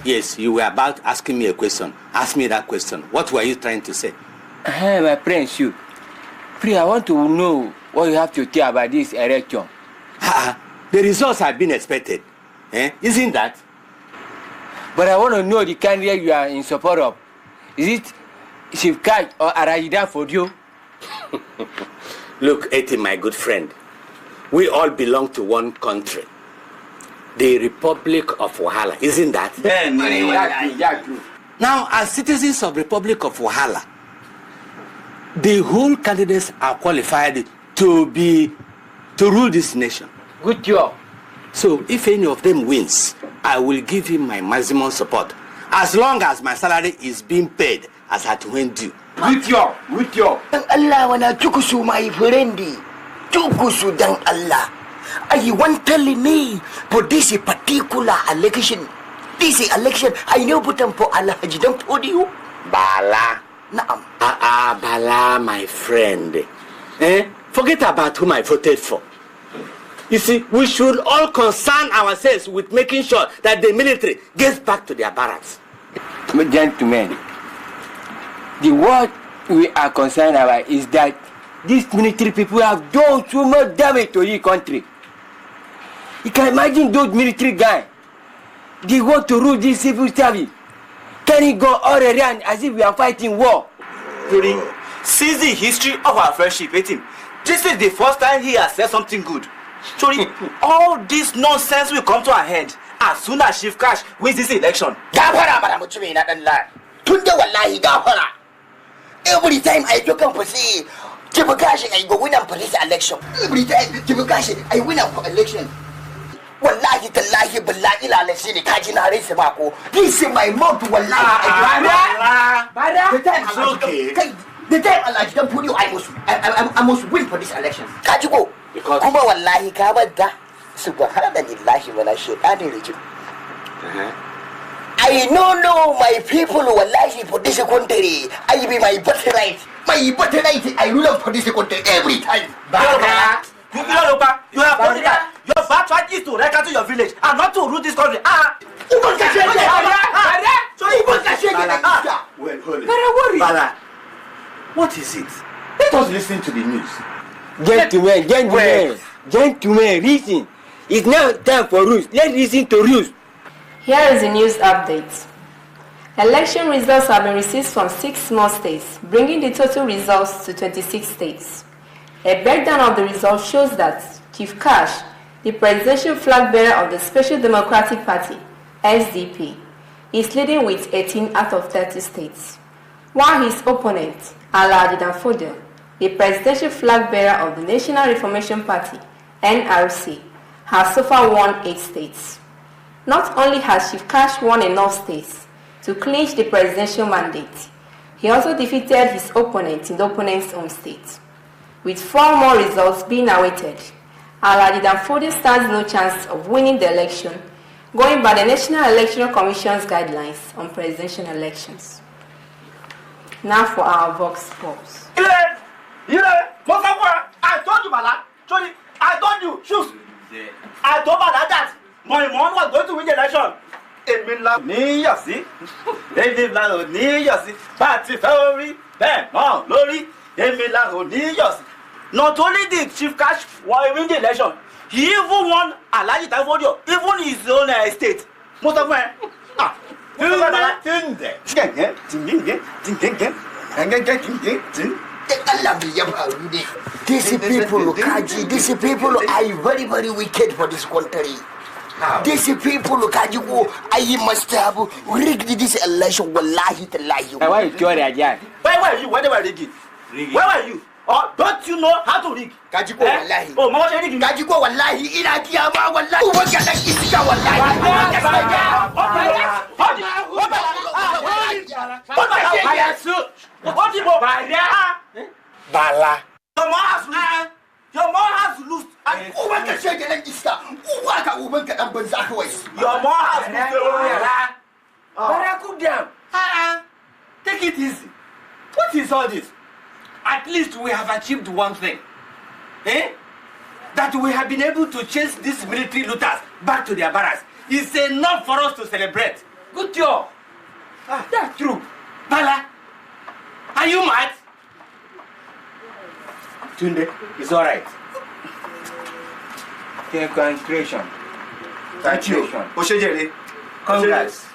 Yes, you were about asking me a question. Ask me that question. What were you trying to say? My prince, you. Free, I want to know what you have to tell about this election. The results have been expected. Isn't that? But I want to know the candidate you are in support of. Is it Shivkat or Arajida for you? Look, Eti, my good friend. We all belong to one country. The Republic of Wahala, isn't that? Now, as citizens of Republic of Wahala, the whole candidates are qualified to rule this nation. Good job. So, if any of them wins, I will give him my maximum support, as long as my salary is being paid as at when due. Good job. Good job. Allah wana chukusu my friendi. Chukusu dan Allah. I want telling me for this particular election. This election, I know button for Allah Hajidan for you. Bala. Naam. Bala, my friend. Forget about whom I voted for. You see, we should all concern ourselves with making sure that the military gets back to their barracks. Gentlemen, the word we are concerned about is that these military people have done so much damage to the country. You can imagine those military guys. They want to rule this civil service. Can he go all around as if we are fighting war? Since the history of our friendship with him, this is the first time he has said something good. Sorry, all this nonsense will come to an end as soon as Chief Cash wins this election. Every time I do come for see Chief Cash, I go win for this election. Every time Chief Cash, I win for election. wallahi tallahi billahi la shine kaji na rai ba ko. This is my mouth wallahi. Bada. The time It's okay. The time Allah dan put you I must win for this election. Kaji ko. Kuma wallahi ka badda. Subhanallahi wa la shaytanir rajim. I don't know my people wallahi for this country. I be my birthright. My birthright I rule for this country every time. Bada. You have birthright. Your birthright is to return to your village and not to rule this country. Well, hold it. Bala, what is it? Let us listen to the news. Gentlemen, listen. It's now time for rules. Let's listen to rules. Here is the news update. Election results have been received from 6 more states, bringing the total results to 26 states. A breakdown of the results shows that Chief Cash, the presidential flag bearer of the Special Democratic Party, SDP, is leading with 18 out of 30 states, while his opponent, Alhaji Danfodio, the presidential flag bearer of the National Reformation Party, NRC, has so far won 8 states. Not only has Chief Cash won enough states to clinch the presidential mandate, he also defeated his opponent in the opponent's own state. With 4 more results being awaited, Alhaji Danfodio stands no chance of winning the election, going by the National Electoral Commission's guidelines on presidential elections. Now for our Vox Pops. I told you, Bala. I told you, shoes. I told Bala that my mom was going to win the election. Not only did Chief Cash win the election, he even won Alhaji Danfodio, even his own state. Most of them. These people, Kaji, these people are very, very wicked for this country. These people, Kaji, I must have rigged this election. Wallahi, tallahi. Why you cure that? Where were you? Where were you? Where were you? Oh, don't you know how to rig? Kaji ko wallahi. Oh, mama shey rig. Kaji ko wallahi ina kiyama wallahi. Uban ka dan iska wallahi. Bala. Your mom has lost. Uban ka shege dan iska. Uwa ka uban ka dan banza kawai. Your mom has lost. Bala, cool down. Take it easy. What is all this? At least we have achieved one thing. That we have been able to chase these military looters back to their barracks. It's enough for us to celebrate. Good job. That's true. Bala, are you mad? Tunde, it's all right. Congratulations. Thank you. Oshejere. Congrats.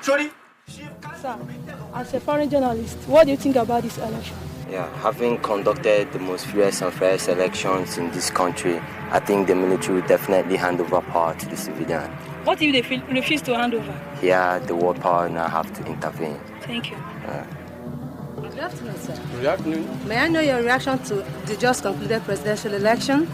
Sorry. Sir, as a foreign journalist, what do you think about this election? Yeah, having conducted the most fierce and fairest elections in this country, I think the military will definitely hand over power to the civilian. What if they refuse to hand over? Here, the world power now have to intervene. Thank you. Good afternoon, sir. Good afternoon. May I know your reaction to the just concluded presidential election?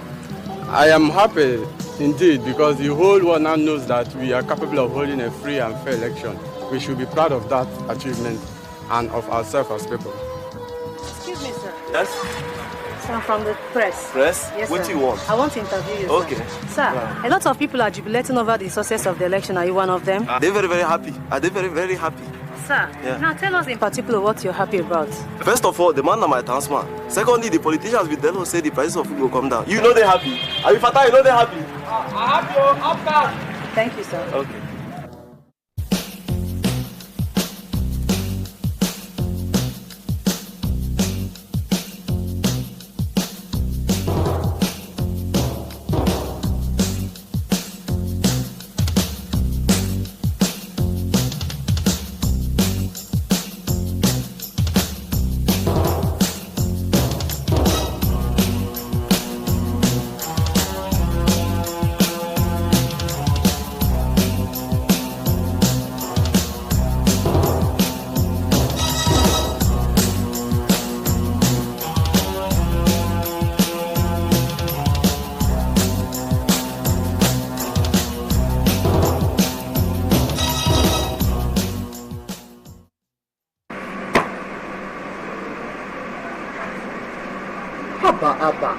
I am happy indeed because the whole world now knows that we are capable of holding a free and fair election. We should be proud of that achievement and of ourselves as people. Excuse me, sir. Yes? Sir, I'm from the press. Press? Yes, What sir. do you want? I want to interview you, Okay. Sir, a lot of people are jubilating over the success of the election. Are you one of them? They're very, very happy. Are they very, very happy? Sir, Yeah. now tell us in particular what you're happy about. First of all, the man are my townsman. Secondly, the politicians with them who say the prices of food will come down. You know they're happy. Are you Fatah? You know they're happy. I have your up down. Thank you, sir. Okay. Abba,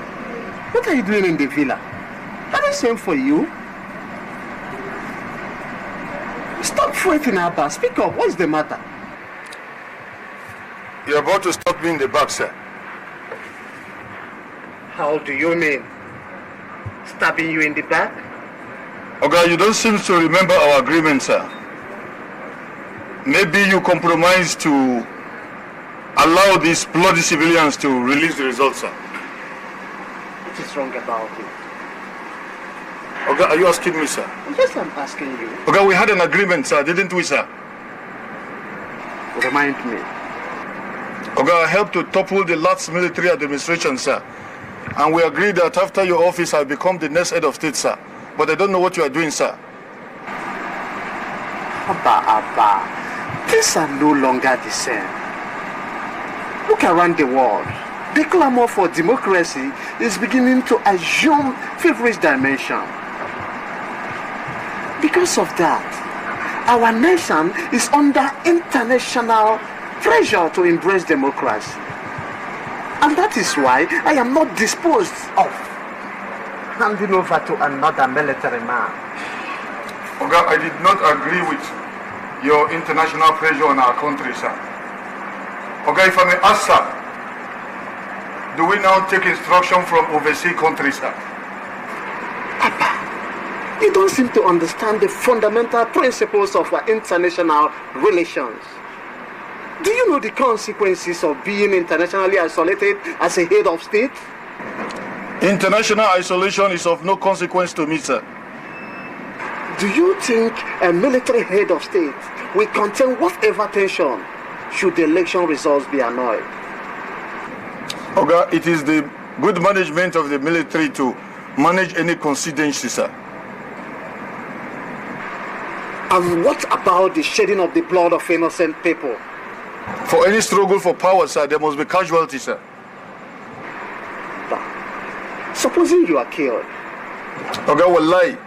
what are you doing in the villa? Are they same for you? Stop fretting, Abba. Speak up. What's the matter? You're about to stop me in the back, sir. How do you mean? Stabbing you in the back? Okay, you don't seem to remember our agreement, sir. Maybe you compromised to allow these bloody civilians to release the results, sir. What is wrong about it? Okay, are you asking me, sir? Yes, I'm asking you. Okay, we had an agreement, sir, didn't we, sir? Remind me. Okay, I helped to topple the last military administration, sir. And we agreed that after your office, I'll become the next head of state, sir. But I don't know what you are doing, sir. Abba, things are no longer the same. Look around the world. The clamor for democracy is beginning to assume feverish dimension. Because of that, our nation is under international pressure to embrace democracy. And that is why I am not disposed of handing over to another military man. Okay, I did not agree with your international pressure on our country, sir. Okay, if I may ask, sir, do we now take instruction from overseas countries, sir? Papa, you don't seem to understand the fundamental principles of our international relations. Do you know the consequences of being internationally isolated as a head of state? International isolation is of no consequence to me, sir. Do you think a military head of state will contain whatever tension should the election results be annulled? Okay, it is the good management of the military to manage any contingency, sir. And what about the shedding of the blood of innocent people? For any struggle for power, sir, there must be casualties, sir. But supposing you are killed. Okay, well, lie.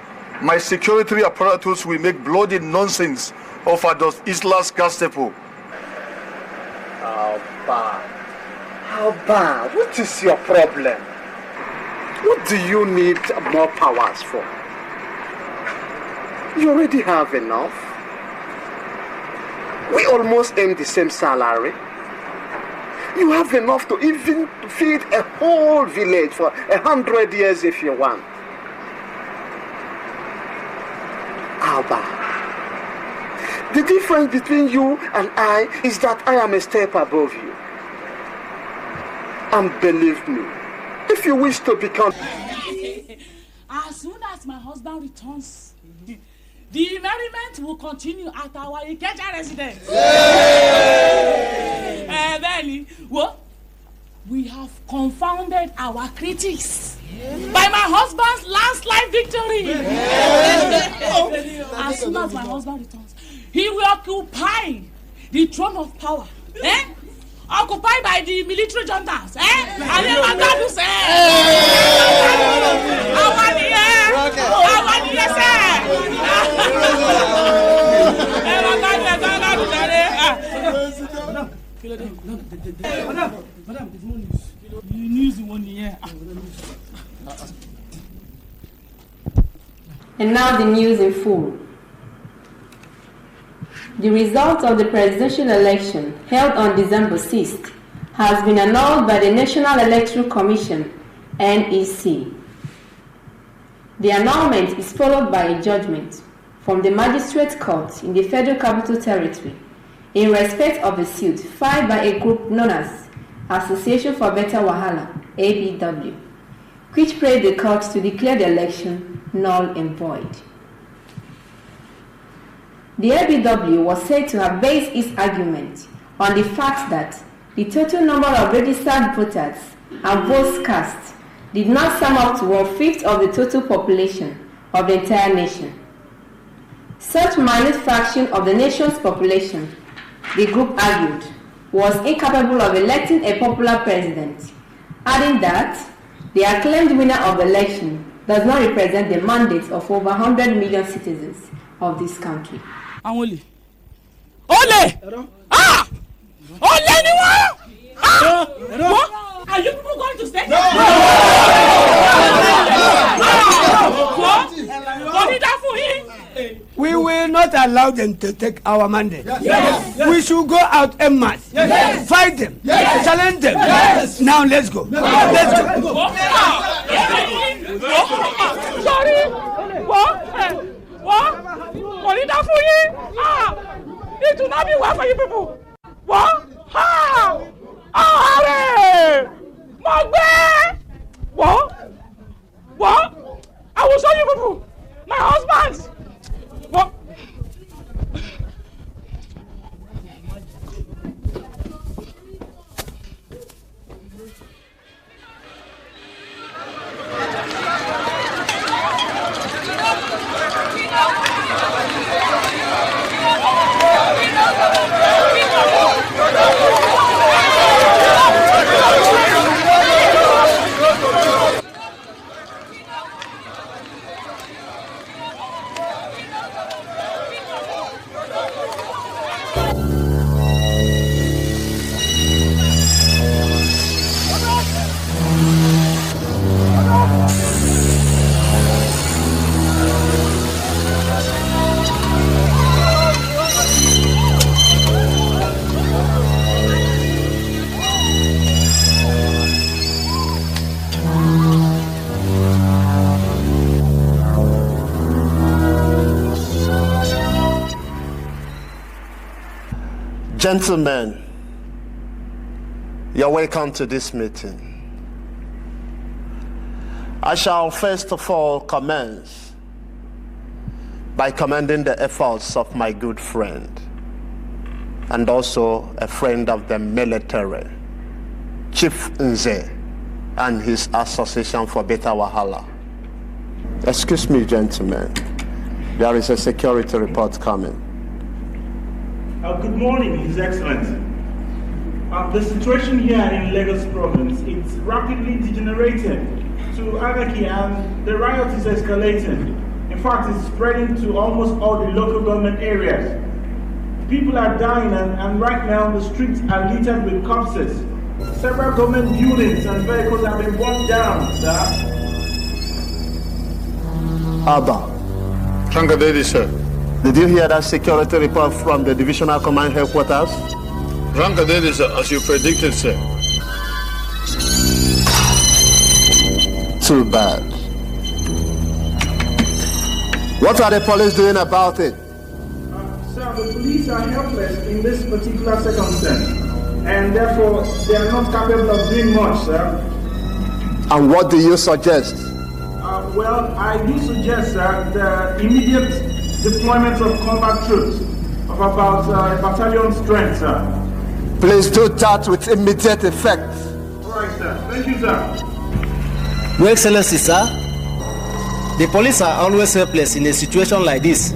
My security apparatus will make bloody nonsense of Adolf Hitler's Gestapo. How bad? What is your problem? What do you need more powers for? You already have enough. We almost earn the same salary. You have enough to even feed a whole village for 100 years if you want. Alba, the difference between you and I is that I am a step above you. And believe me, if you wish to become... As soon as my husband returns, the merriment will continue at our Ikeja residence. Then, well, we have confounded our critics by my husband's landslide victory. As soon as my husband returns, he will occupy the throne of power. Occupied by the military juntas. And then Magadu said, Madam, there's more news. The news you want to hear. And now the news in full. The result of the presidential election held on December 6th has been annulled by the National Electoral Commission, NEC. The annulment is followed by a judgment from the Magistrate Court in the Federal Capital Territory in respect of a suit filed by a group known as Association for Better Wahala, ABW, which prayed the court to declare the election null and void. The ABW was said to have based its argument on the fact that the total number of registered voters and votes cast did not sum up to 1/5 of the total population of the entire nation. Such minute fraction of the nation's population, the group argued, was incapable of electing a popular president, adding that the acclaimed winner of the election does not represent the mandate of over 100 million citizens of this country. Ole! Ah! Ole ni wọ́n! Ah! Wọ́n! Are you people going to stay? No! We will not allow them to take our mandate. Yes. We should go out en masse. Yes. Fight them. Yes. Challenge them. Yes. Now let's go. Let's go. Sorry. What? What is that for you? It will not be well for you people. What? Hurry! Mogbe! What? I will show you people. My husband. What? Gentlemen, you're welcome to this meeting. I shall first of all commence by commending the efforts of my good friend and also a friend of the military, Chief Nze, and his Association for Beta Wahala. Excuse me, gentlemen. There is a security report coming. Good morning, His Excellency. The situation here in Lagos province is rapidly degenerating to anarchy and the riot is escalating. In fact, it's spreading to almost all the local government areas. People are dying and right now the streets are littered with corpses. Several government buildings and vehicles have been burned down, sir. Abba. Shankadedi, sir. Did you hear that security report from the divisional command headquarters? Shankadedi, sir, as you predicted, sir. Too bad. What are the police doing about it? Sir, the police are helpless in this particular circumstance, and therefore they are not capable of doing much, sir. And what do you suggest? Well, I do suggest, sir, the immediate deployment of combat troops of about a battalion strength, sir. Please do that with immediate effect. All right, sir. Thank you, sir. Your Excellency, sir, the police are always helpless in a situation like this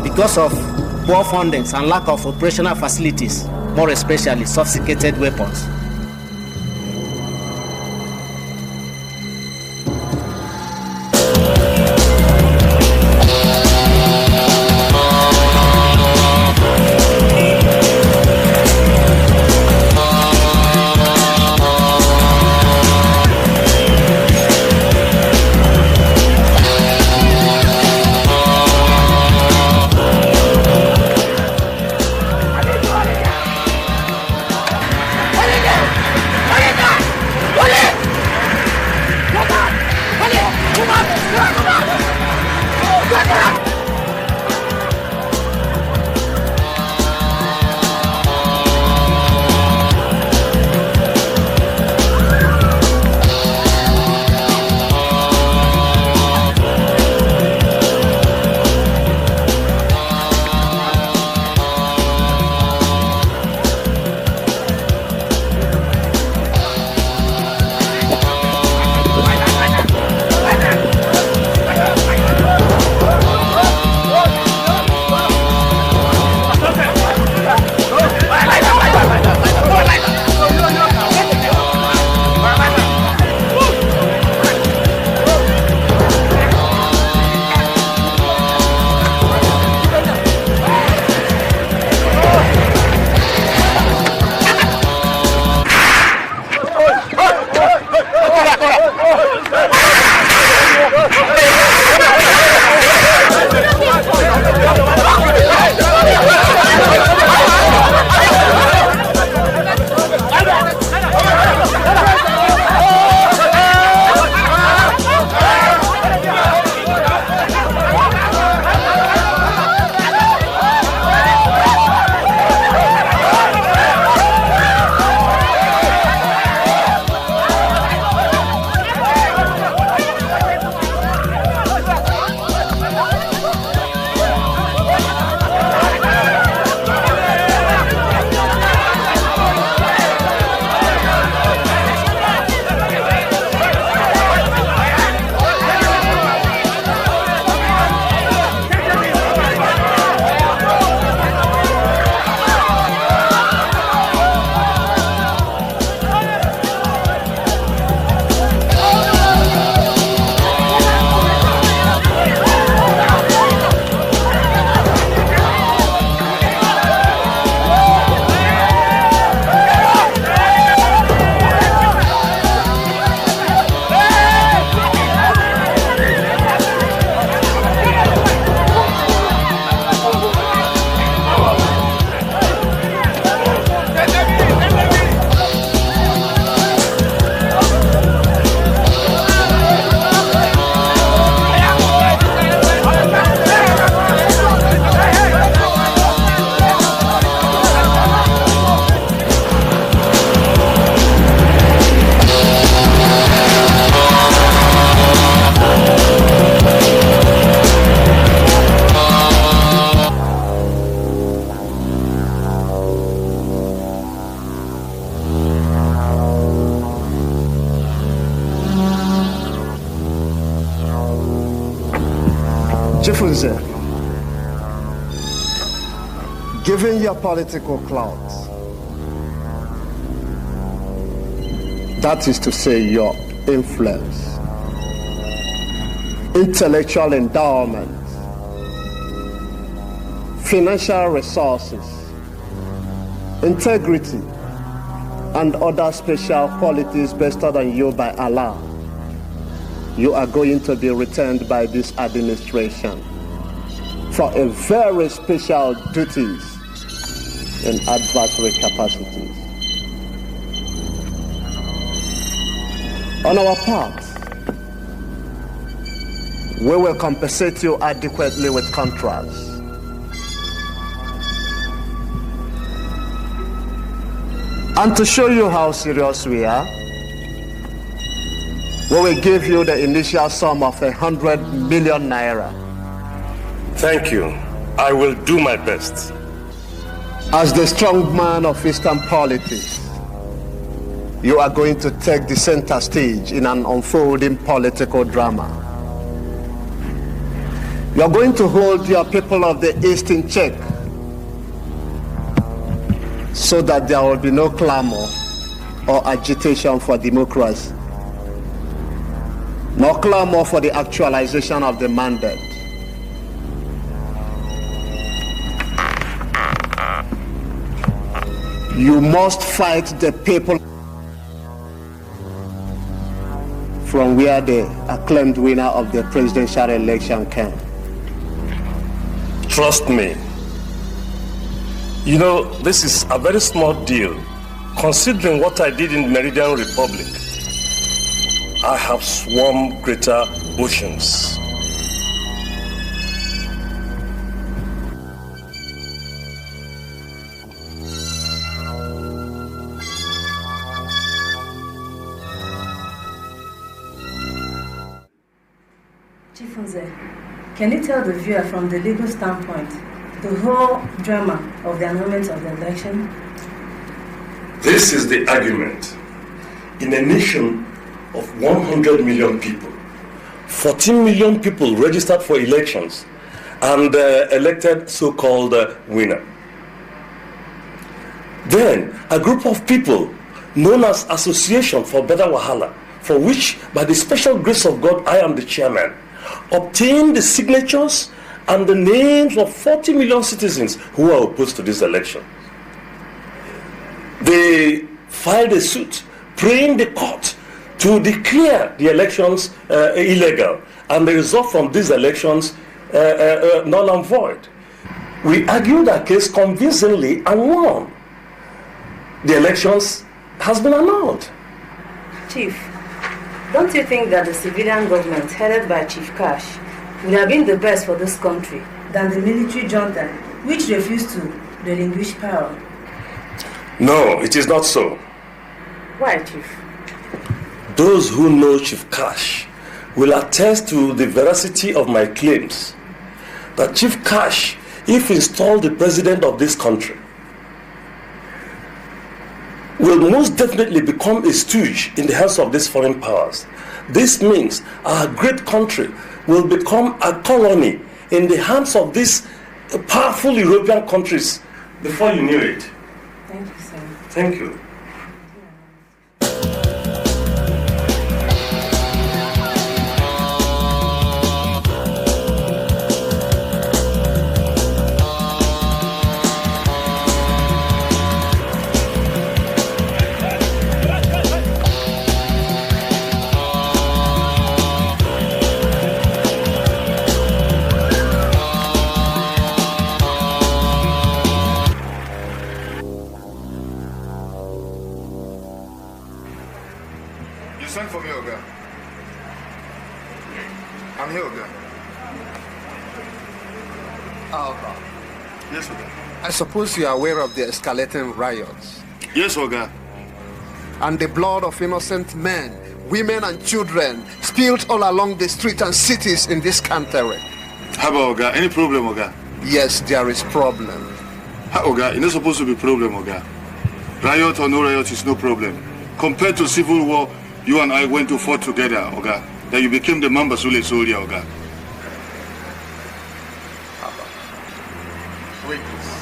because of poor fundings and lack of operational facilities, more especially sophisticated weapons. Hey! Chifunze, given your political clout, that is to say your influence, intellectual endowment, financial resources, integrity, and other special qualities bestowed on you by Allah, you are going to be returned by this administration for a very special duties in adversary capacities. On our part, we will compensate you adequately with contracts. And to show you how serious we are, we will give you the initial sum of 100 million naira. Thank you. I will do my best. As the strong man of Eastern politics, you are going to take the center stage in an unfolding political drama. You are going to hold your people of the East in check so that there will be no clamor or agitation for democracy, no clamor for the actualization of the mandate. You must fight the people from where the acclaimed winner of the presidential election came. Trust me. You know, this is a very small deal, considering what I did in Meridian Republic. I have swarmed greater oceans. Chifunze, can you tell the viewer from the legal standpoint the whole drama of the annulment of the election? This is the argument. In a nation of 100 million people, 14 million people registered for elections and elected so-called winner. Then a group of people known as Association for Better Wahala, for which by the special grace of God I am the chairman, obtained the signatures and the names of 40 million citizens who are opposed to this election. They filed a suit praying the court to declare the elections illegal and the result from these elections null and void. We argued our case convincingly and won. The elections has been annulled. Chief, don't you think that the civilian government headed by Chief Cash would have been the best for this country than the military junta, which refused to relinquish power? No, it is not so. Why, Chief? Those who know Chief Cash will attest to the veracity of my claims that Chief Cash, if installed the president of this country, will most definitely become a stooge in the hands of these foreign powers. This means our great country will become a colony in the hands of these powerful European countries before you knew it. Thank you, sir. Thank you. Send for me, Oga. I'm here, Oga. Oga. Yes, Oga. I suppose you are aware of the escalating riots. Yes, Oga. And the blood of innocent men, women and children spilled all along the streets and cities in this country. How about, Oga? Any problem, Oga? Yes, there is problem. Oga, it's not supposed to be problem, Oga. Riot or no riot is no problem. Compared to civil war, you and I went to fight together, Oga. That you became the Mamba Sule soldier, Oga. wages.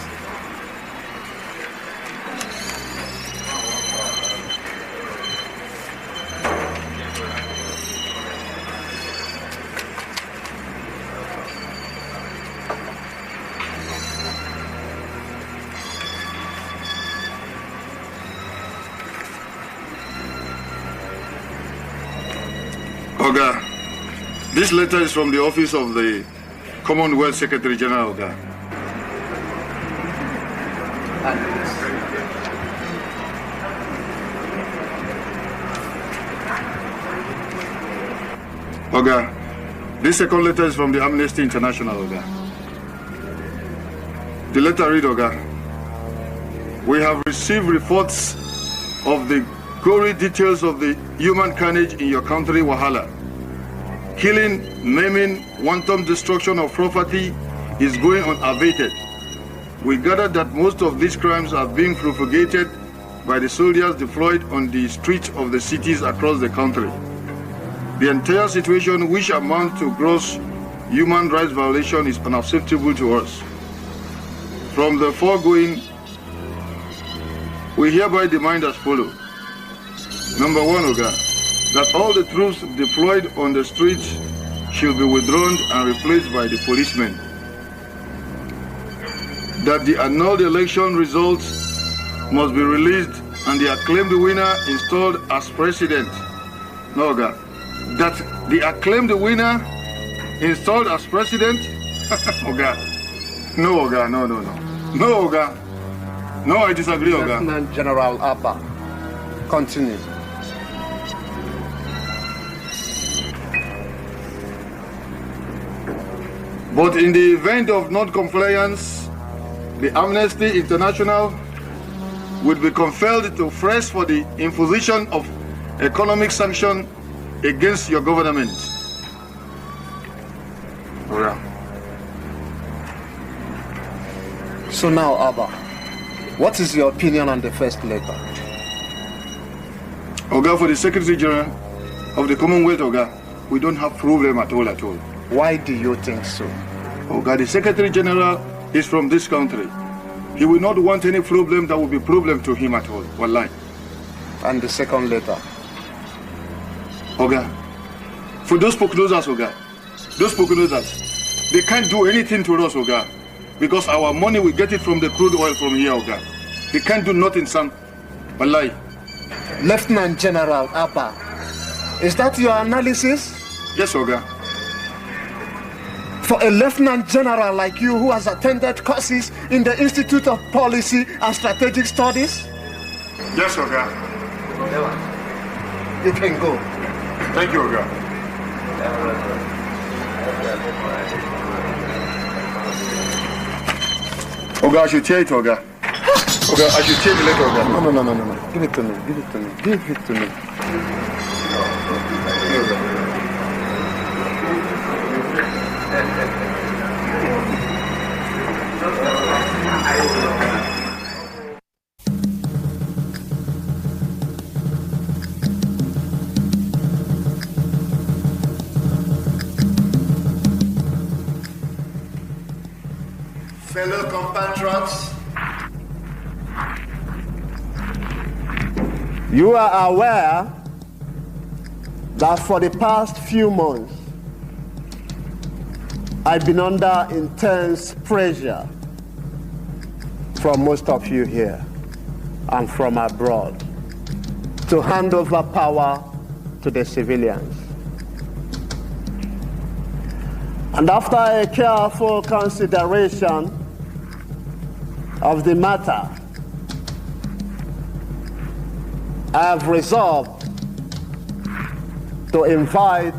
Oga, this letter is from the office of the Commonwealth Secretary General, Oga. Oga, this second letter is from the Amnesty International, Oga. The letter read, Oga, we have received reports of the gory details of the human carnage in your country, Wahala. Killing, maiming, wanton destruction of property is going unabated. We gather that most of these crimes are being propagated by the soldiers deployed on the streets of the cities across the country. The entire situation, which amounts to gross human rights violation, is unacceptable to us. From the foregoing, we hereby demand as follows. Number one, Oga, that all the troops deployed on the streets should be withdrawn and replaced by the policemen. That the annulled election results must be released and the acclaimed winner installed as president. No, Oga. That the acclaimed winner installed as president? Oga. No, Oga. No. No, Oga. No, I disagree, Oga. Lieutenant General Abba, continue. But in the event of non-compliance, the Amnesty International would be compelled to press for the imposition of economic sanction against your government. Yeah. So now, Abba, what is your opinion on the first letter? Oga, for the Secretary General of the Commonwealth, Oga, we don't have problem at all. Why do you think so? Oga, the Secretary General is from this country. He will not want any problem that will be problem to him at all. Wallahi. And the second letter? Oga, for those pokunosas, Oga, they can't do anything to us, Oga, because our money, we get it from the crude oil from here, Oga. They can't do nothing, son. Wallahi. Lieutenant General Abba, is that your analysis? Yes, Oga. For a Lieutenant General like you who has attended courses in the Institute of Policy and Strategic Studies? Yes, Oga. You can go. Thank you, Oga. Oga, I should tear it, Oga. Oga, I should tear the letter, Oga. No. Give it to me. Fellow compatriots, you are aware that for the past few months, I've been under intense pressure from most of you here and from abroad to hand over power to the civilians. And after a careful consideration of the matter, I have resolved to invite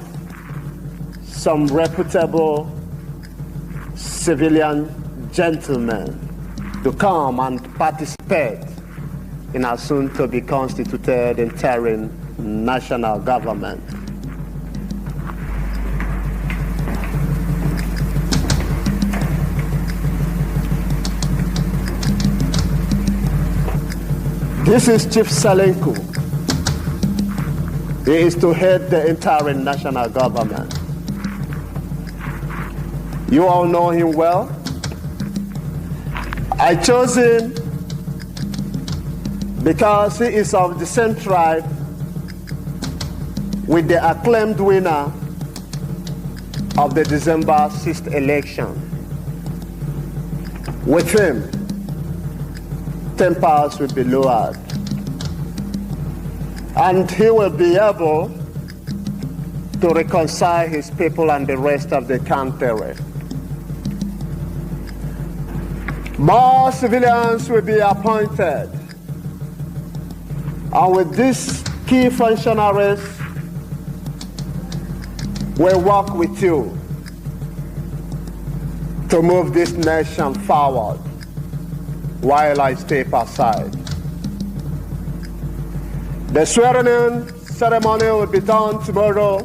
some reputable civilian gentlemen to come and participate in our soon-to-be constituted interim national government. This is Chief SunLink. He is to head the interim national government. You all know him well. I chose him because he is of the same tribe with the acclaimed winner of the December 6th election. With him, tempers will be lowered, and he will be able to reconcile his people and the rest of the country. More civilians will be appointed, and with these key functionaries, we'll work with you to move this nation forward while I step aside. The swearing-in ceremony will be done tomorrow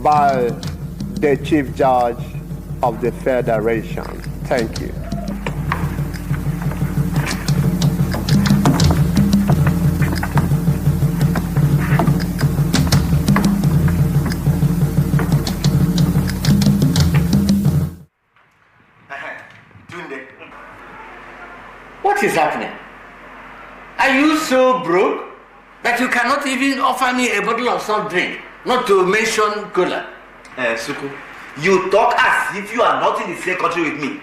by the Chief Judge of the Federation. Thank you. What is happening? Are you so broke that you cannot even offer me a bottle of soft drink, not to mention cola? Suku, you talk as if you are not in the same country with me.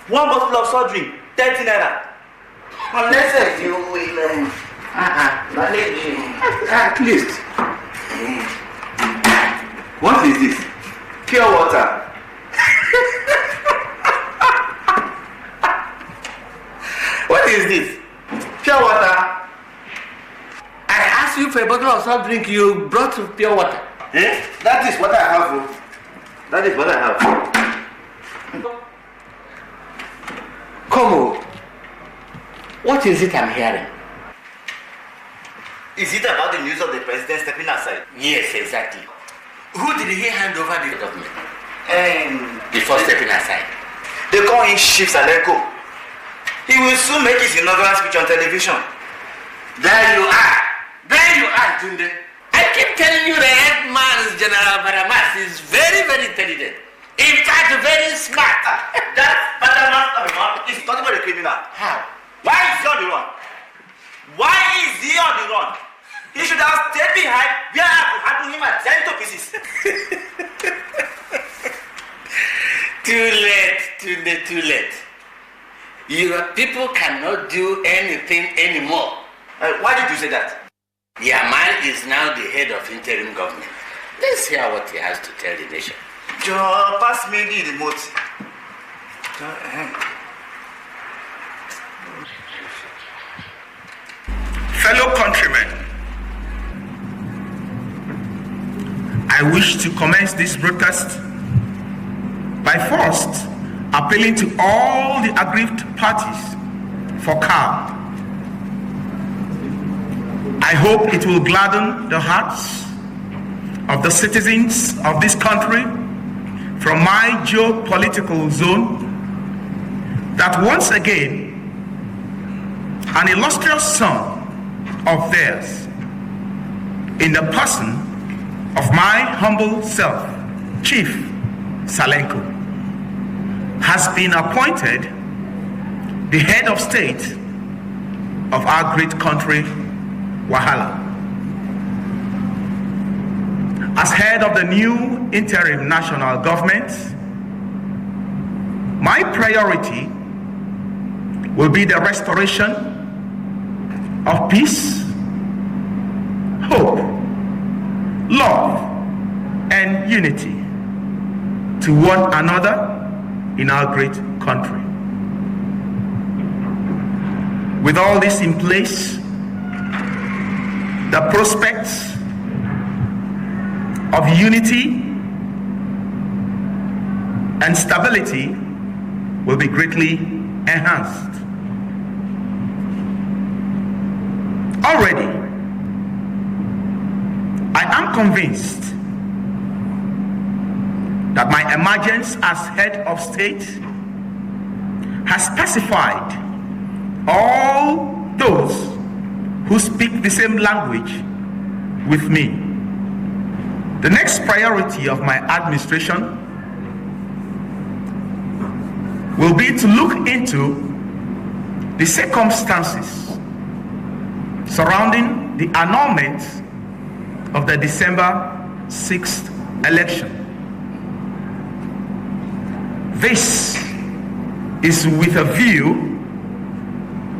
One bottle of soft drink, 30 naira. Unless you will manage at least. What is this? Pure water. What is this? Pure water. I asked you for a bottle of soft drink, you brought pure water. Eh? That is what I have. That is what I have. Como, what is it I'm hearing? Is it about the news of the president stepping aside? Yes, exactly. Who did he hand over the government? Before stepping aside. They call him Chief SunLink. He will soon make his inaugural speech on television. There you are, Tunde. I keep telling you the headman, General Baramas, is very, very intelligent. In fact, very smart. That Baramas is talking about a criminal. How? Why is he on the run? Why is he on the run? He should have stayed behind where I could handle him and tear him to pieces. Too late, Tunde, too late. Your people cannot do anything anymore. Why did you say that? Yamal is now the head of interim government. Let's hear what he has to tell the nation. Joe, pass me the remote. Fellow countrymen, I wish to commence this broadcast by first appealing to all the aggrieved parties for calm. I hope it will gladden the hearts of the citizens of this country from my geopolitical zone that once again an illustrious son of theirs, in the person of my humble self, Chief SunLink, has been appointed the head of state of our great country, Wahala. As head of the new interim national government, my priority will be the restoration of peace, hope, love, and unity to one another in our great country. With all this in place, the prospects of unity and stability will be greatly enhanced. Already, I am convinced that my emergence as head of state has pacified all those who speak the same language with me. The next priority of my administration will be to look into the circumstances surrounding the annulment of the December 6th election. This is with a view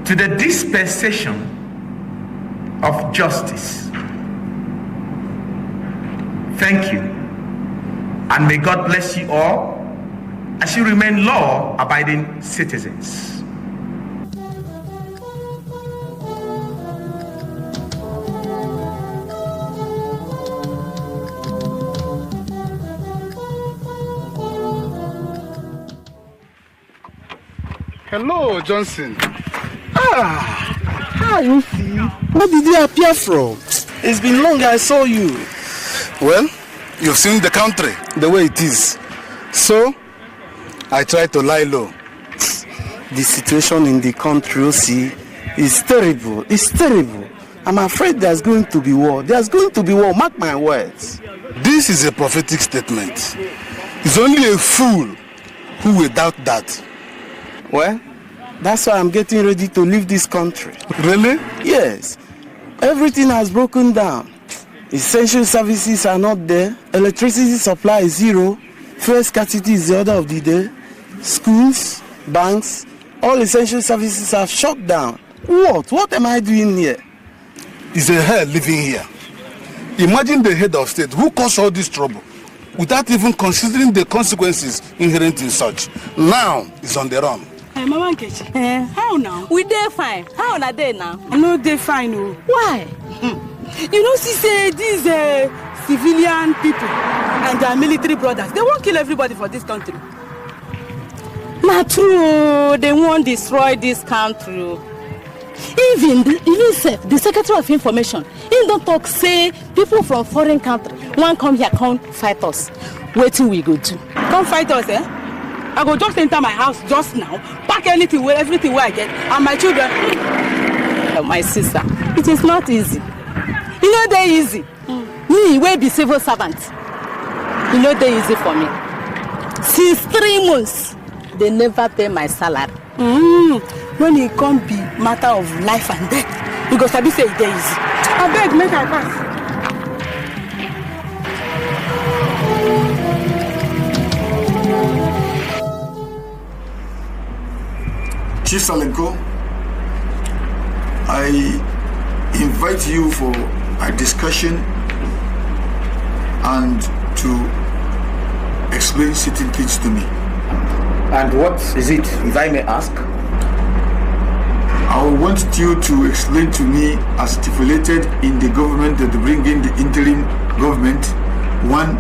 to the dispensation of justice. Thank you, and may God bless you all as you remain law-abiding citizens. Hello, Johnson. How you feel? Where did you appear from? It's been long I saw you. Well, you've seen the country, the way it is. So, I try to lie low. The situation in the country, see, is terrible. It's terrible. I'm afraid there's going to be war. There's going to be war, mark my words. This is a prophetic statement. It's only a fool who will doubt that. Well, that's why I'm getting ready to leave this country. Really? Yes. Everything has broken down. Essential services are not there. Electricity supply is zero. Fuel scarcity is the order of the day. Schools, banks, all essential services have shut down. What am I doing here? It's a hell living here. Imagine the head of state who caused all this trouble without even considering the consequences inherent in such. Now he's on the run. Hey, Mama Nkechi. How now? We dey fine. How na dey now? No, dey fine. Oh. Why? You know, she say these civilian people and their military brothers, they won't kill everybody for this country. Not true. They won't destroy this country. Even the Secretary of Information, he don't talk say people from foreign country won't come here, come fight us. Wait till we go to. Come fight us, eh? I go just enter my house just now, pack everything where I get, and my children. My sister, it is not easy. You know they easy. Me, will be civil servant. You know they easy for me. Since 3 months, they never pay my salary. When it can't be matter of life and death, you go sabi say it easy. I beg, make I pass. Chief SunLink, I invite you for a discussion and to explain certain things to me. And what is it, if I may ask? I want you to explain to me, as stipulated in the government that bring in the interim government, 1,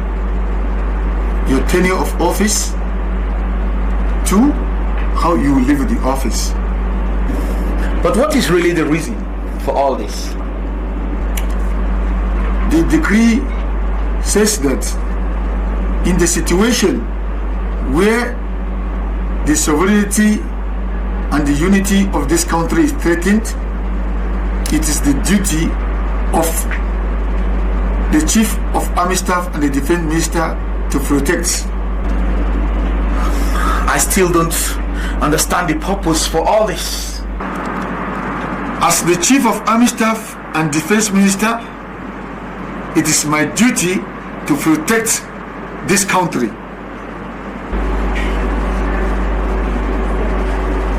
your tenure of office, 2, how you will leave the office. But what is really the reason for all this? The decree says that in the situation where the sovereignty and the unity of this country is threatened, it is the duty of the Chief of Army Staff and the Defense Minister to protect. I still don't understand the purpose for all this. As the Chief of Army Staff and Defense Minister, it is my duty to protect this country.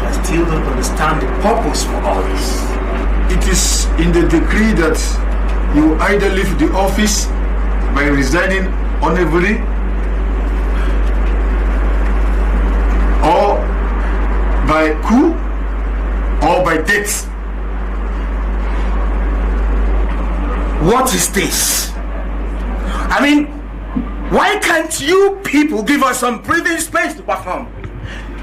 I still don't understand the purpose for all this. It is in the decree that you either leave the office by resigning honorably or by coup or by death. What is this? I mean, why can't you people give us some breathing space to perform?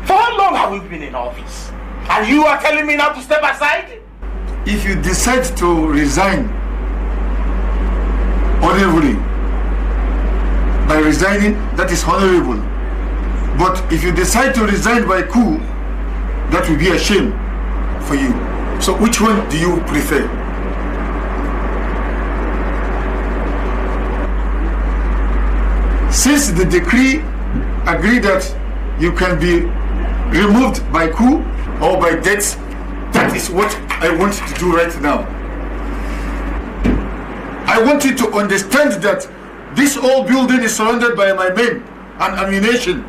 For how long have we been in office? And you are telling me now to step aside? If you decide to resign honorably by resigning, that is honorable. But if you decide to resign by coup, that will be a shame for you. So which one do you prefer? Since the decree agreed that you can be removed by coup or by death. That is what I want to do right now. I want you to understand that this whole building is surrounded by my men and ammunition.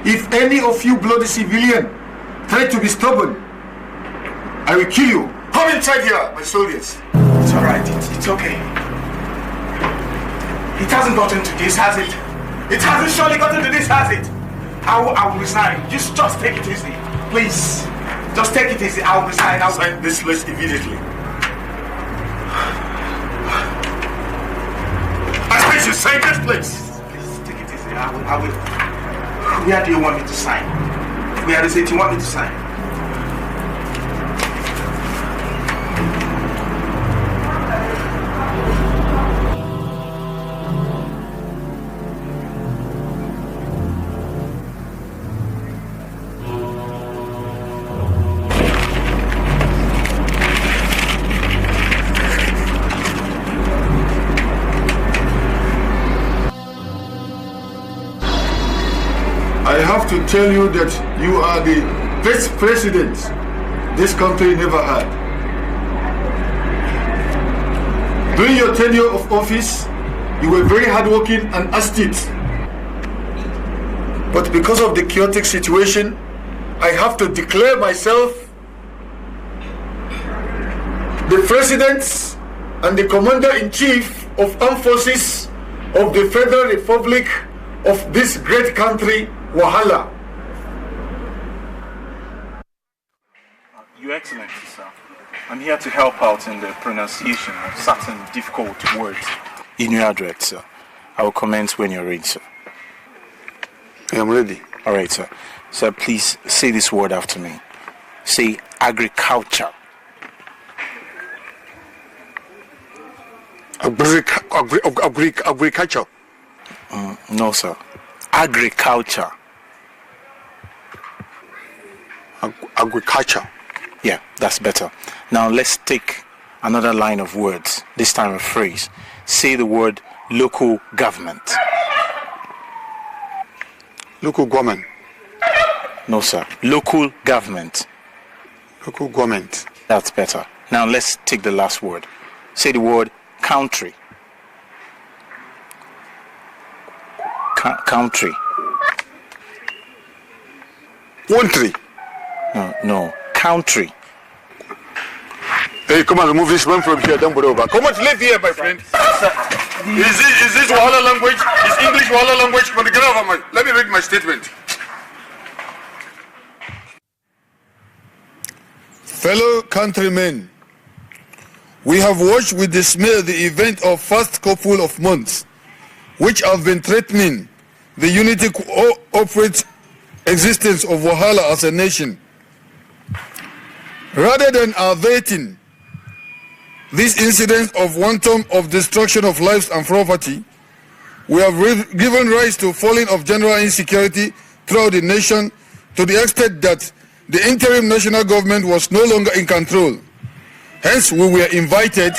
If any of you bloody civilian try to be stubborn, I will kill you. Come inside here, my soldiers. It's alright, it's okay. It hasn't gotten to this, has it? It hasn't surely gotten to this, has it? I will resign. Just take it easy. Please. Just take it easy. I will resign. I'll sign this list immediately. I said you sign this place. Please take it easy. I will. Where do you want me to sign? Where is it you want me to sign? I have to tell you that you are the best president this country never had. During your tenure of office, you were very hardworking and astute. But because of the chaotic situation, I have to declare myself the President and the Commander-in-Chief of Armed Forces of the Federal Republic of this great country, Wahala. Your Excellency, sir, I'm here to help out in the pronunciation of certain difficult words. In your address, sir. I will comment when you're ready, sir. I am ready. All right, sir. Sir, please say this word after me. Say agriculture. Agriculture. No, sir. Agriculture. Agriculture. Yeah, that's better. Now let's take another line of words, this time a phrase. Say the word local government. Local government. No, sir. Local government. Local government. That's better. Now let's take the last word. Say the word country. Country. Country. No. Country. Hey, come on, remove this one from here. Don't bother over. Come on, live here, my friend. Is this Wahala language? Is English Wahala language? Let me read my statement. Fellow countrymen, we have watched with dismay the event of first couple of months, which have been threatening the unity operate existence of Wahala as a nation. Rather than averting this incident of wanton of destruction of lives and property, we have given rise to falling of general insecurity throughout the nation to the extent that the interim national government was no longer in control. Hence, we were invited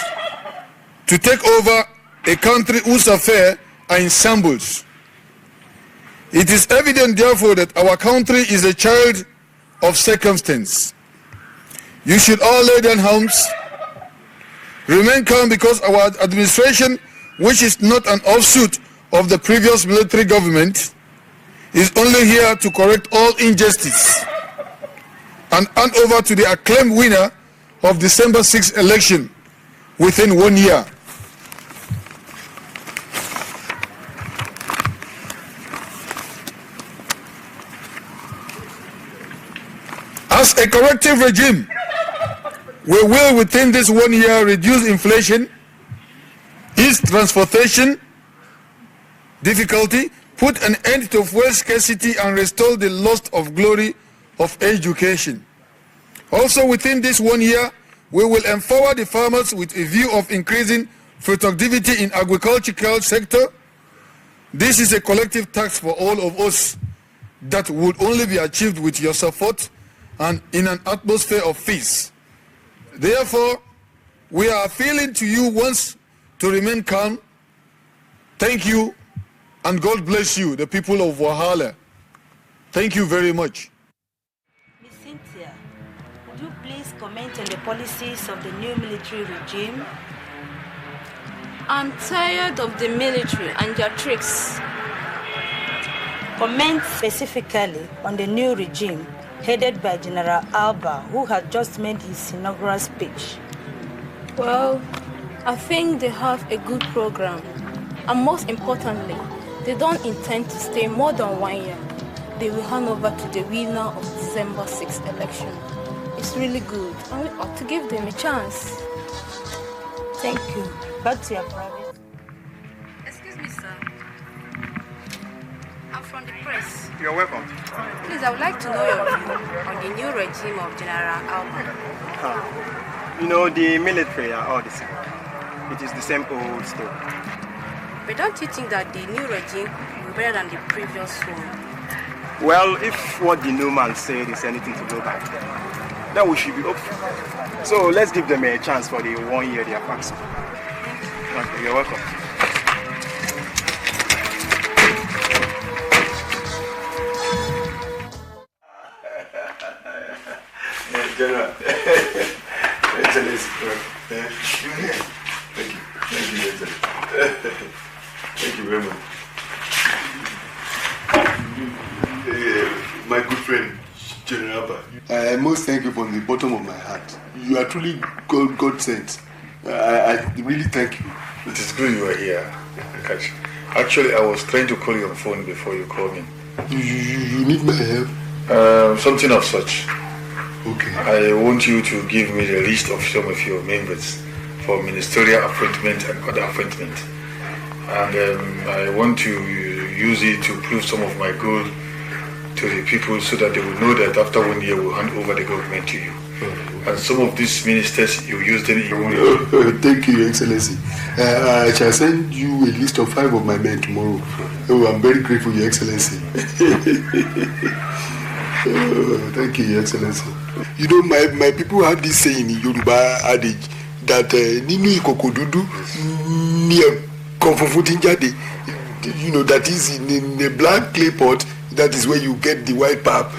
to take over a country whose affairs are in shambles. It is evident, therefore, that our country is a child of circumstance. You should all lay down arms, remain calm, because our administration, which is not an offshoot of the previous military government, is only here to correct all injustice and hand over to the acclaimed winner of December 6th election within 1 year. As a corrective regime, we will within this 1 year reduce inflation, ease transportation difficulty, put an end to fuel scarcity, and restore the lost of glory of education. Also within this 1 year, we will empower the farmers with a view of increasing productivity in agricultural sector. This is a collective task for all of us that would only be achieved with your support and in an atmosphere of peace. Therefore, we are appealing to you once to remain calm. Thank you, and God bless you, the people of Wahala. Thank you very much. comment on the policies of the new military regime? I'm tired of the military and their tricks. Comment specifically on the new regime headed by General Alba, who had just made his inaugural speech. Well, I think they have a good program. And most importantly, they don't intend to stay more than 1 year. They will hand over to the winner of December 6th election. It's really good, and we ought to give them a chance. Thank you. Back to your private. Excuse me, sir. I'm from the press. You're welcome. Please, I would like to know your view on the new regime of General Alba. You know, the military are all the same. It is the same old story. But don't you think that the new regime will be better than the previous one? Well, if what the new man said is anything to go by, then we should be hopeful. So let's give them a chance for the 1 year they are passed. Okay, you're welcome. General, Excellency, thank you, Excellency. Thank you very much. My good friend, General Abba, I must thank you from the bottom of my heart. You are truly God sent. I really thank you. It is good you are here. Actually, I was trying to call you on the phone before you called me. You need my help? Something of such. Okay. I want you to give me the list of some of your members for ministerial appointment and other appointment. And I want to use it to prove some of my goal to the people so that they will know that after 1 year we'll hand over the government to you. And some of these ministers, you use them in your Thank you, Your Excellency. I shall send you a list of 5 of my men tomorrow. Oh, I'm very grateful, Your Excellency. Thank you, Your Excellency. You know, my people have this saying in Yoruba adage that Ninu ikoko dudu ni konfufutin jade. You know, that is in a black clay pot. That is where you get the white pap.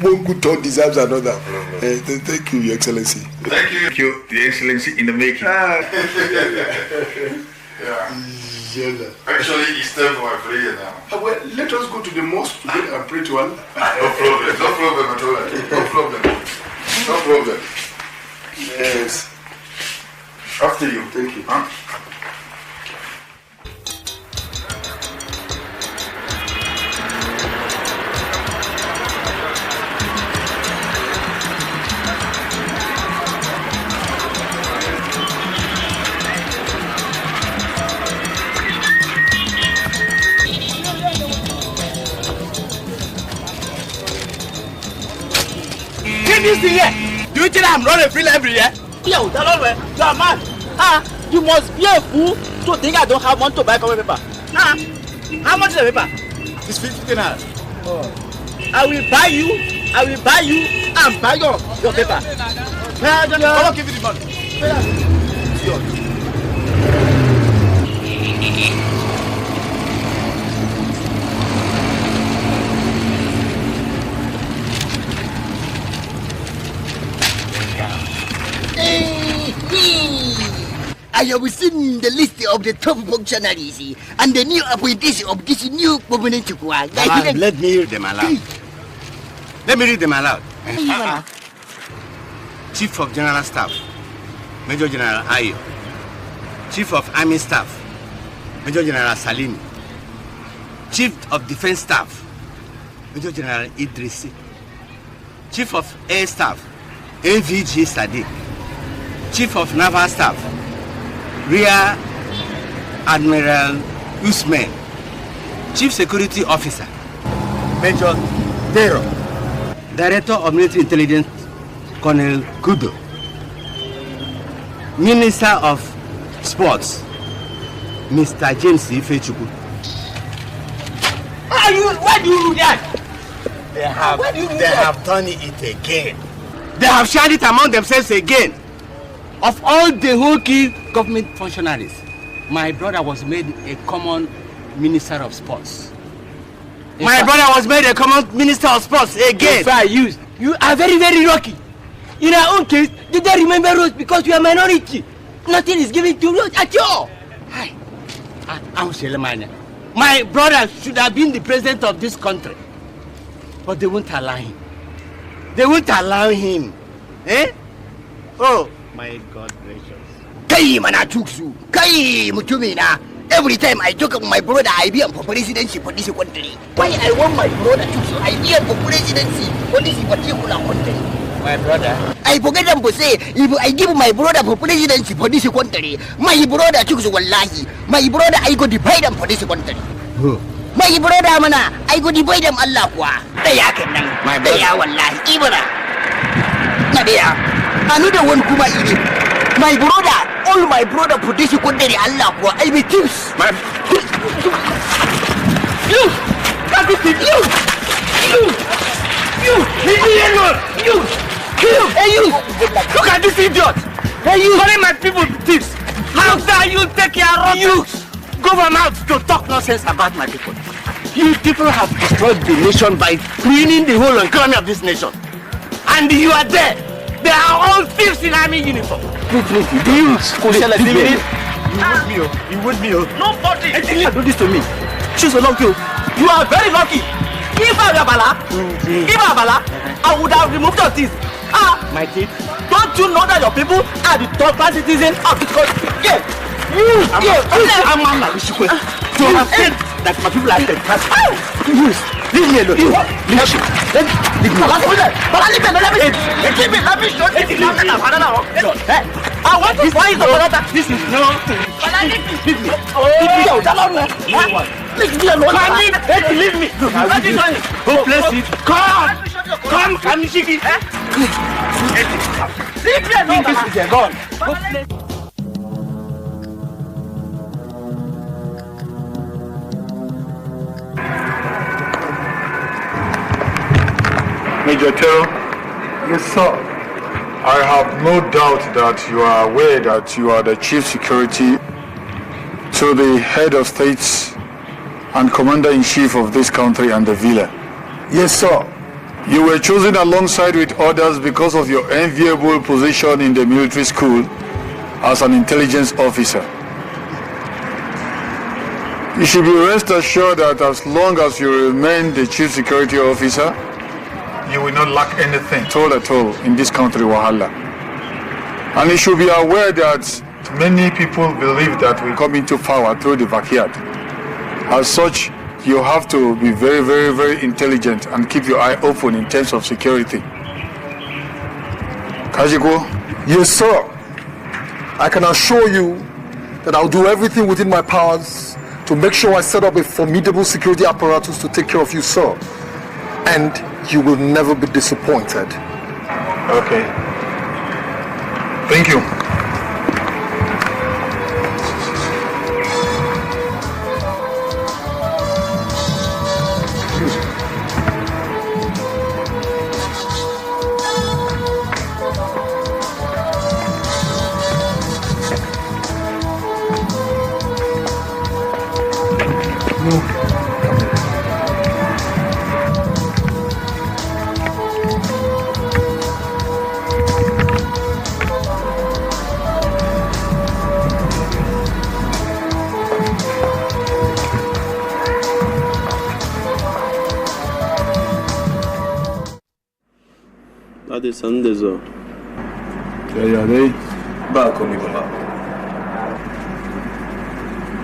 One good turn deserves another. Thank you, Your Excellency. Thank you, the Excellency in the making. Yeah. Actually, it's time for my prayer now. Well, let us go to the mosque together and pray to Allah. No problem at all. No problem. Yes. After you. Thank you. This thing here. Do you think I'm running free every year? Yo, tell you are mad. You must be a fool to think I don't have money to buy cover paper. How much is the paper? It's 50 naira. Oh. I will buy you and buy your paper. I won't give you the money. It's yours. I have seen the list of the top functionaries and the new appointees of this new permanent Chukwa. Let me read them aloud. Let me read them aloud. Chief of General Staff, Major General Ayo. Chief of Army Staff, Major General Salini. Chief of Defense Staff, Major General Idrisi. Chief of Air Staff, MVG Sadiq. Chief of Naval Staff, Rear Admiral Usman. Chief Security Officer, Major Dero. Director of Military Intelligence, Colonel Kudo. Minister of Sports, Mr. James Ifechukwu. Why do you do that? They have done it again. They have shared it among themselves again. Of all the whole key government functionaries, my brother was made a common minister of sports. My brother was made a common minister of sports again. You are very, very lucky. In our own case, they don't remember us because we are minority. Nothing is given to us at all. Hi. I'm Selemania. My brother should have been the president of this country. But they won't allow him. They won't allow him. Eh? Oh, my God gracious. Kai Manachuksu, Kai Mutumina. Every time I talk about my brother, I be for presidency for this country. Why I want my brother to I be for presidency for this particular country? My brother? I forget them to say, if I give my brother for presidency for this country, my brother Chuksu Wallahi, my brother I go divide them for this country. Who? My brother Mana, I go divide them Allah kwa. My brother Wallahi, Ibra. Nadia, another one Kuma Idi. My brother, all my brother for this country Allah kwa. I be tips. You! That is it! You! Leave me alone! Hey you! Look at this idiot! Hey you! Calling my people thieves! How dare you take your wrong youths? Go from out to talk nonsense about my people. You people have destroyed the nation by ruining the whole economy of this nation. And you are there. They are all thieves in army uniform. Please, you would be. Nobody! Do this to me. She's so lucky. You are very lucky. If I were Bala, I would have removed your teeth. My teeth? Don't you know that your people are the top-class citizens of this country? Yeah. I'm like this. You have said that my people are dead. Leave me alone. Leave me. I want to find the brother. This is no. Leave me. Leave me. Oh, bless it. Come, Nishiki. Leave me alone. This is gone. Major Terror? Yes, sir. I have no doubt that you are aware that you are the chief security to the head of states and commander-in-chief of this country and the villa. Yes, sir. You were chosen alongside with others because of your enviable position in the military school as an intelligence officer. You should be rest assured that as long as you remain the chief security officer, you will not lack anything at all in this country, Wahala. And you should be aware that many people believe that we come into power through the backyard. As such, you have to be very, very, very intelligent and keep your eye open in terms of security. Kajiko? Yes, sir. I can assure you that I'll do everything within my powers to make sure I set up a formidable security apparatus to take care of you, sir. And you will never be disappointed. Okay. Thank you. Sunday, so.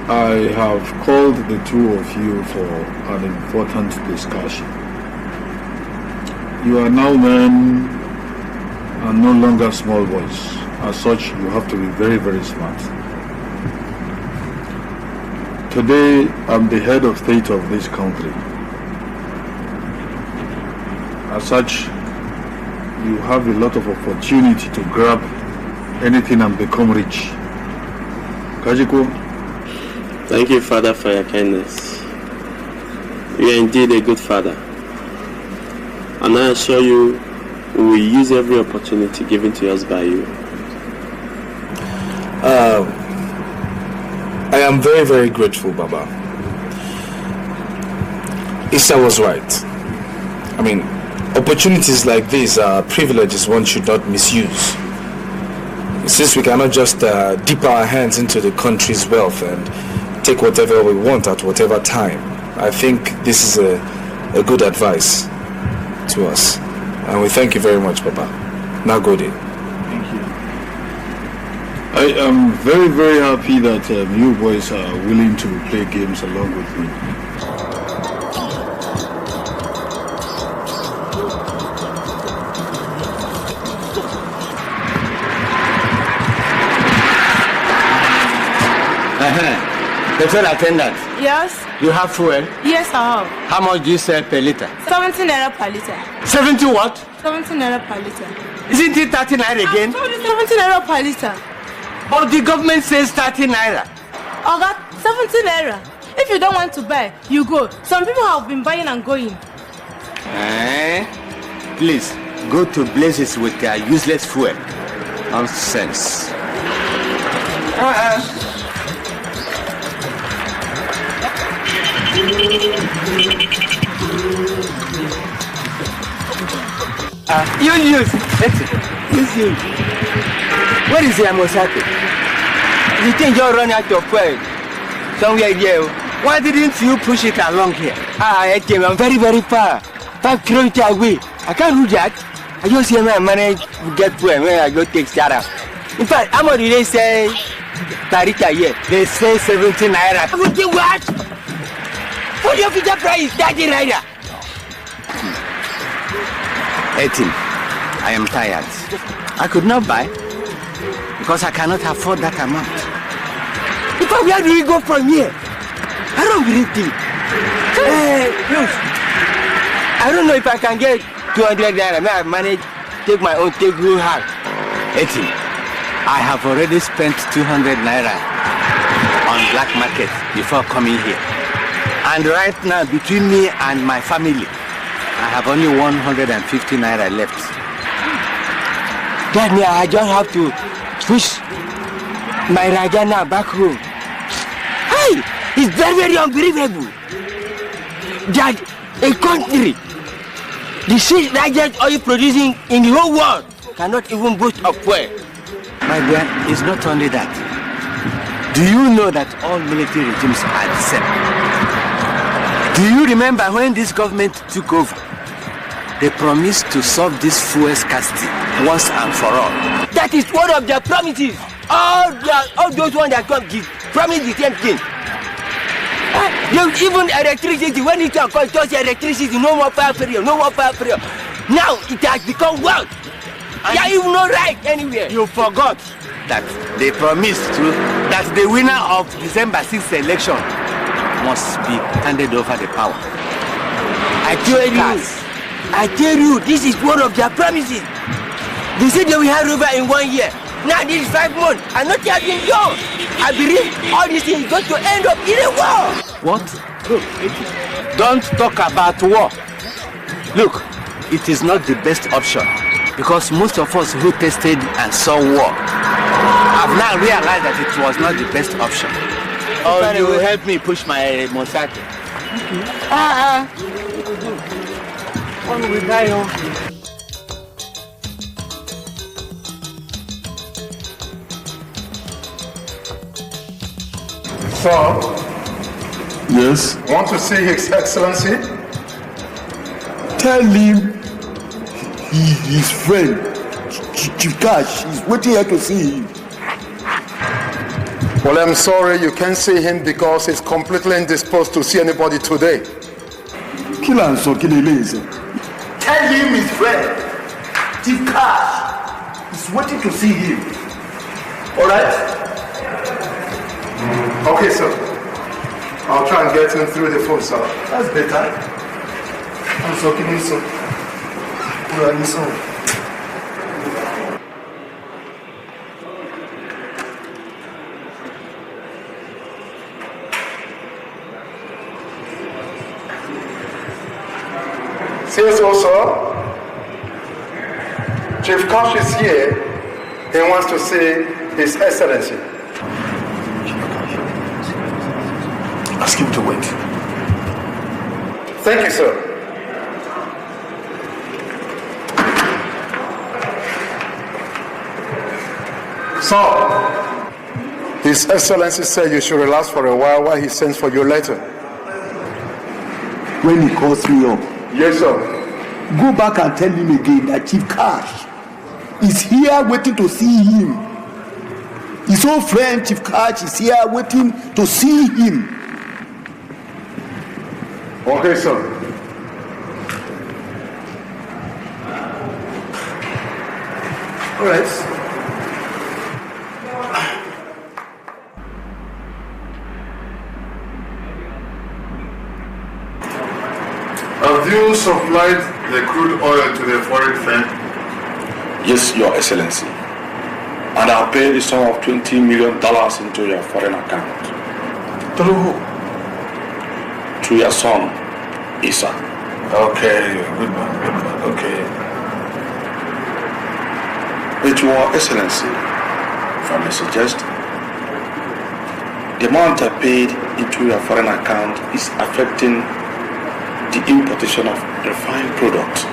I have called the two of you for an important discussion. You are now men and no longer small boys. As such, you have to be very, very smart. Today, I'm the head of state of this country. As such, you have a lot of opportunity to grab anything and become rich. Kajiko? Thank you, Father, for your kindness. You are indeed a good father. And I assure you, we will use every opportunity given to us by you. I am very, very grateful, Baba. Issa was right. I mean, Opportunities like these are privileges one should not misuse. Since we cannot just dip our hands into the country's wealth and take whatever we want at whatever time, I think this is a good advice to us. And we thank you very much, Papa. Now go there. Thank you. I am very, very happy that you boys are willing to play games along with me. Petrol attendant. Yes? You have fuel? Yes, I have. How much do you sell per liter? 17 naira per liter. 70 what? 17 naira per liter. Isn't it 30 naira again? I told you 17 naira per liter. But the government says 30 naira. Oga, 17 naira. If you don't want to buy, you go. Some people have been buying and going. Please, go to places with their useless fuel. Nonsense. Use. Where is the Amosake? You think you're running out of fuel somewhere here? Why didn't you push it along here? I'm very, very far. 5 kilometers away. I can't do that. I just hear my manage to get fuel when I go take Sarah. In fact, how much do they say Tarita here? They say 17 naira. What? For your future price, 30 naira. 18. I am tired. I could not buy because I cannot afford that amount. In fact, where do we go from here? I don't believe it. Look, I don't know if I can get 200 naira. May I manage, take my own, take your heart. 18. I have already spent 200 naira on black market before coming here. And right now, between me and my family, I have only 150 naira left. That means I just have to push my Rajana back home. Hey, it's very, very unbelievable that a country, the 6th largest oil producing in the whole world, cannot even boast of fuel. My dear, it's not only that. Do you know that all military regimes are the same? Do you remember when this government took over? They promised to solve this fuel scarcity once and for all. That is one of their promises. All those ones that come give promise the same thing. Even electricity, when it comes to electricity, no more power period, no more power period. Now it has become wealth. There is no right anywhere. You forgot that they promised to that the winner of December 6th election must be handed over the power. I tell you, this is one of their promises. They said they will hand over in 1 year. Now this is 5 months. I'm not having yours. I believe all these things is going to end up in a war. What? Look, don't talk about war. Look, it is not the best option because most of us who tested and saw war have now realized that it was not the best option. Oh, you will help me push my motorcycle. One will die. Sir? Yes? Want to see His Excellency? Tell him his friend, Chief Cash, is waiting here to see him. Well, I'm sorry you can't see him because he's completely indisposed to see anybody today. Kill him, so kill him. Tell him his friend, Chief Cash, is waiting to see him. Alright? Okay, sir. I'll try and get him through the phone, sir. That's better. I'm so kidding, sir. Where are you, sir? Say so, sir. Chief Cash is here. He wants to see His Excellency. Ask him to wait. Thank you, sir. Sir, His Excellency said you should relax for a while he sends for your letter. When he calls me up. Yes, sir. Go back and tell him again that Chief Cash is here waiting to see him. His old friend Chief Cash is here waiting to see him. Okay, sir. All right. Have you supplied the crude oil to the foreign firm? Yes, Your Excellency. And I'll pay the sum of $20 million into your foreign account. Through who? Through your son, Isa. Okay, good man, okay. But Your Excellency, if I may suggest, the amount I paid into your foreign account is affecting the importation of refined products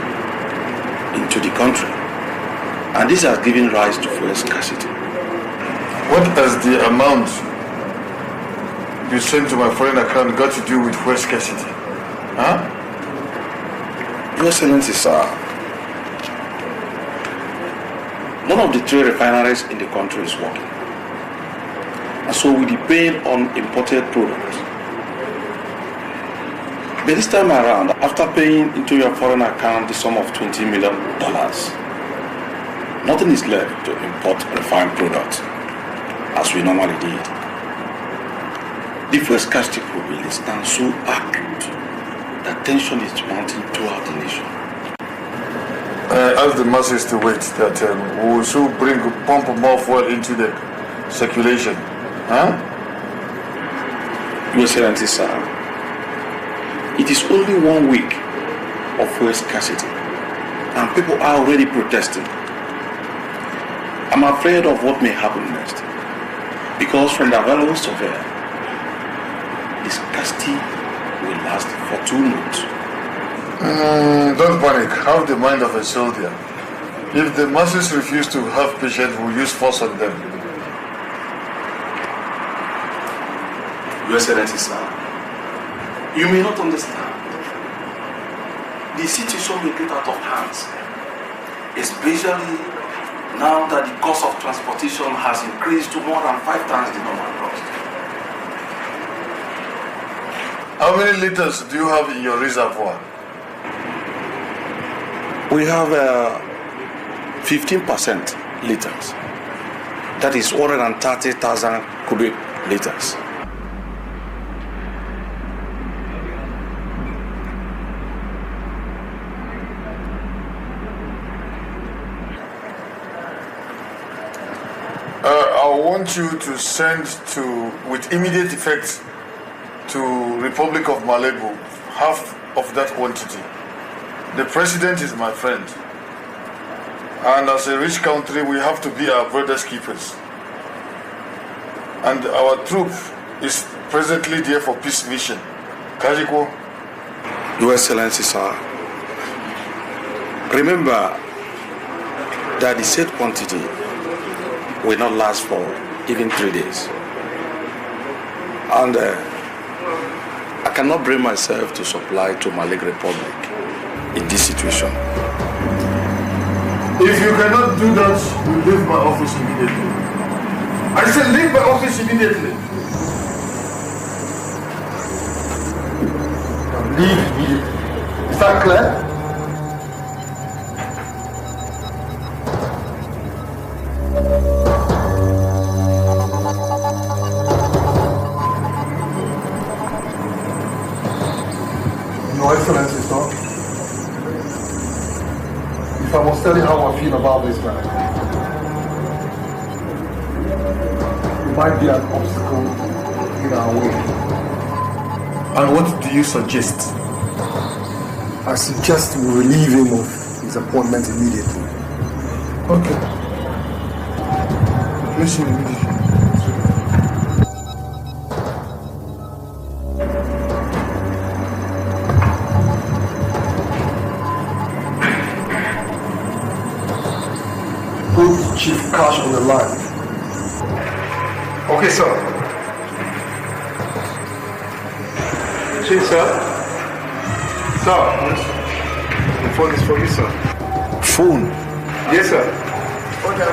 into the country, and this has given rise to fuel scarcity. What has the amount you sent to my foreign account got to do with fuel scarcity? Huh? Your Excellency, sir, none of the 3 refineries in the country is working, and so we depend on imported products. But this time around, after paying into your foreign account the sum of $20 million, nothing is left to import refined products as we normally did. The fuel scarcity problem is now so acute that tension is mounting throughout the nation. Ask the masses to wait that we will soon pump more fuel into the circulation. Huh? Your Excellency, sir, it is only 1 week of fuel scarcity and people are already protesting. I'm afraid of what may happen next, because from the available survey, the scarcity will last for 2 months. Don't panic. Have the mind of a soldier. If the masses refuse to have patience, we'll use force on them. Your Excellency, sir, you may not understand. The situation will get out of hands, especially now that the cost of transportation has increased to more than 5 times the normal cost. How many liters do you have in your reservoir? We have 15% liters. That is 130,000 cubic liters. I want you to send with immediate effect to Republic of Malibu half of that quantity. The president is my friend, and as a rich country we have to be our brothers' keepers, and our troop is presently there for peace mission. Kajiko? Your Excellency, sir, remember that the said quantity will not last for even 3 days, and I cannot bring myself to supply to Malibu Republic in this situation. If you cannot do that, you leave my office immediately. I said leave my office immediately. Leave immediately. Is that clear? Your Excellency, sir, if I must tell you how I feel about this man, it might be an obstacle in our way. And what do you suggest? I suggest we relieve him of his appointment immediately. Okay. Place him immediately. Put Chief Cash on the line Okay, sir. Chief, sir. Sir. Yes. The phone is for you, sir. Phone? Yes, sir. Okay.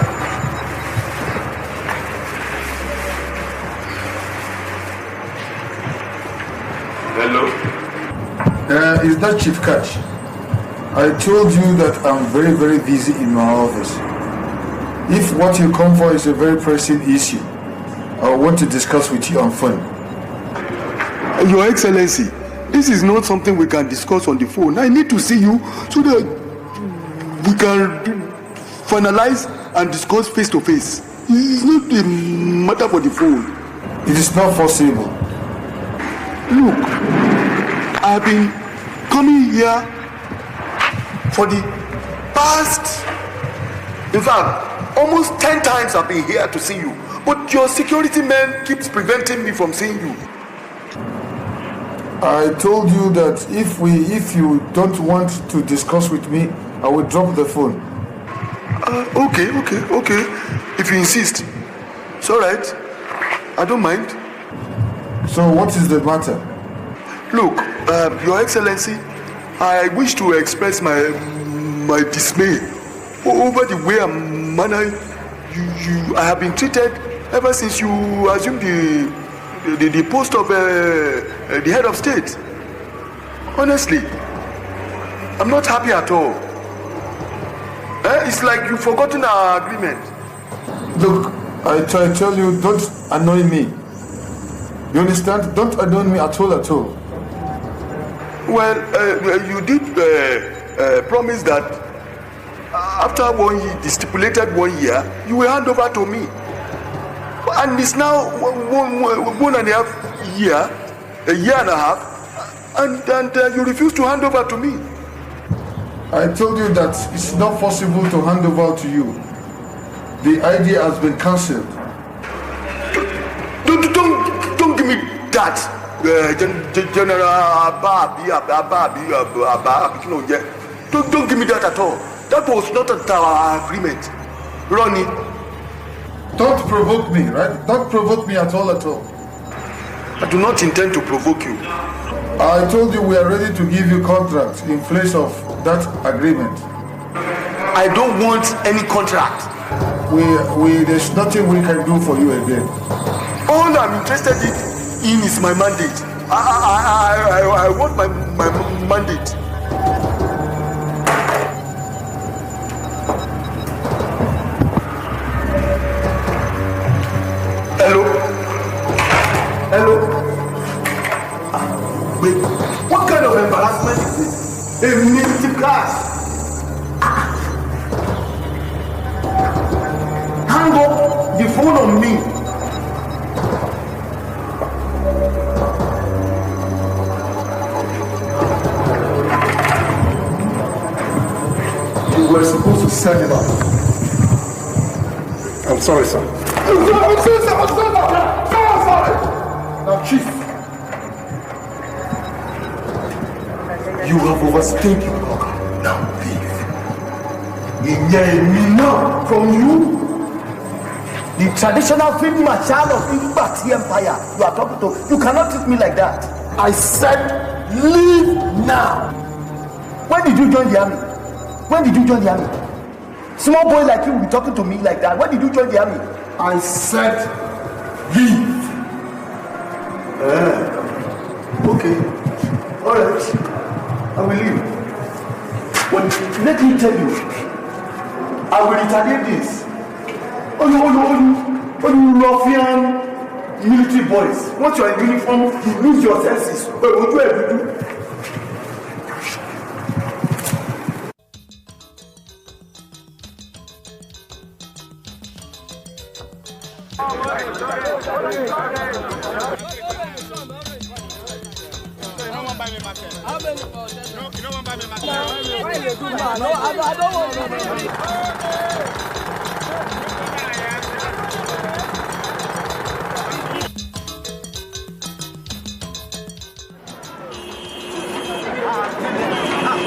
Hello? Is that Chief Cash? I told you that I'm very, very busy in my office. If what you come for is a very pressing issue, I want to discuss with you on phone. Your Excellency, this is not something we can discuss on the phone. I need to see you so that we can finalize and discuss face to face. It's not a matter for the phone. It is not possible. Look, I've been coming here for the past, in fact, almost 10 times I've been here to see you. But your security man keeps preventing me from seeing you. I told you that if you don't want to discuss with me, I will drop the phone. Okay. If you insist. It's alright. I don't mind. So what is the matter? Look, Your Excellency, I wish to express my dismay over the way and manner I have been treated ever since you assumed the post of the head of state. Honestly, I'm not happy at all. It's like you've forgotten our agreement. Look, I tell you, don't annoy me. You understand? Don't annoy me at all. Well, you did promise that after 1 year, the stipulated 1 year, you will hand over to me. And it's now 1.5 years, a year and a half, and you refuse to hand over to me. I told you that it's not possible to hand over to you. The idea has been cancelled. Don't give me that, General Don't give me that at all. That was not our agreement. Ronnie. Don't provoke me, right? Don't provoke me at all. I do not intend to provoke you. I told you we are ready to give you contracts in place of that agreement. I don't want any contract. There's nothing we can do for you again. All I'm interested in is my mandate. I want my mandate. Hello? Wait, what kind of embarrassment is this? A military class? Hang up the phone on me. You were supposed to send him out. I'm sorry, sir. I'm sorry. Now, Chief, you have overstayed your welcome. Now leave. From you, the traditional field marshal of Igbati Empire, you are talking to. You cannot treat me like that. I said, leave now. When did you join the army? Small boy like you will be talking to me like that. When did you join the army? I said, leave. Okay. Alright. I will leave. But let me tell you, I will retaliate this. Oh, you ruffian military boys. Once you are in uniform, you lose your senses. What do you do?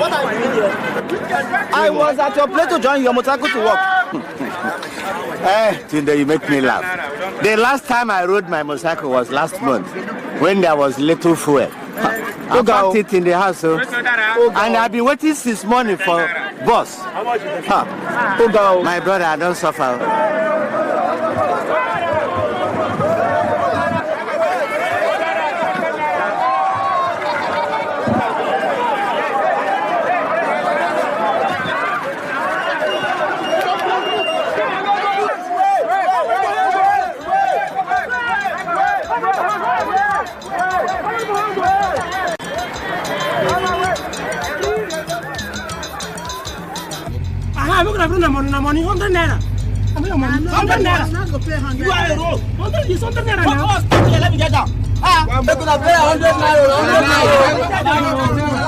What are you doing here? I was at your place to join your motorcycle to work. Tunde, you make me laugh. The last time I rode my motorcycle was last month when there was little fuel. I got it in the house, and I've been waiting since morning for bus. My brother, I don't suffer. I'm not going to bring the money, 100 naira. I'm going to 100 naira. You are a road. 100 is 100 naira now. Let me get down. I'm going to pay 100 naira.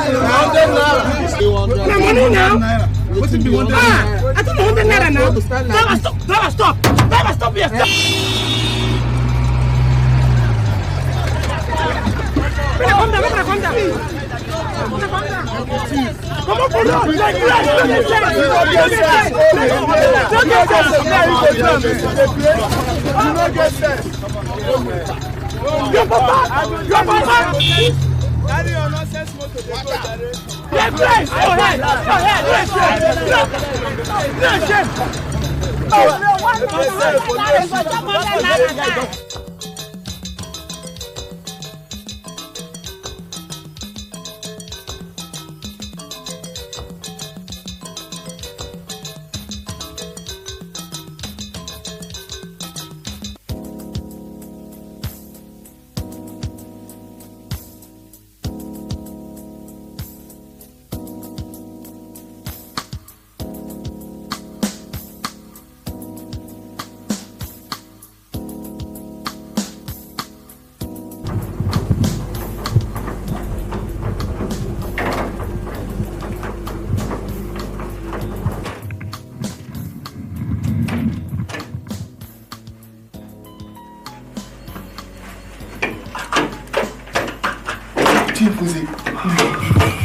100 naira. The money now. I told you 100 naira now. Driver, stop. Driver, stop here. Come down. Come on, put on. Your papa. Carry your nonsense motor. Left. Go ahead.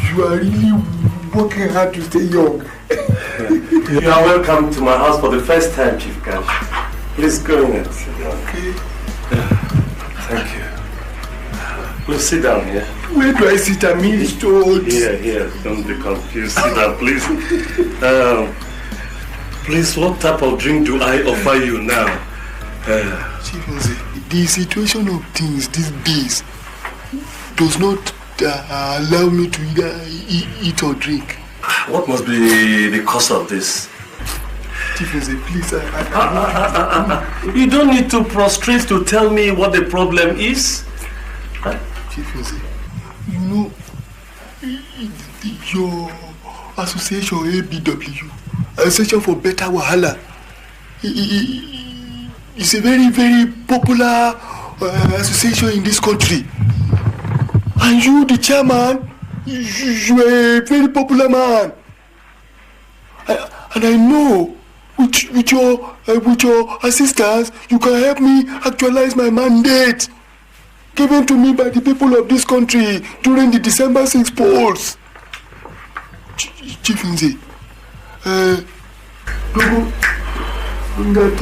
You are really working hard to stay young. You are welcome to my house for the first time, Chief Cash. Please go in and sit down. Okay. Thank you. Please sit down here. Where do I sit? I'm installed. Here. Don't be confused. Sit down, please. Please, what type of drink do I offer you now? Chief Nze, the situation of things these days does not allow me to either eat or drink. What must be the cause of this? Chief Nze, please. You don't need to prostrate to tell me what the problem is. Chief Nze, you know, your association ABW, Association for Better Wahala, it's a very, very popular association in this country. And you, the chairman, you are a very popular man. And I know with your assistance, you can help me actualize my mandate given to me by the people of this country during the December 6 polls. Chief Nze, bring that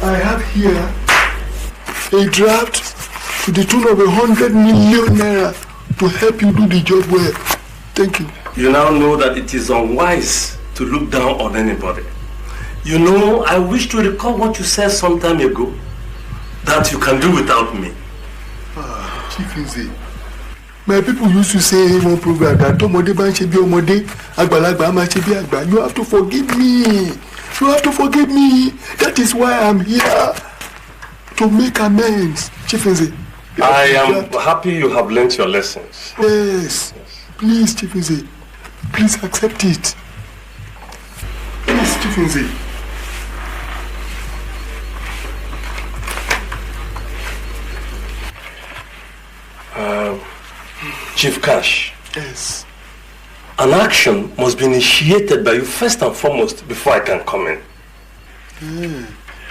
I have here a draft to the tune of 100 million naira to help you do the job well. Thank you. You now know that it is unwise to look down on anybody. You know, I wish to recall what you said some time ago, that you can do without me. Chief Nze, my people used to say in one program that you have to forgive me. You have to forgive me. That is why I'm here, to make amends. Chief Nze, I am happy you have learnt your lessons. Yes. Please, Chief Nze, please accept it. Please, Chief Nze. Chief Cash. Yes. An action must be initiated by you first and foremost before I can come in.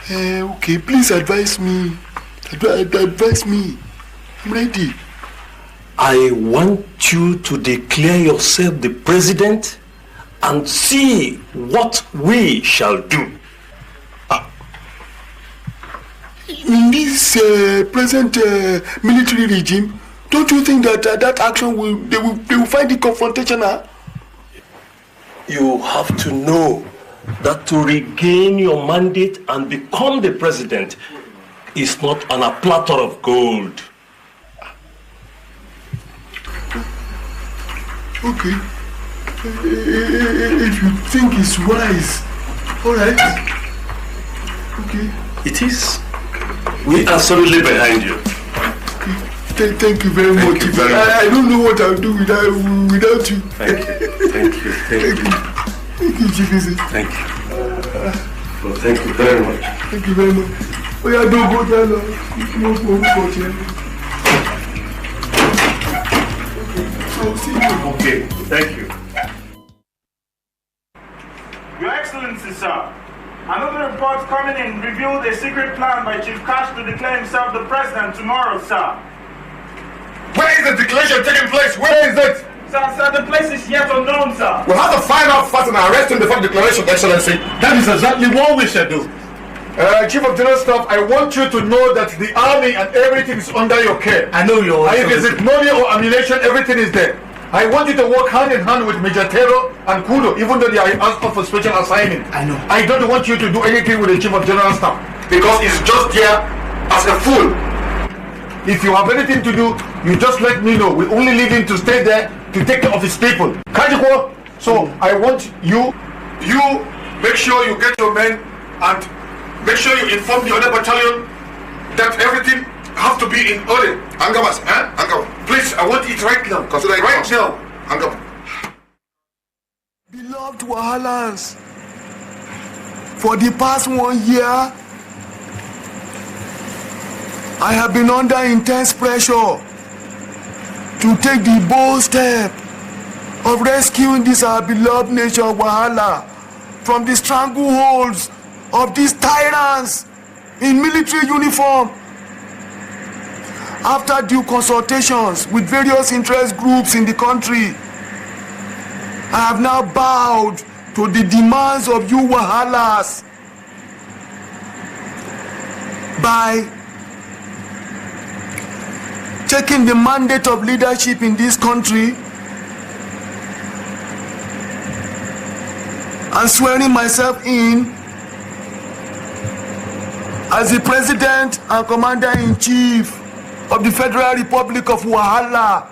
Okay, please advise me. Advise me. I'm ready. I want you to declare yourself the president and see what we shall do. In this present military regime, don't you think that that action they will find it confrontational? You have to know that to regain your mandate and become the president is not on a platter of gold. Okay. If you think it's wise, all right. Okay. It is. We are solidly behind you. Thank you very much. I don't know what I'll do without you. Thank you. Thank you. Thank you, Chief. Thank you. Well, thank you very much. Thank you very much. Oh, yeah, don't go there, Lord. I'll see you. Okay, thank you. Your Excellency, sir. Another report coming in revealed a secret plan by Chief Cash to declare himself the president tomorrow, sir. Where is the declaration taking place? Where is it? Sir, the place is yet unknown, sir. We'll have to find out first and arrest him before the declaration, Excellency. That is exactly what we shall do. Chief of General Staff, I want you to know that the army and everything is under your care. I know your. If it's money or ammunition, everything is there. I want you to work hand in hand with Major Tero and Kudo, even though they are asked for special assignment. I know. I don't want you to do anything with the Chief of General Staff because he's just there as a fool. If you have anything to do, you just let me know. We only leave him to stay there to take care of his people. Kajiko, so I want you make sure you get your men and make sure you inform the other battalion that everything have to be in order. Angamas, Angama. Please, I want it right now. Consider it right now. Angama. Beloved Wahalans, for the past 1 year, I have been under intense pressure to take the bold step of rescuing this our beloved nation Wahala from the strangleholds of these tyrants in military uniform. After due consultations with various interest groups in the country, I have now bowed to the demands of you Wahalas by taking the mandate of leadership in this country and swearing myself in as the President and Commander-in-Chief of the Federal Republic of Wahala.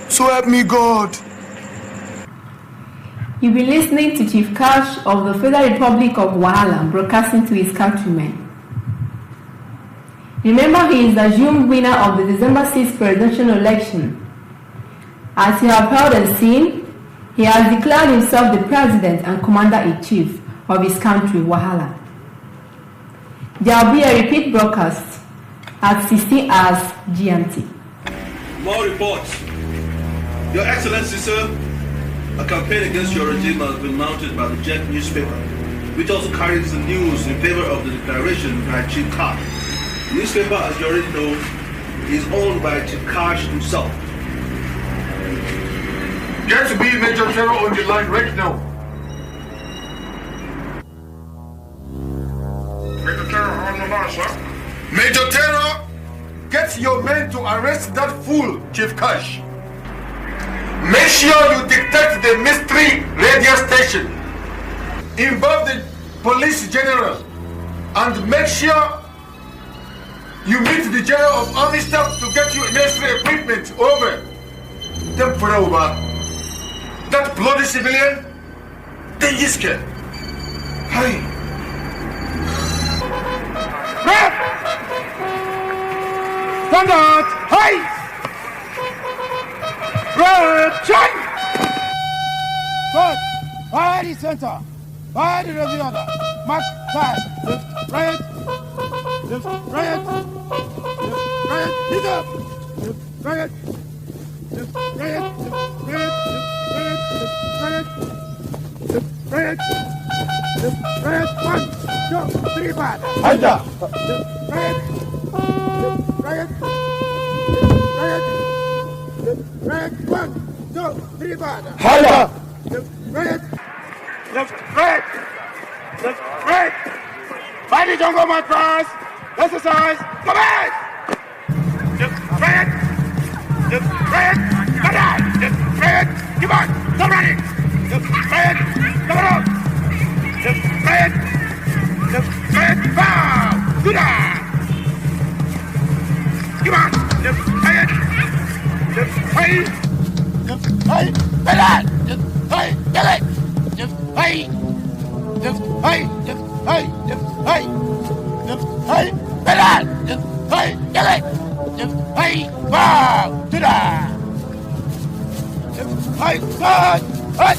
So help me God. You'll be listening to Chief Cash of the Federal Republic of Wahala broadcasting to his countrymen. Remember, he is the assumed winner of the December 6th presidential election. As you have heard and seen, he has declared himself the President and Commander-in-Chief of his country, Wahala. There will be a repeat broadcast at 16 hours GMT. More reports. Your Excellency, sir, a campaign against your regime has been mounted by the Jet newspaper, which also carries the news in favor of the declaration by Chief Cash. The newspaper, as you already know, is owned by Chief Cash himself. Get to be Major Tero on the line right now. Major Tero on the line, sir. Major Tero, get your men to arrest that fool, Chief Cash. Make sure you detect the mystery radio station. Involve the police general and make sure you meet the general of army staff to get you necessary equipment. Over. That bloody civilian, then you scared. Hey. Stand out! Hey! Return! Good. Fire the center. Fire the other. Mark side. Lift right. Lift right. Lift right. Lift up. Lift right. Lift right. Lift right. Lift right. Lift right. 1, 2, 3, 4. Hiya. Lift right. Right. Right. 1, 2, 3, 4. Higher. Right! Right! Fight the jungle, my friends! Exercise! Come on! Right! Right! Come on! Right! Come on! Stop running! Right! Come on! Right! Right! Bow! Do that! Come on! Right! Right! Hey! Hey! Hey! Hey! Hey! Hey! Hey! Hey! Hey! Hey! Hey! Hey! Wow! Do that! Hey! Hey!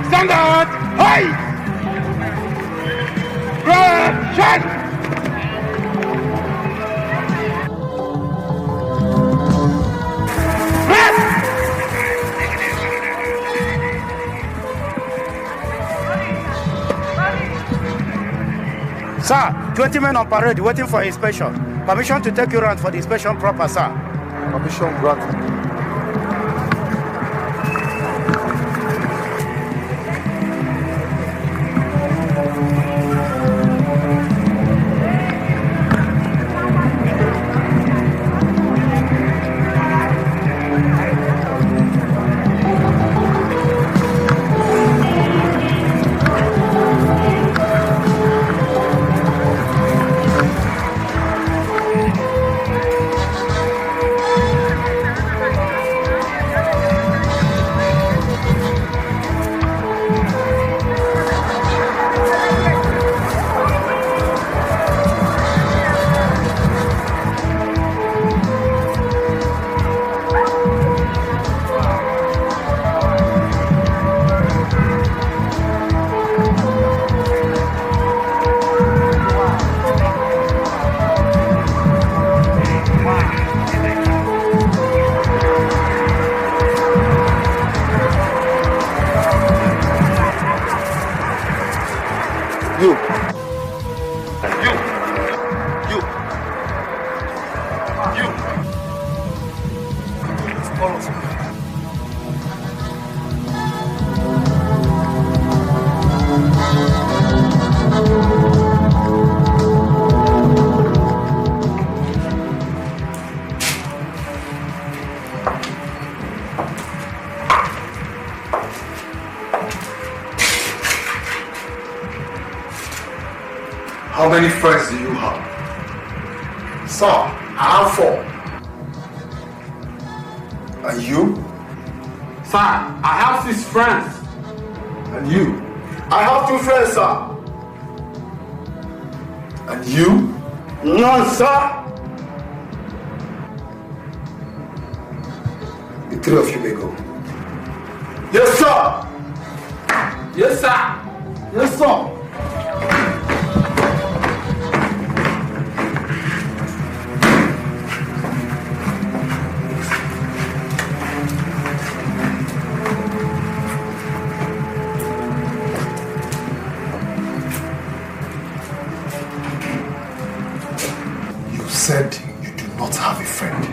Stand up! Hey! Grab! Shot! Sir, 20 men on parade waiting for inspection. Permission to take you around for the inspection proper, sir. Permission granted. How many friends do you have? Sir, I have 4. And you? Sir, I have 6 friends. And you? I have 2 friends, sir. And you? None, sir. The 3 of you may go. Yes, sir. Yes, sir. Yes, sir. Said you do not have a friend.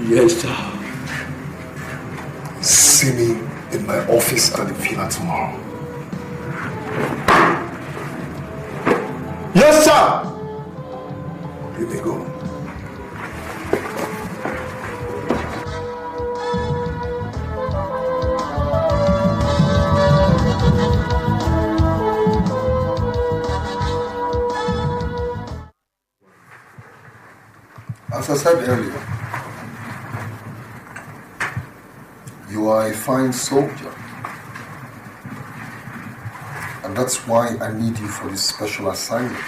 Yes, sir. See me in my office at the villa tomorrow. Yes, sir. You may go. As I said earlier, you are a fine soldier, and that's why I need you for this special assignment.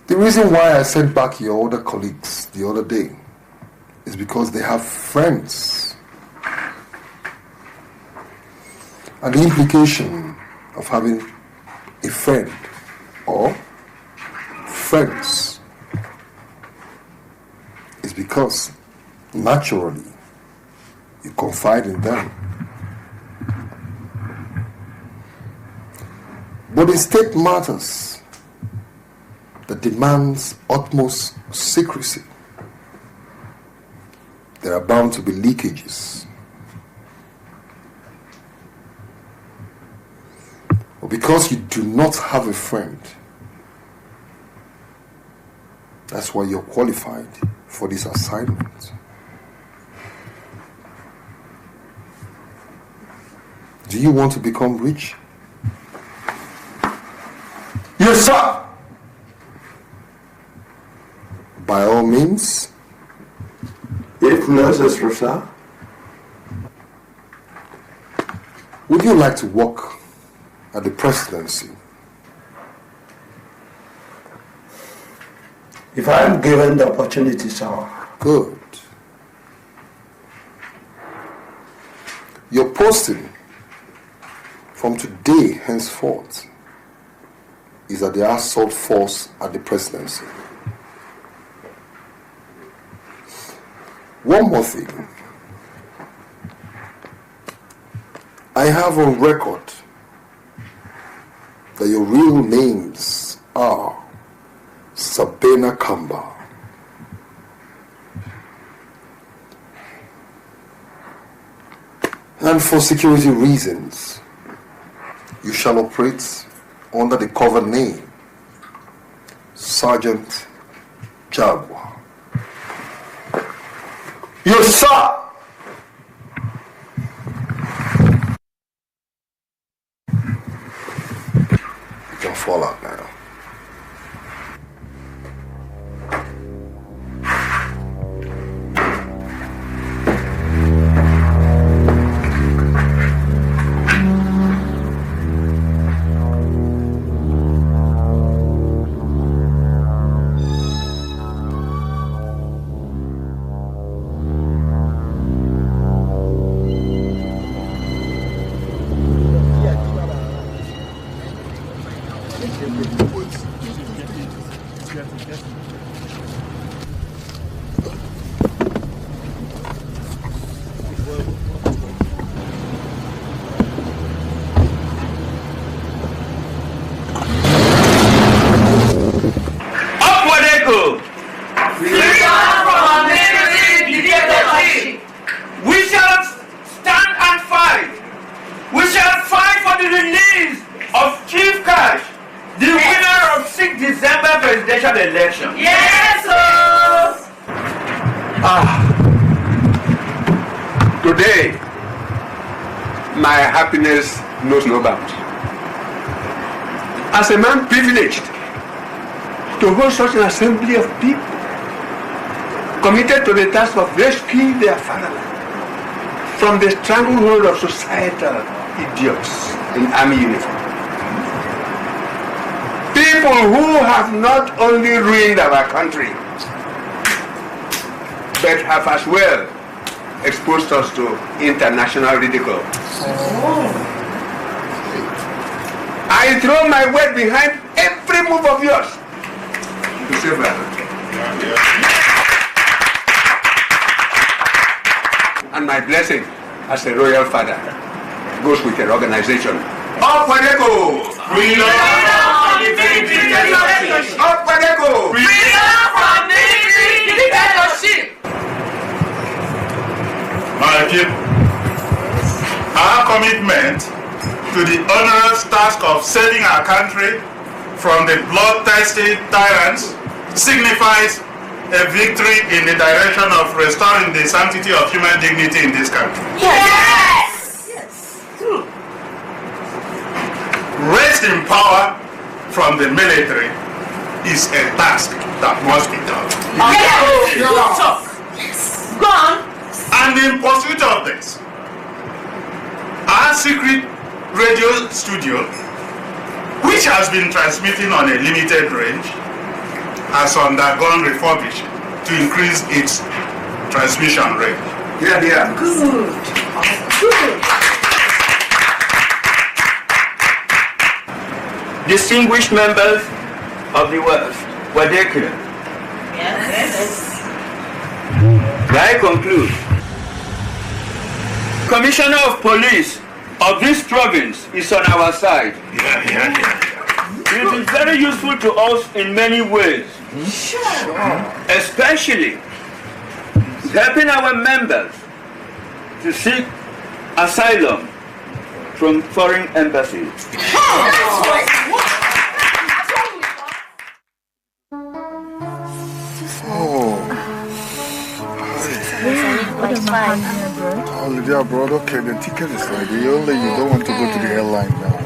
The reason why I sent back your other colleagues the other day is because they have friends, and the implication of having a friend or friends is because naturally you confide in them. But in state matters that demands utmost secrecy, there are bound to be leakages. But because you do not have a friend, that's why you're qualified for this assignment. Do you want to become rich? Yes, sir. By all means. If necessary, sir. Would you like to work at the presidency? If I am given the opportunity, sir. Good. Your posting from today henceforth is at the assault force at the presidency. One more thing. I have on record that your real names are Sabina Kamba. And for security reasons, you shall operate under the cover name Sergeant Jaguar. Yes, sir. You can fall out now. Today, my happiness knows no bounds. As a man privileged to hold such an assembly of people committed to the task of rescuing their fatherland from the stranglehold of societal idiots in army uniform. People who have not only ruined our country, but have as well exposed us to international ridicule. I throw my weight behind every move of yours to save us. And my blessing as a royal father goes with your organization. Up Wadeko! Freedom from dictatorship! Up Wadeko! Freedom from dictatorship! My people, our commitment to the onerous task of saving our country from the bloodthirsty tyrants signifies a victory in the direction of restoring the sanctity of human dignity in this country. Yes! Yes! Raised in power from the military is a task that must be done. Yes! Go on! And in pursuit of this, our secret radio studio, which has been transmitting on a limited range, has undergone refurbishing to increase its transmission range. Yeah, yeah. Good. Good. Distinguished members of the world, Wadeke. Yes. I conclude. Commissioner of Police of this province is on our side. It is very useful to us in many ways. Sure. Especially helping our members to seek asylum from foreign embassies. Oh, Lydia, bro, okay, the ticket is ready. Only you don't want to go to the airline now.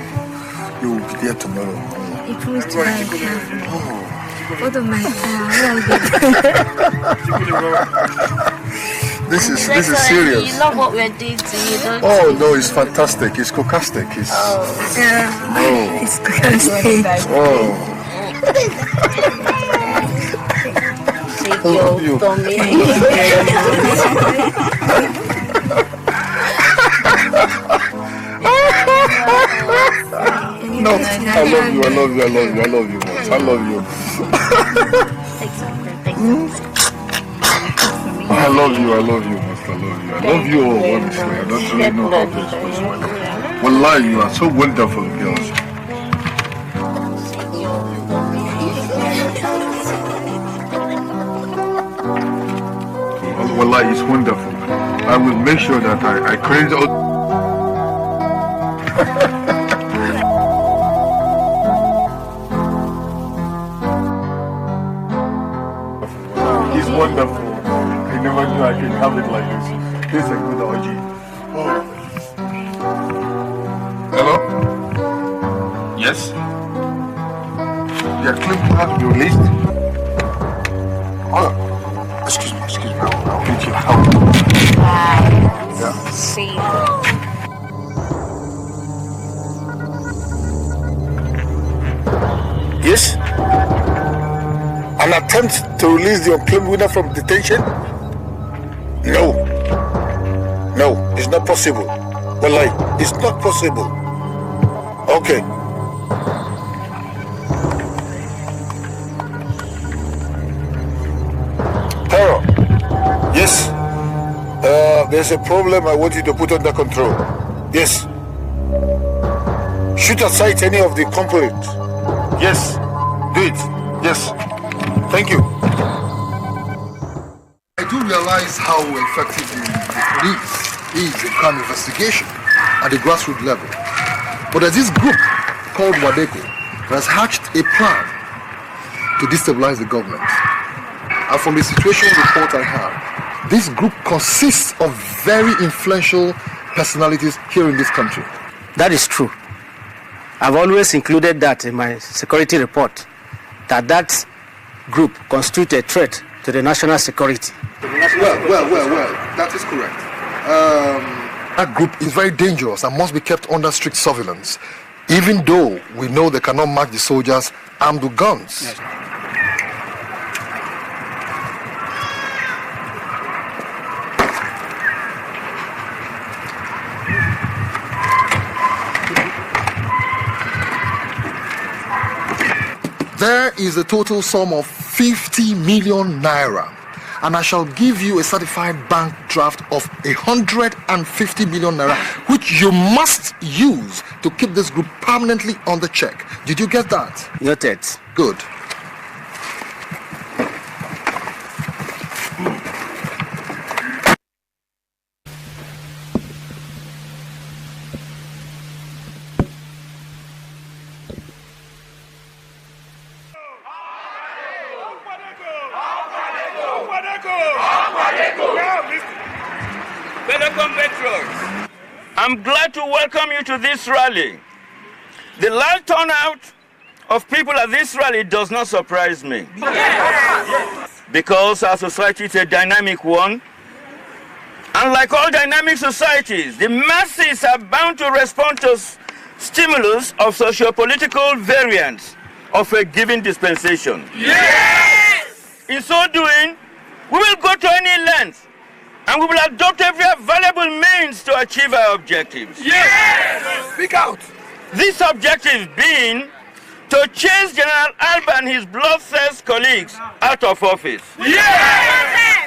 You will be there tomorrow. It was to buy a car. What am I? This is serious. You love what we're doing to you, don't you? Oh no, it's fantastic. It's cocastic. It's It's cocastic. I love you. No, I love you, boss. I love you. I love you, boss. I love you all, honestly. I don't really know how to express myself. Wallahi, you are so wonderful, girls. Wallahi, it's wonderful. I will make sure that I credit all. It's wonderful. I never knew I could have it like this. This is a good orgy. Oh. Hello? Yes? Your clip has been released? Oh, excuse me. I'll get you help. Yeah. See. Yes? An attempt to release the unclaimed winner from detention? No, it's not possible. Wallahi, it's not possible. Okay. Tara, yes. There's a problem I want you to put under control. Yes. Shoot aside any of the components. Yes, do it. Yes. Thank you. I do realize how effective the police is in crime investigation at the grassroots level. But there's this group called Wadeko that has hatched a plan to destabilize the government. And from the situation report I have, this group consists of very influential personalities here in this country. That is true. I've always included that in my security report, that group constitutes a threat to the national security. Well, that is correct. That group is very dangerous and must be kept under strict surveillance, even though we know they cannot match the soldiers armed with guns. Yes. There is a total sum of 50 million naira, and I shall give you a certified bank draft of 150 million naira, which you must use to keep this group permanently on the check. Did you get that? Noted. Good. Fellow compatriots, I'm glad to welcome you to this rally. The large turnout of people at this rally does not surprise me. Because our society is a dynamic one, and like all dynamic societies, the masses are bound to respond to stimulus of socio-political variants of a given dispensation. Yes! In so doing, we will go to any length and we will adopt every available means to achieve our objectives. Yes! Speak out! This objective being to chase General Alba and his bloodthirsty colleagues out of office. Yes!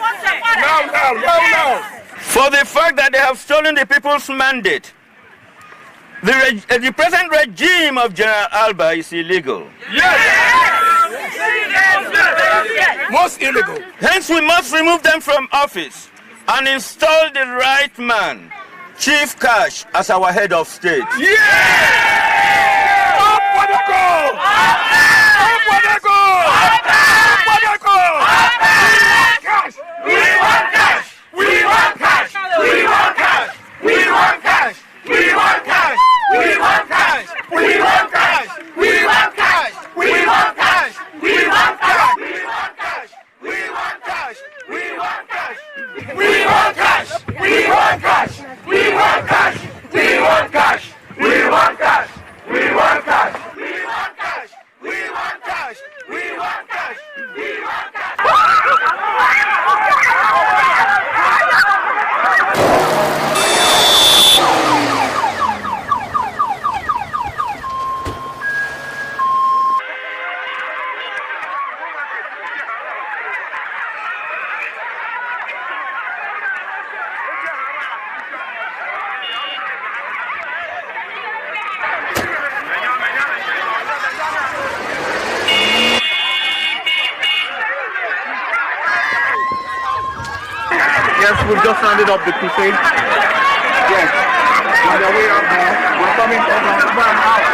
Now! For the fact that they have stolen the people's mandate. The present regime of General Alba is illegal. Yes! Most illegal. Hence we must remove them from office and install the right man Chief Cash as our head of state. Yes, we've just rounded up the crusade. Yes, on their way up now. We're coming from one out.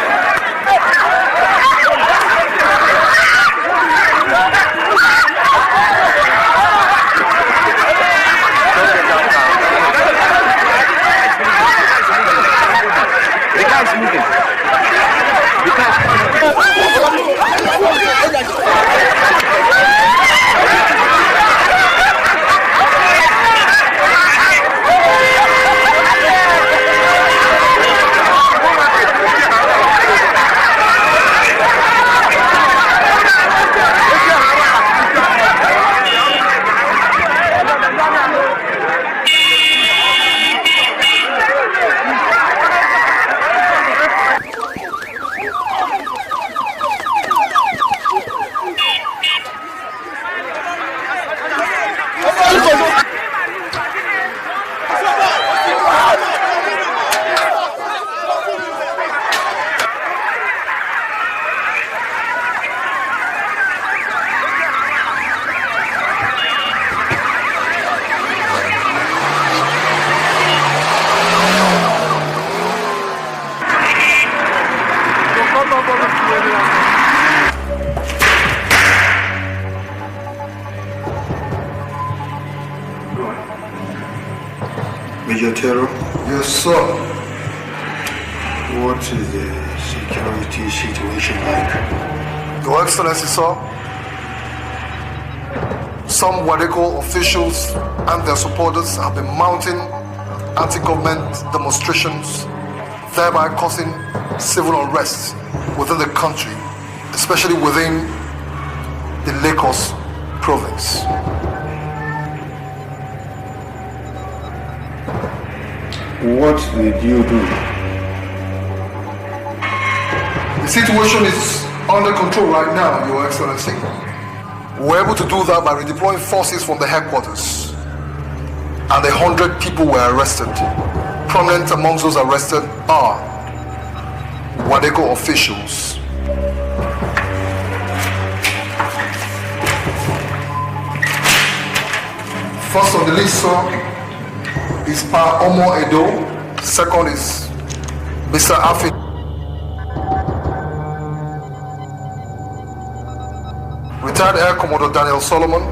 The guy's moving. Major Terror? Yes, sir. What is the security situation like? Your Excellency, sir, some Wadeko officials and their supporters have been mounting anti-government demonstrations, thereby causing civil unrest within the country, especially within the Lagos province. What did you do? The situation is under control right now, Your Excellency. We were able to do that by redeploying forces from the headquarters. And 100 people were arrested. Prominent amongst those arrested are Wadeko officials. First on the list, sir, is Pa Omo Edo. Second is Mr. Afi. Retired Air Commodore Daniel Solomon.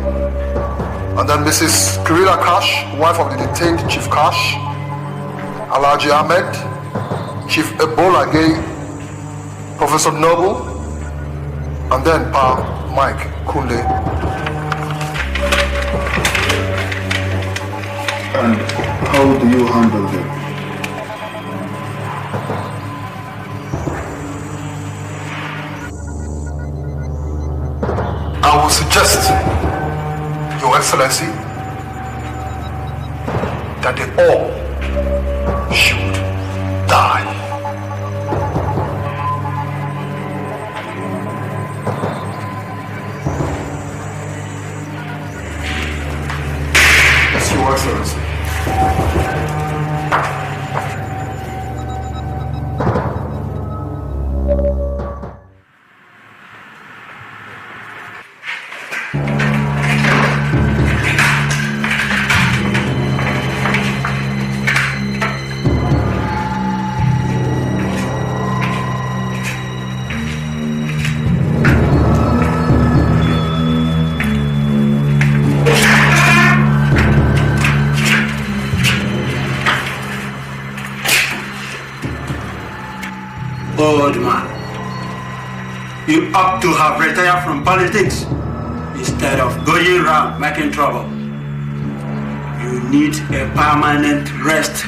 And then Mrs. Kirila Cash, wife of the detained Chief Cash. Alhaji Ahmed, Chief Ebola Gay, Professor Noble, and then Pa Mike Kunle. And how do you handle them? I will suggest, Your Excellency, that they all should die. Yes, Your Excellency. old man. You ought to have retired from politics instead of going around making trouble. You need a permanent rest.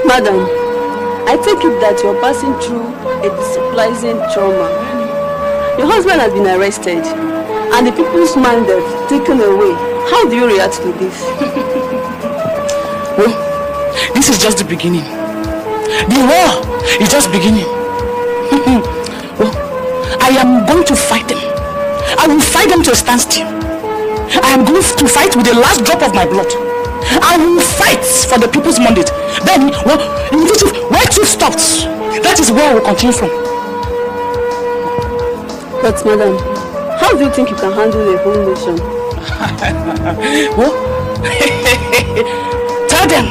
Madam, I take it that you're passing through a displeasing trauma. Your husband has been arrested and the people's mandate taken away. How do you react to this? Well, this is just the beginning. The war is just beginning. Well, I am going to fight them. I will fight them to a standstill. I am going to fight with the last drop of my blood. I will fight for the people's mandate. Then, well, where truth stops, that is where I will continue from. But madam, how do you think you can handle a whole nation? Well, tell them.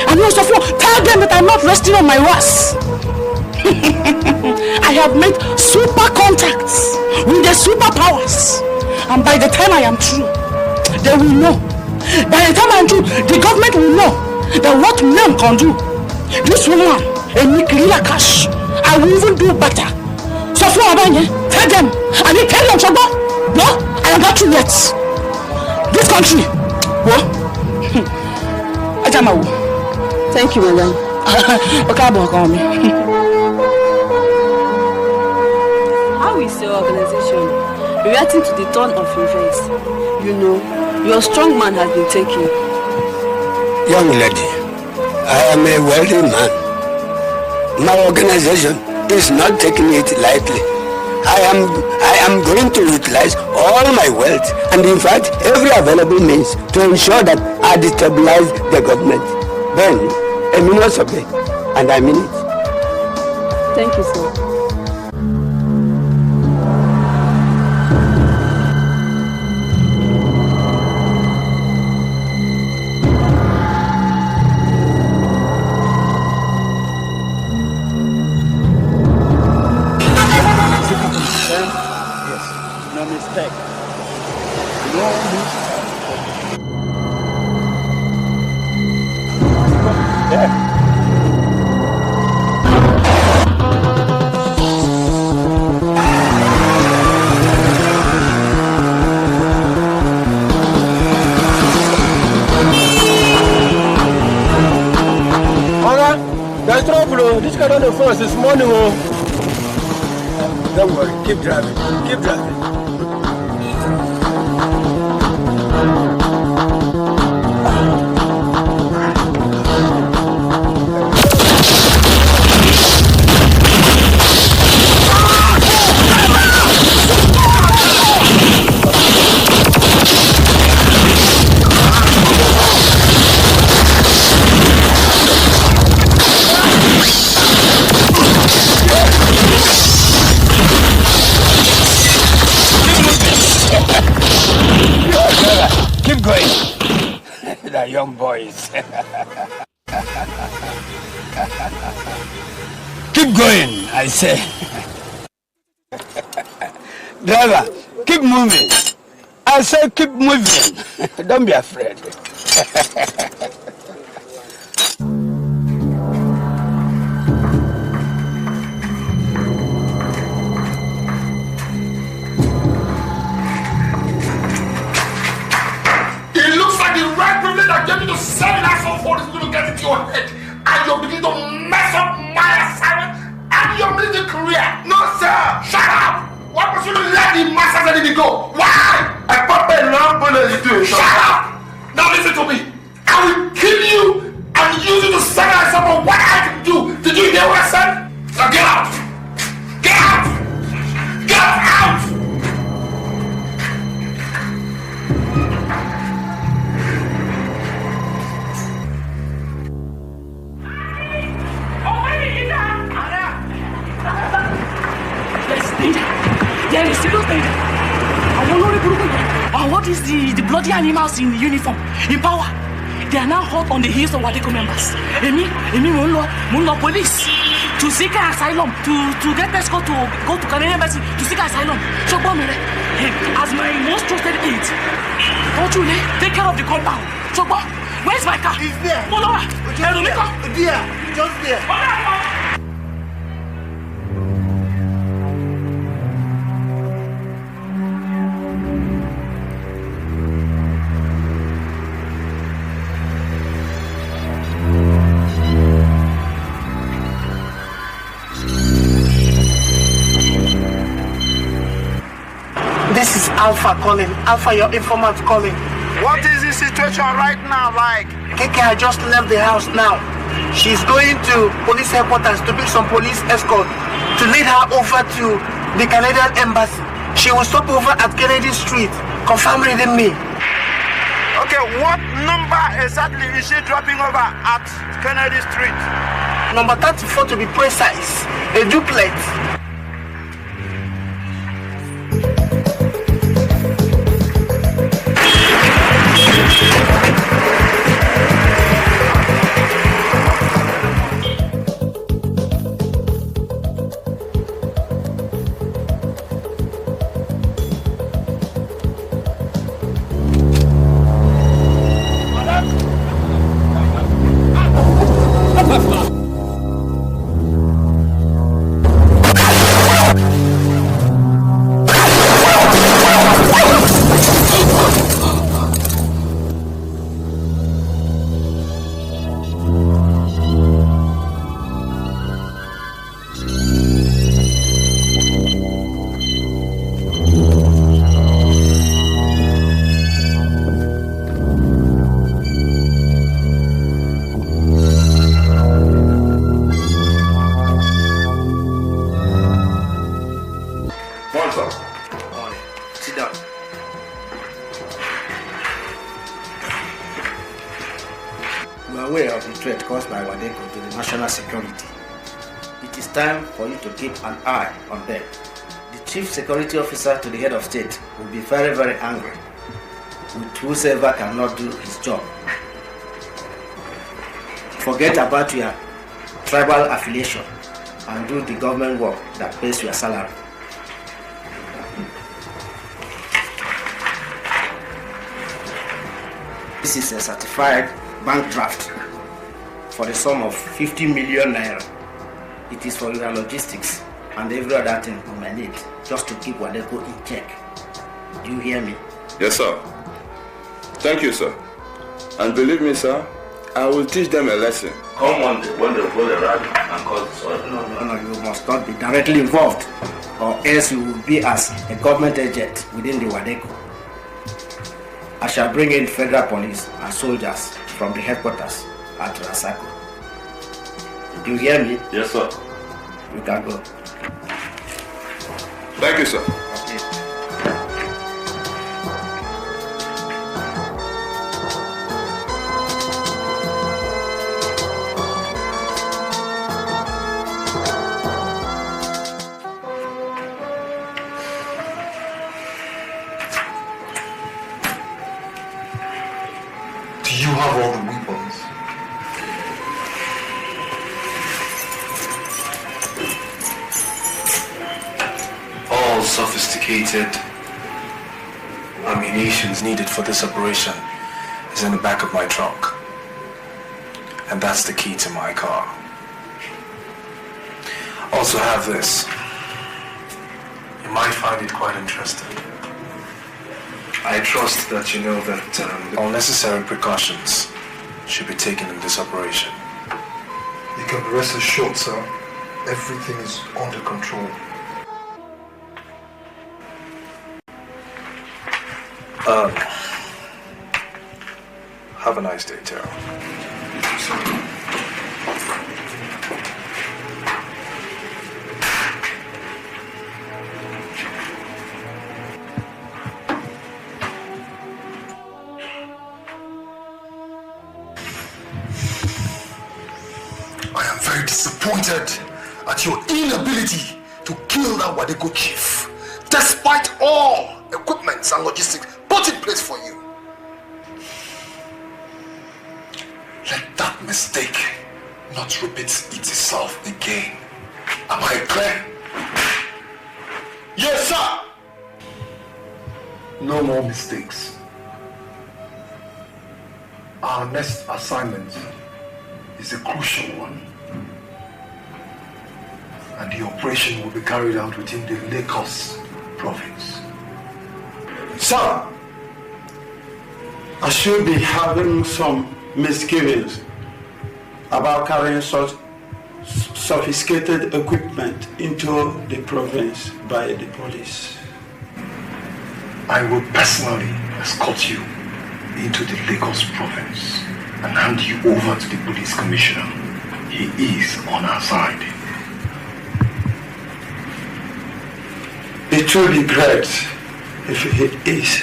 And most of all, tell them that I'm not resting on my ass. I have made super contacts with the superpowers. And by the time I am through, they will know. By the time I'm through, the government will know that what men can do. This woman, a Nikrila Cash, I will even do better. So for Abanye, tell them, and they tell them, no, I am not through yet. This country, what? Thank you, madam. How is your organization reacting to the turn of events? You know, your strong man has been taken. Young lady, I am a wealthy man. My organization is not taking it lightly. I am going to utilize all my wealth and in fact every available means to ensure that I destabilize the government. Then, a minute obey, and I mean it. Thank you, sir. This morning, don't worry, keep driving, keep driving. Young boys. Keep going, I say. Driver, keep moving. I say keep moving. Don't be afraid. Your head and you'll begin to mess up my assignment and your military career. No, sir. Shut up. Why must you let the masters enemy go? Why? I put a long bullet into you. Shut up. Now listen to me. I will kill you and use you to set myself on what I can do. Did you hear what I said? Now get out. Get out. Get out. There is serious danger. What is the bloody animals in uniform, in power? They are now hot on the heels of Wadeko members. Muno police to seek asylum, to get escort to go to Canadian embassy to seek asylum. So, as my most trusted aide, don't you take care of the compound? So, where's my car? It's there. Just there. This is Alpha calling. Alpha, your informant calling. What is the situation right now like? Keke had just left the house now. She's going to police headquarters to do some police escort to lead her over to the Canadian embassy. She will stop over at Kennedy Street. Confirm reading me. Okay, what number exactly is she dropping over at Kennedy Street? Number 34 to be precise. A duplex. Keep an eye on them. The chief security officer to the head of state will be very, very angry with whosoever cannot do his job. Forget about your tribal affiliation and do the government work that pays your salary. This is a certified bank draft for the sum of 50 million naira. It is for your logistics and every other thing you may need, just to keep Wadeko in check. Do you hear me? Yes, sir. Thank you, sir. And believe me, sir, I will teach them a lesson. Come on, when they pull the rag and cause disorder. No, you must not be directly involved, or else you will be as a government agent within the Wadeko. I shall bring in federal police and soldiers from the headquarters at Rasako. Do you hear me? Yes, sir. You can go. Thank you, sir. Okay. Do you have all the weapons? All sophisticated ammunitions needed for this operation is in the back of my trunk. And that's the key to my car. Also have this. You might find it quite interesting. I trust that you know that all necessary precautions should be taken in this operation. You can rest assured, sir. Everything is under control. Have a nice day, Terrell. You too, sir. I am very disappointed at your inability to kill that Wadeko chief. despite all equipments and logistics put in place for you. Let that mistake not repeat itself again. Am I clear? Yes, sir! No more mistakes. Our next assignment is a crucial one, and the operation will be carried out within the Lagos province. Sir, I should be having some misgivings about carrying such sophisticated equipment into the province by the police. I will personally escort you into the Lagos province and hand you over to the police commissioner. He is on our side. It will be great if he is.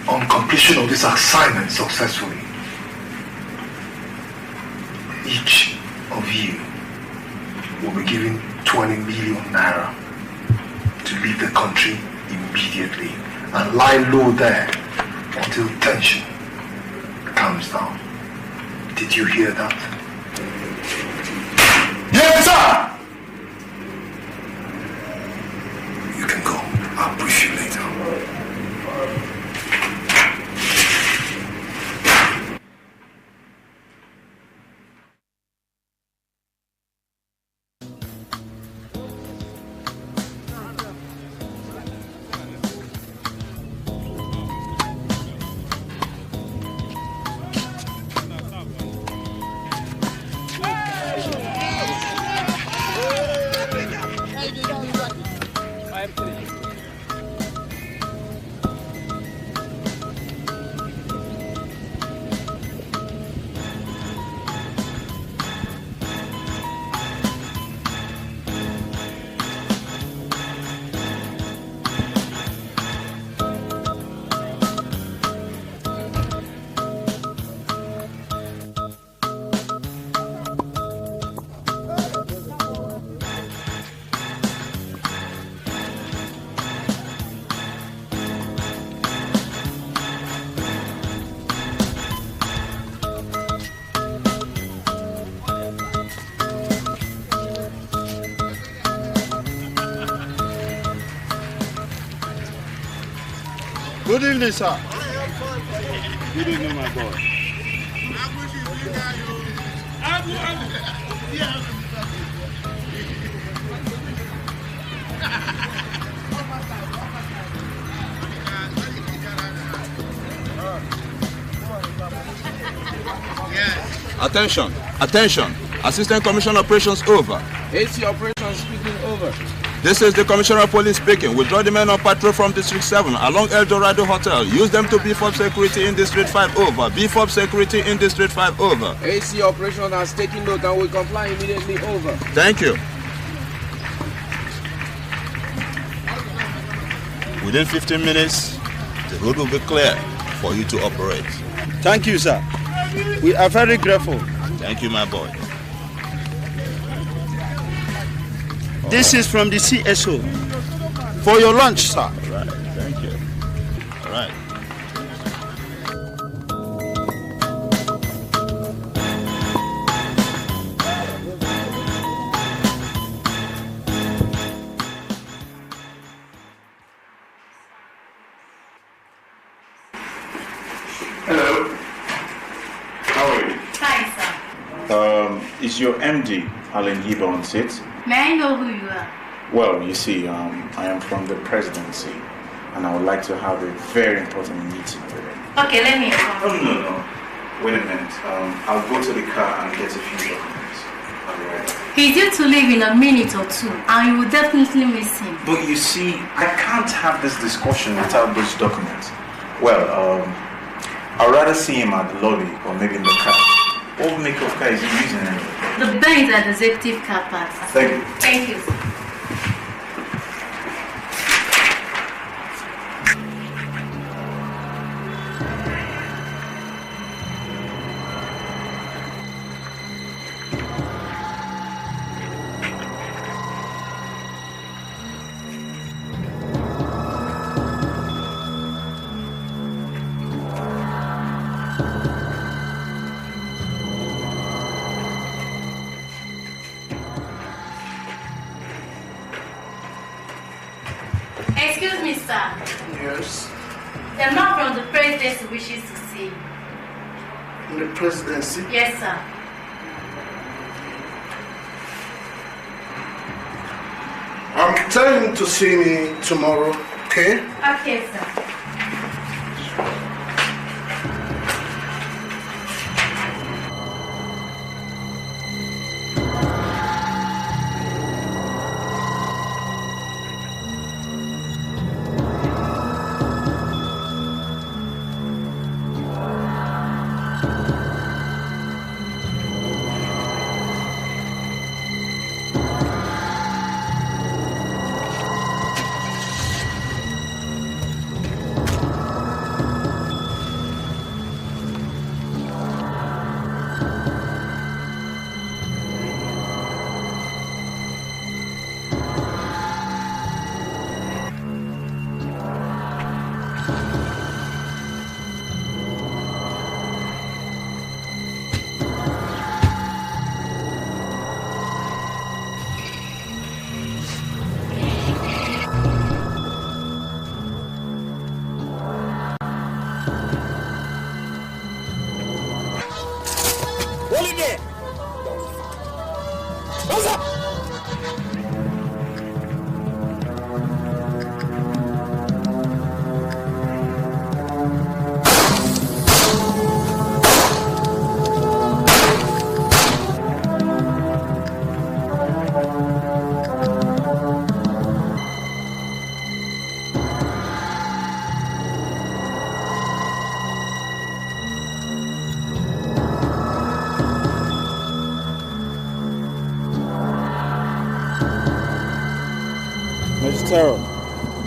On completion of this assignment successfully, each of you will be given 20 million naira to leave the country immediately and lie low there until tension calms down. Did you hear that? Yes, sir! You can go. I'll brief you later. Good evening, sir. Good evening, my boy. Attention, attention. Assistant Commissioner Operations over. AC Operations speaking over. This is the Commissioner of Police speaking. Withdraw the men on patrol from District 7 along El Dorado Hotel. Use them to beef up security in District 5 over. Beef up security in District 5 over. AC Operations has taken note and will comply immediately over. Thank you. Within 15 minutes, the road will be clear for you to operate. Thank you, sir. We are very grateful. Thank you, my boy. This is from the CSO. For your lunch, sir. All right, thank you. All right. Hello. How are you? Hi, sir. Is your MD, Alan Yiba, on set? May I know who you are? Well, you see, I am from the presidency, and I would like to have a very important meeting with him. Okay, let me inform you. No. Wait a minute. I'll go to the car and get a few documents. I'll be right back. He's due to leave in a minute or two, and you will definitely miss him. But you see, I can't have this discussion without those documents. Well, I'd rather see him at the lobby or maybe in the car. What make of car is he using anyway? The Benz at the executive car park. Thank you. Thank you. Excuse me, sir. Yes. The man from the presidency wishes to see you. In the presidency? Yes, sir. Tell him to see me tomorrow, okay? Okay, sir.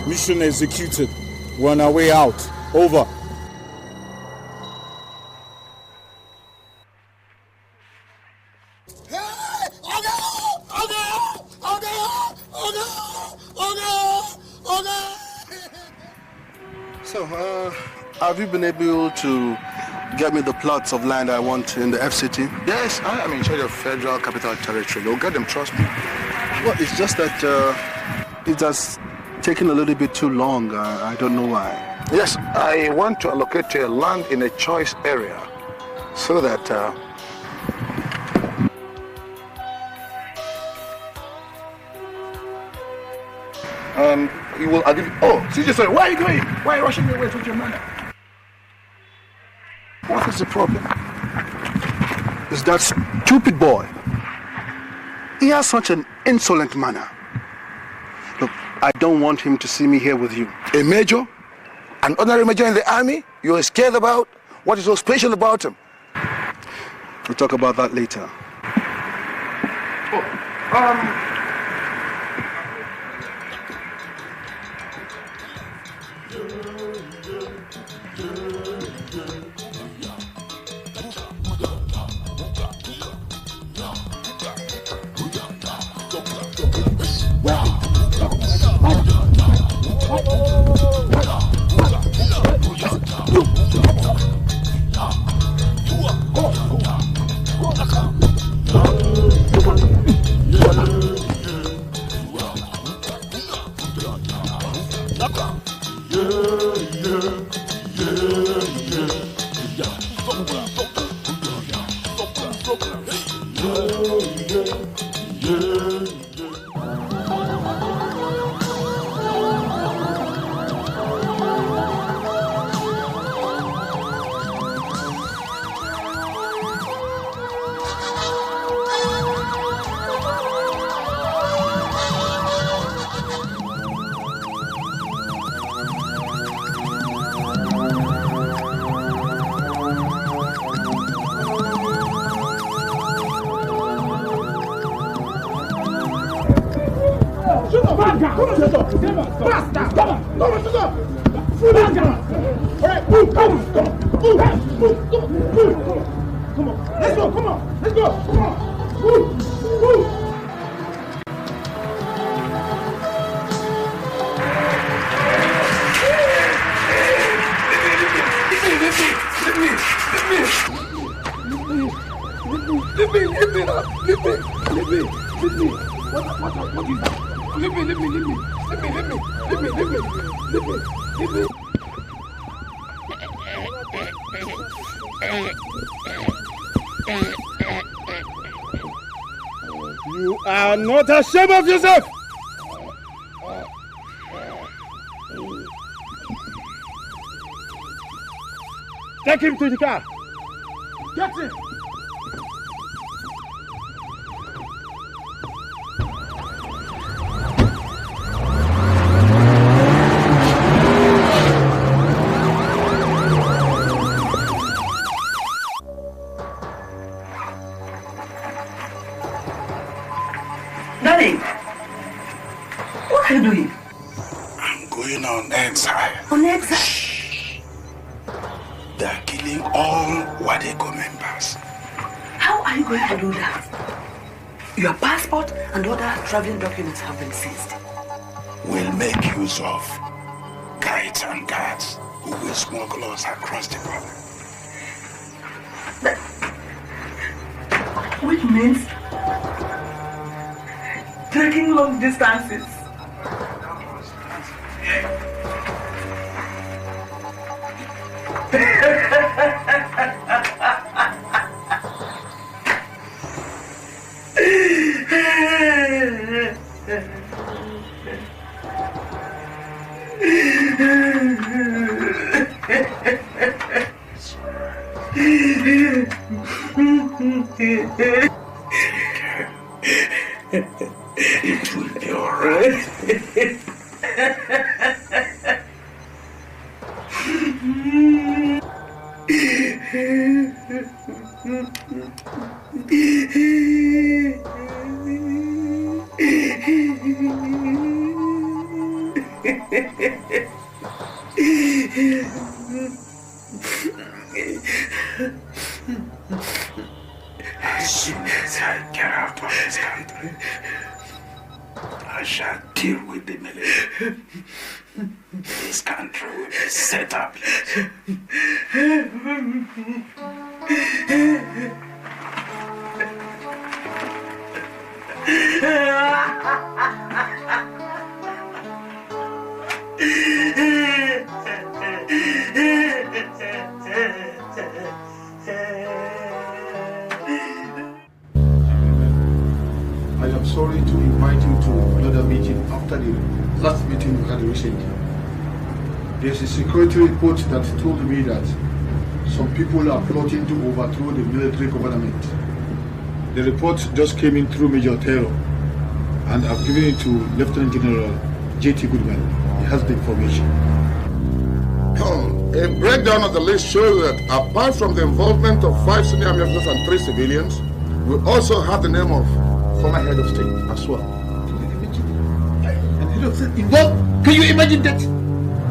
Mission executed. We're on our way out. Over. So, have you been able to get me the plots of land I want in the FCT? Yes, I am in charge of Federal Capital Territory. You'll get them, trust me. Well, it's just that it has taken a little bit too long. I don't know why. Yes, I want to allocate a land in a choice area so that you will agree. Oh, CJ, sorry, where are you going? Why are you rushing me away with your manner? What is the problem? It's that stupid boy. He has such an insolent manner. Look, I don't want him to see me here with you. A major? An ordinary major in the army? You're scared about? What is so special about him? We'll talk about that later. Leave me now. Leave me. What is that? Leave me. You are not ashamed of yourself! Take him to the car! Get him! Darling, what are you doing? I'm going on exile. On exile? They're killing all Wadeko members. How are you going to do that? Your passport and other traveling documents have been seized. We'll make use of guides and guards who will smuggle us across the border. Which means trekking long distances. It will be alright. As soon as I get out of this country, I shall deal with the military. This country will be set up. I am sorry to invite you to another meeting after the last meeting we had recently. There's a security report that told me that some people are plotting to overthrow the military government. The report just came in through Major Taylor, and I've given it to Lieutenant General J.T. Goodman. He has the information. A breakdown of the list shows that apart from the involvement of 5 senior officers and 3 civilians, we also have the name of former head of state as well. And head of state involved? Can you imagine that?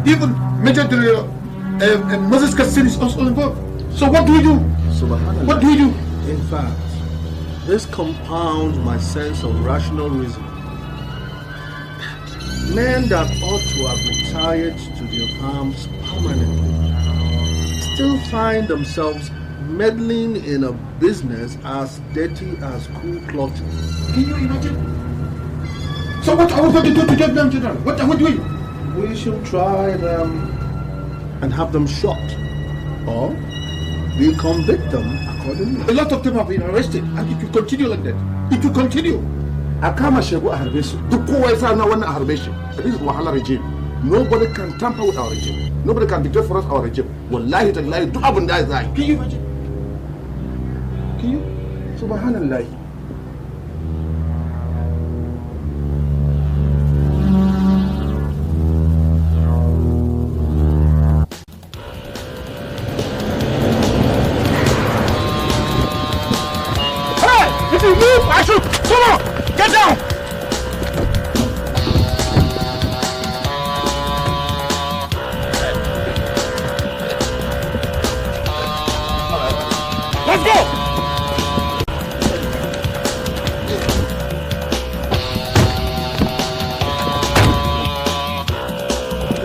Even Major General Moses Kassin is also involved. So what do we do? What do we do? In fact, this compounds my sense of rational reasoning. Men that ought to have retired to their arms permanently still find themselves meddling in a business as dirty as cool clothing. Can you imagine? So what are we going to do to get them, General? What are we doing? We should try them and have them shot, or we'll convict them accordingly. A lot of them have been arrested, and it will continue like that. It will continue. Akama Shego Harbesu. This is Wahala regime. Nobody can tamper with our regime. Nobody can dictate for us our regime. Wallahi tallahi, do happen that. Can you imagine? Can you? Subhanallah. Hey! If you move, I shoot! Come on! Get down! Let's go!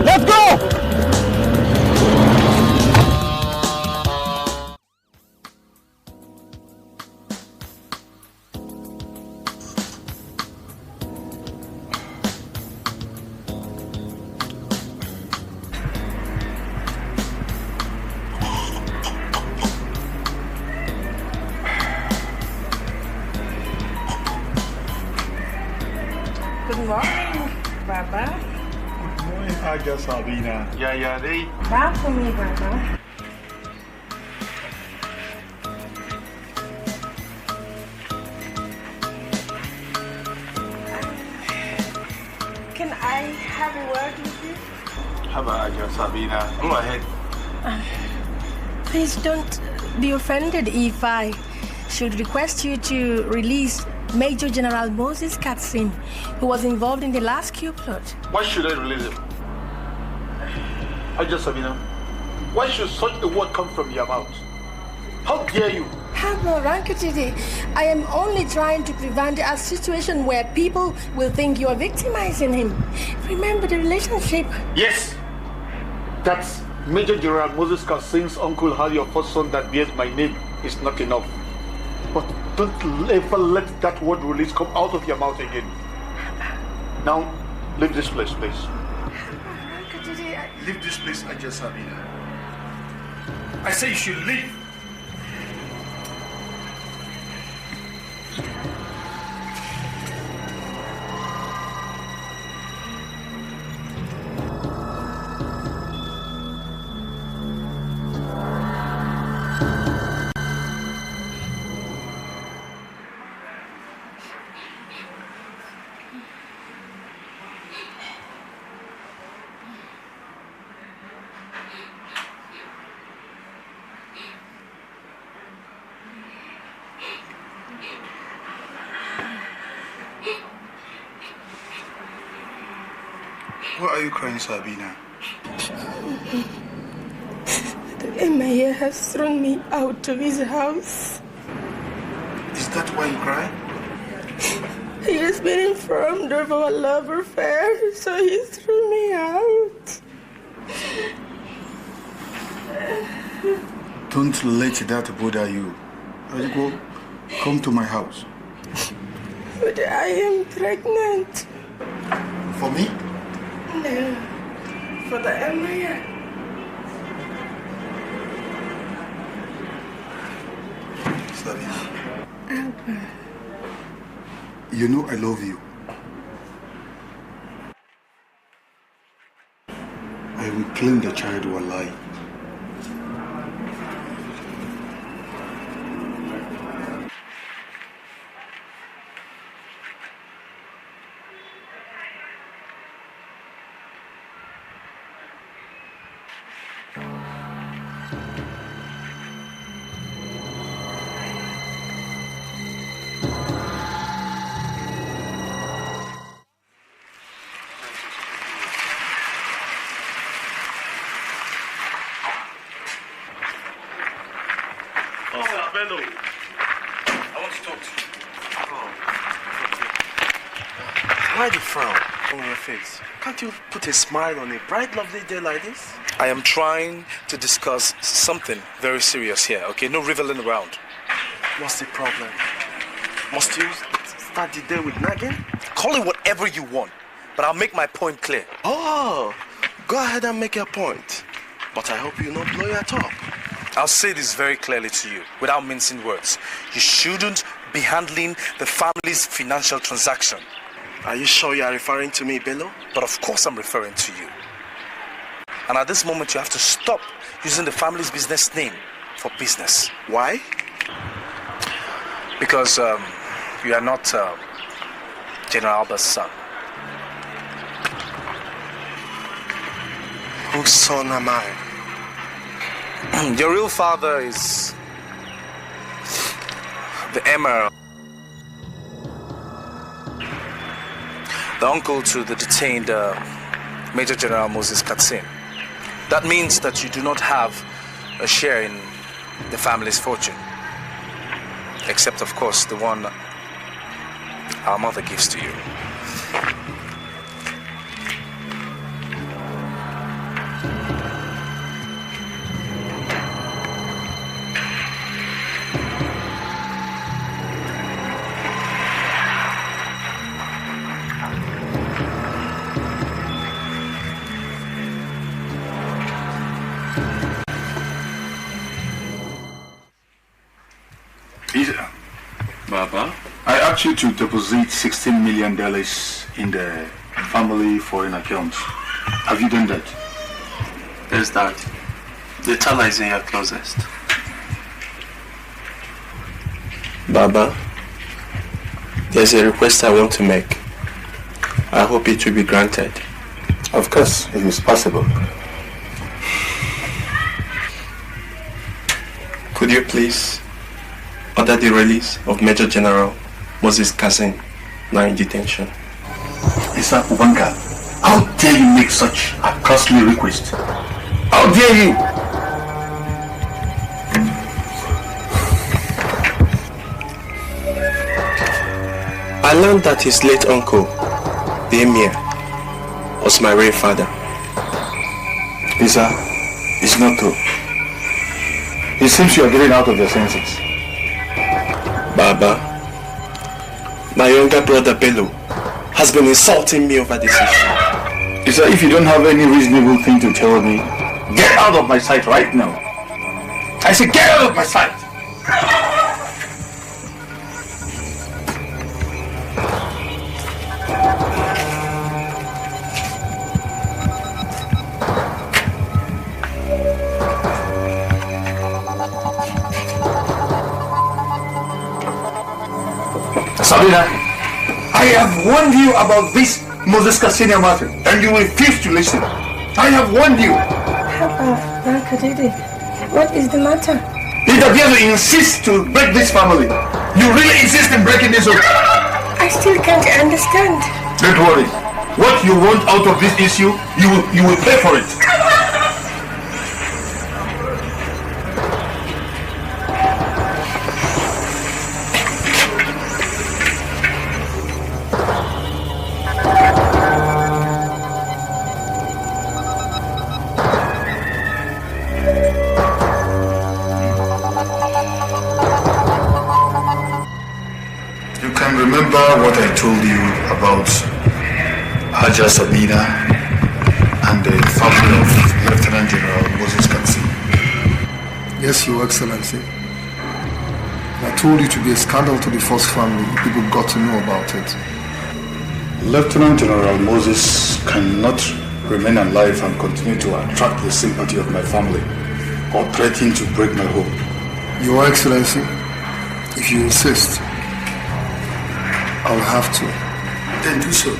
Let's go! Haja Sabina. Yeah, they. Bow for me, brother. Can I have a word with you? Haja Sabina. Go ahead. Please don't be offended if I should request you to release Major General Moses Katsin, who was involved in the last coup plot. Why should I release him? Haja Sabina, why should such a word come from your mouth? How dare you? Haba Rankatidi, I am only trying to prevent a situation where people will think you are victimizing him. Remember the relationship. Yes, that's Major General Moses Kassim's uncle had your first son that bears my name is not enough. But don't ever let that word release come out of your mouth again. Now, leave this place, please. Leave this place, Haja Sabina. I say you should leave. Why are you crying, Sabina? The MIA has thrown me out of his house. Is that why you cry? He has been informed of our love affair, so he threw me out. Don't let that bother you. Go, come to my house. But I am pregnant. For me? No, for the MIA. Sabina, Albert. you know I love you. I will claim the child will lie. Bello, I want to talk to you. Why the frown on your face? Can't you put a smile on a bright, lovely day like this? I am trying to discuss something very serious here, okay? No riveling around. What's the problem? Must you start the day with nagging? Call it whatever you want, but I'll make my point clear. Oh, go ahead and make your point. But I hope you not blow your top. I'll say this very clearly to you, without mincing words. You shouldn't be handling the family's financial transaction. Are you sure you are referring to me, Bello? But of course I'm referring to you. And at this moment, you have to stop using the family's business name for business. Why? Because you are not General Albert's son. Whose son am I? Your real father is the Emir, the uncle to the detained Major General Moses Katsin. That means that you do not have a share in the family's fortune, except of course the one our mother gives to you. Baba, I asked you to deposit $16 million in the family foreign account. Have you done that? Yes, Dad. The teller is in your closest. Baba, there's a request I want to make. I hope it will be granted. Of course, it is possible. Could you please order the release of Major General Moses Kassin, now in detention? Mr. Ubanga, how dare you make such a costly request? How dare you? I learned that his late uncle, the Emir, was my real father. Isa, it's not true. It seems you are getting out of your senses. Baba, my younger brother Bello has been insulting me over this issue. Isa, if you don't have any reasonable thing to tell me, get out of my sight right now. I say get out of my sight! Sabina, I have warned you about this Moses Cassini matter, and you refuse to listen. I have warned you. What is the matter? It appears you insist to break this family. You really insist in breaking this up. I still can't understand. Don't worry. What you want out of this issue, you will pay for it. Remember what I told you about Haja Sabina and the family of Lieutenant General Moses Kansi? Yes, Your Excellency. I told you to be a scandal to the first family. People got to know about it. Lieutenant General Moses cannot remain alive and continue to attract the sympathy of my family or threaten to break my home. Your Excellency, if you insist, I'll have to. Then do so.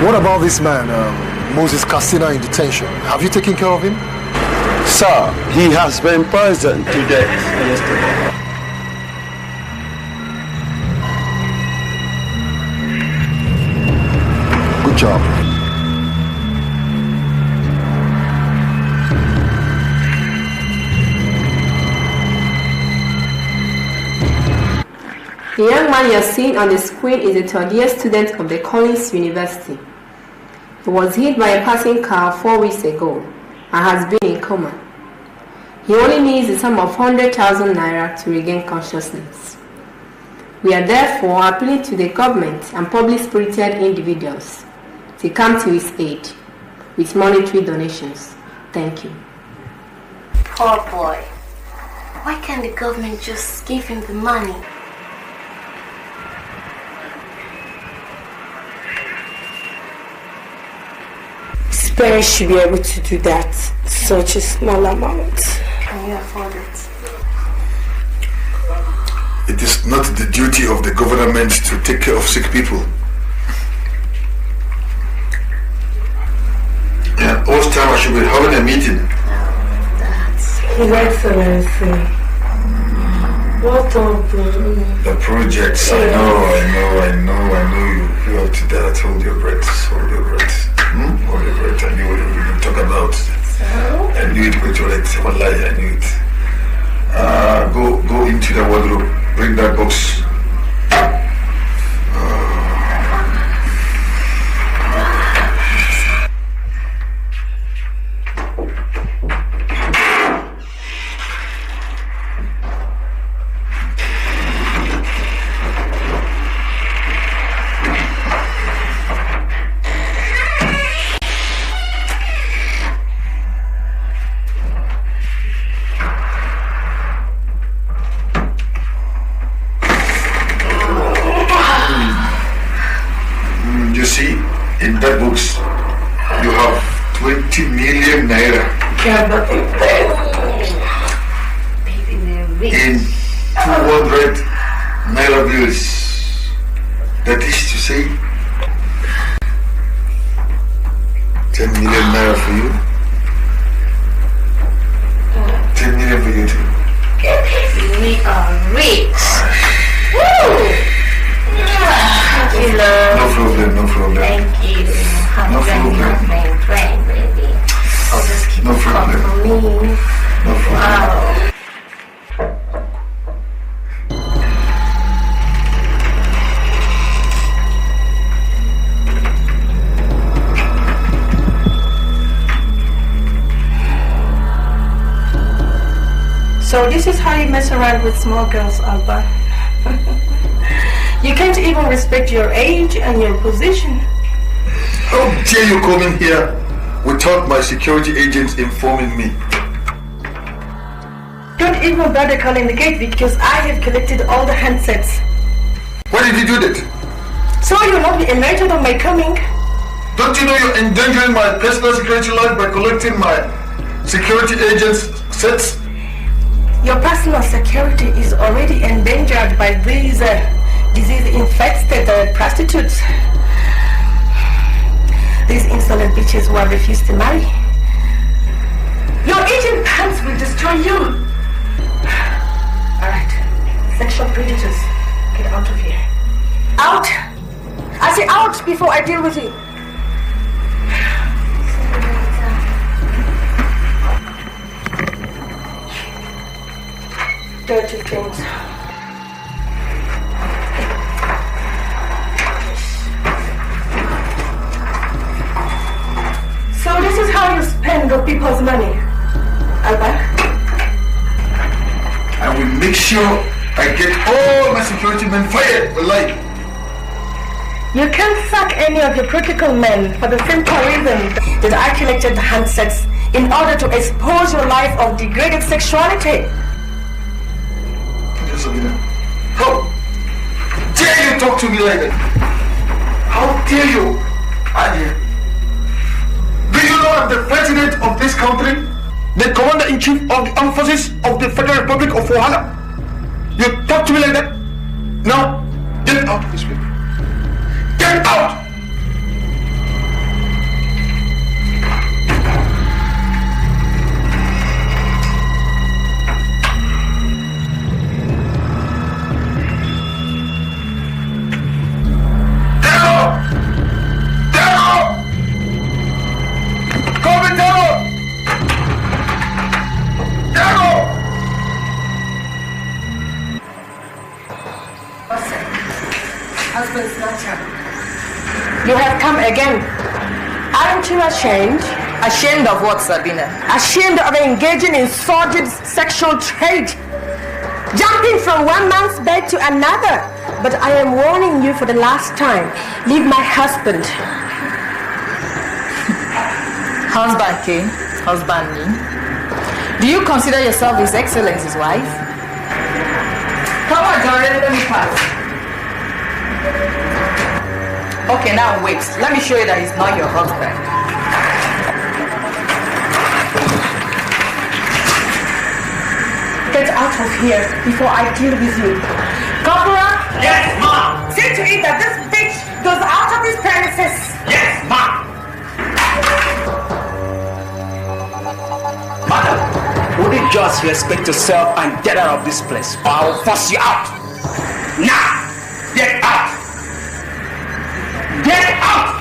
What about this man, Moses Cassina, in detention? Have you taken care of him? Sir, he has been poisoned to death yesterday. Good job. The young man you're seeing on the screen is a third-year student of the Collins University. He was hit by a passing car 4 weeks ago and has been in coma. He only needs the sum of 100,000 naira to regain consciousness. We are therefore appealing to the government and public-spirited individuals to come to his aid with monetary donations. Thank you. Poor boy. Why can't the government just give him the money? Parents should be able to do that, such a small amount. Can you afford it? It is not the duty of the government to take care of sick people. Yeah, all the time I should be having a meeting. His Excellency. What of the projects? I know you up to that. I told your breath. Hold your breath. Hold your breath. I knew what you were going to talk about. I knew it was right. Wallahi, I knew it. Go into the wardrobe. Bring that box. In that books, you have 20 million naira. In 200 naira bills. That is to say, 10 million naira for you. 10 million for you too. We are rich. Woo! No problem, no problem. Thank you. No problem. Friend, baby. Oh, just keep No problem. for me. No problem. Wow. So this is how you mess around with small girls, Alba. You can't even respect your age and your position. How dare you come in here without my security agents informing me? Don't even bother calling the gate because I have collected all the handsets. Why did you do that? So you'll not be alerted on my coming. Don't you know you're endangering my personal security life by collecting my security agents' sets? Your personal security is already endangered by these disease-infected prostitutes. These insolent bitches who have refused to marry. Your agent pants will destroy you. Alright, sexual predators, get out of here. Out! I say out before I deal with you. Dirty things. So this is how you spend the people's money, Alba? I will make sure I get all my security men fired, wallahi. You can't sack any of your critical men for the simple reason that I collected the handsets in order to expose your life of degraded sexuality. How dare you talk to me like that? How dare you? Do you know I'm the president of this country? The commander-in-chief of the armed forces of the Federal Republic of Wahala? You talk to me like that? Now, get out of this way. Get out! You have come again. Aren't you ashamed? Ashamed of what, Sabina? Ashamed of engaging in sordid sexual trade. Jumping from one man's bed to another. But I am warning you for the last time. Leave my husband. Husband K? Husband me? Do you consider yourself His Excellency's wife? Come on, Jordan, let me pass. Okay, now wait. Let me show you that he's not your husband. Get out of here before I deal with you. Corporal? Yes, ma'am. See to it that this bitch goes out of these premises. Yes, ma'am. Madam, would you just respect yourself and get out of this place, or I will force you out. Now, get out. Get out!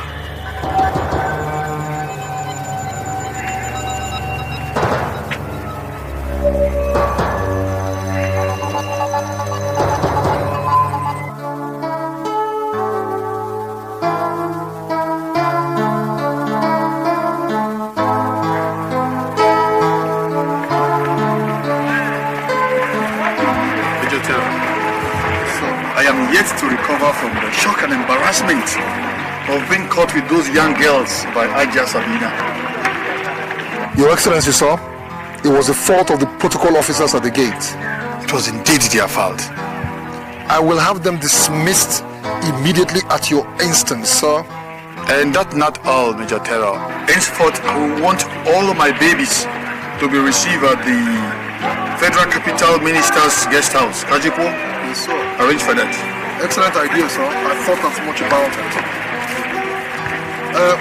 I am yet to recover from the shock and embarrassment of being caught with those young girls by Ajia Sabina. Your Excellency, sir, it was the fault of the protocol officers at the gate. It was indeed their fault. I will have them dismissed immediately at your instance, sir. And that's not all, Major Terror. Henceforth, I want all of my babies to be received at the Federal Capital Minister's Guest House. Kajipo? Yes, sir. Arrange for that. Excellent idea, sir. I thought as much about it.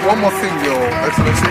One more thing, Your Excellency.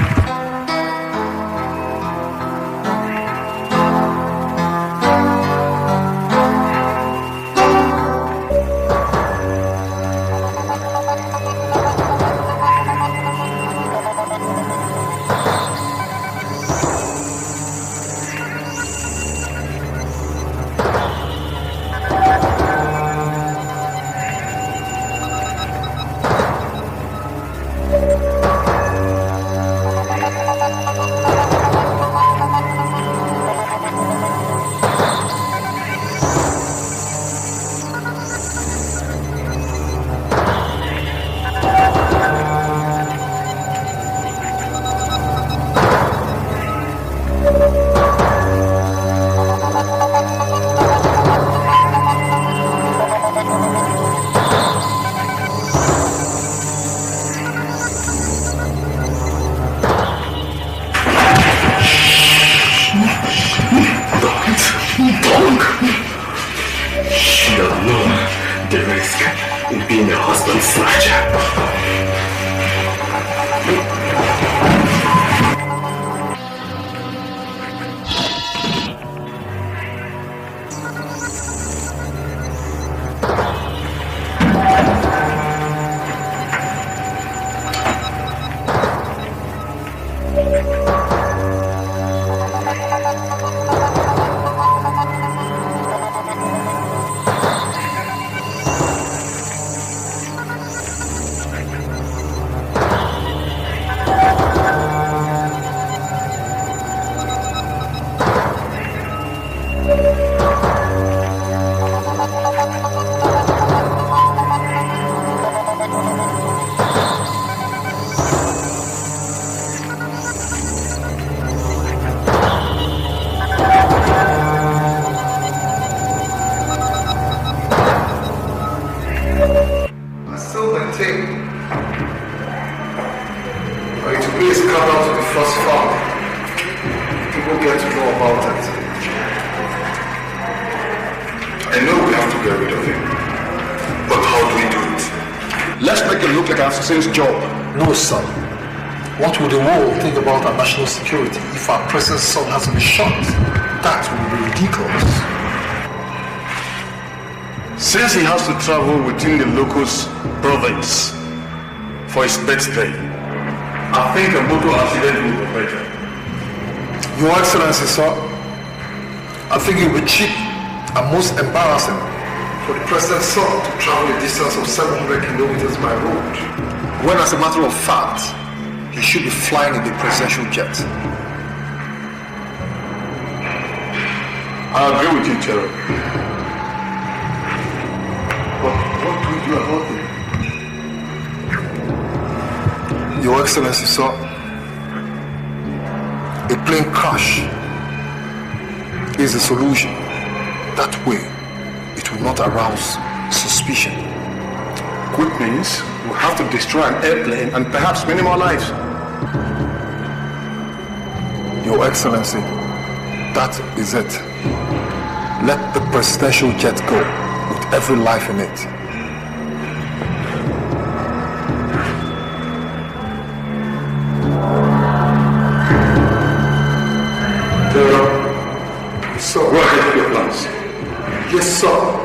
Security if our present son has to be shot. That would be ridiculous. Since he has to travel within the locus province for his birthday, I think a motor accident will be better. Your Excellency, sir, I think it would be cheap and most embarrassing for the president's son to travel a distance of 700 kilometers by road, when as a matter of fact, he should be flying in the presidential jet. I agree with you, Terror. But what do we do about it? Your Excellency, sir, a plane crash is a solution. That way, it will not arouse suspicion. Which means we'll have to destroy an airplane and perhaps many more lives. Your Excellency, that is it. Let the presidential jet go with every life in it. Yes, sir. Go ahead with your plans. Yes, sir.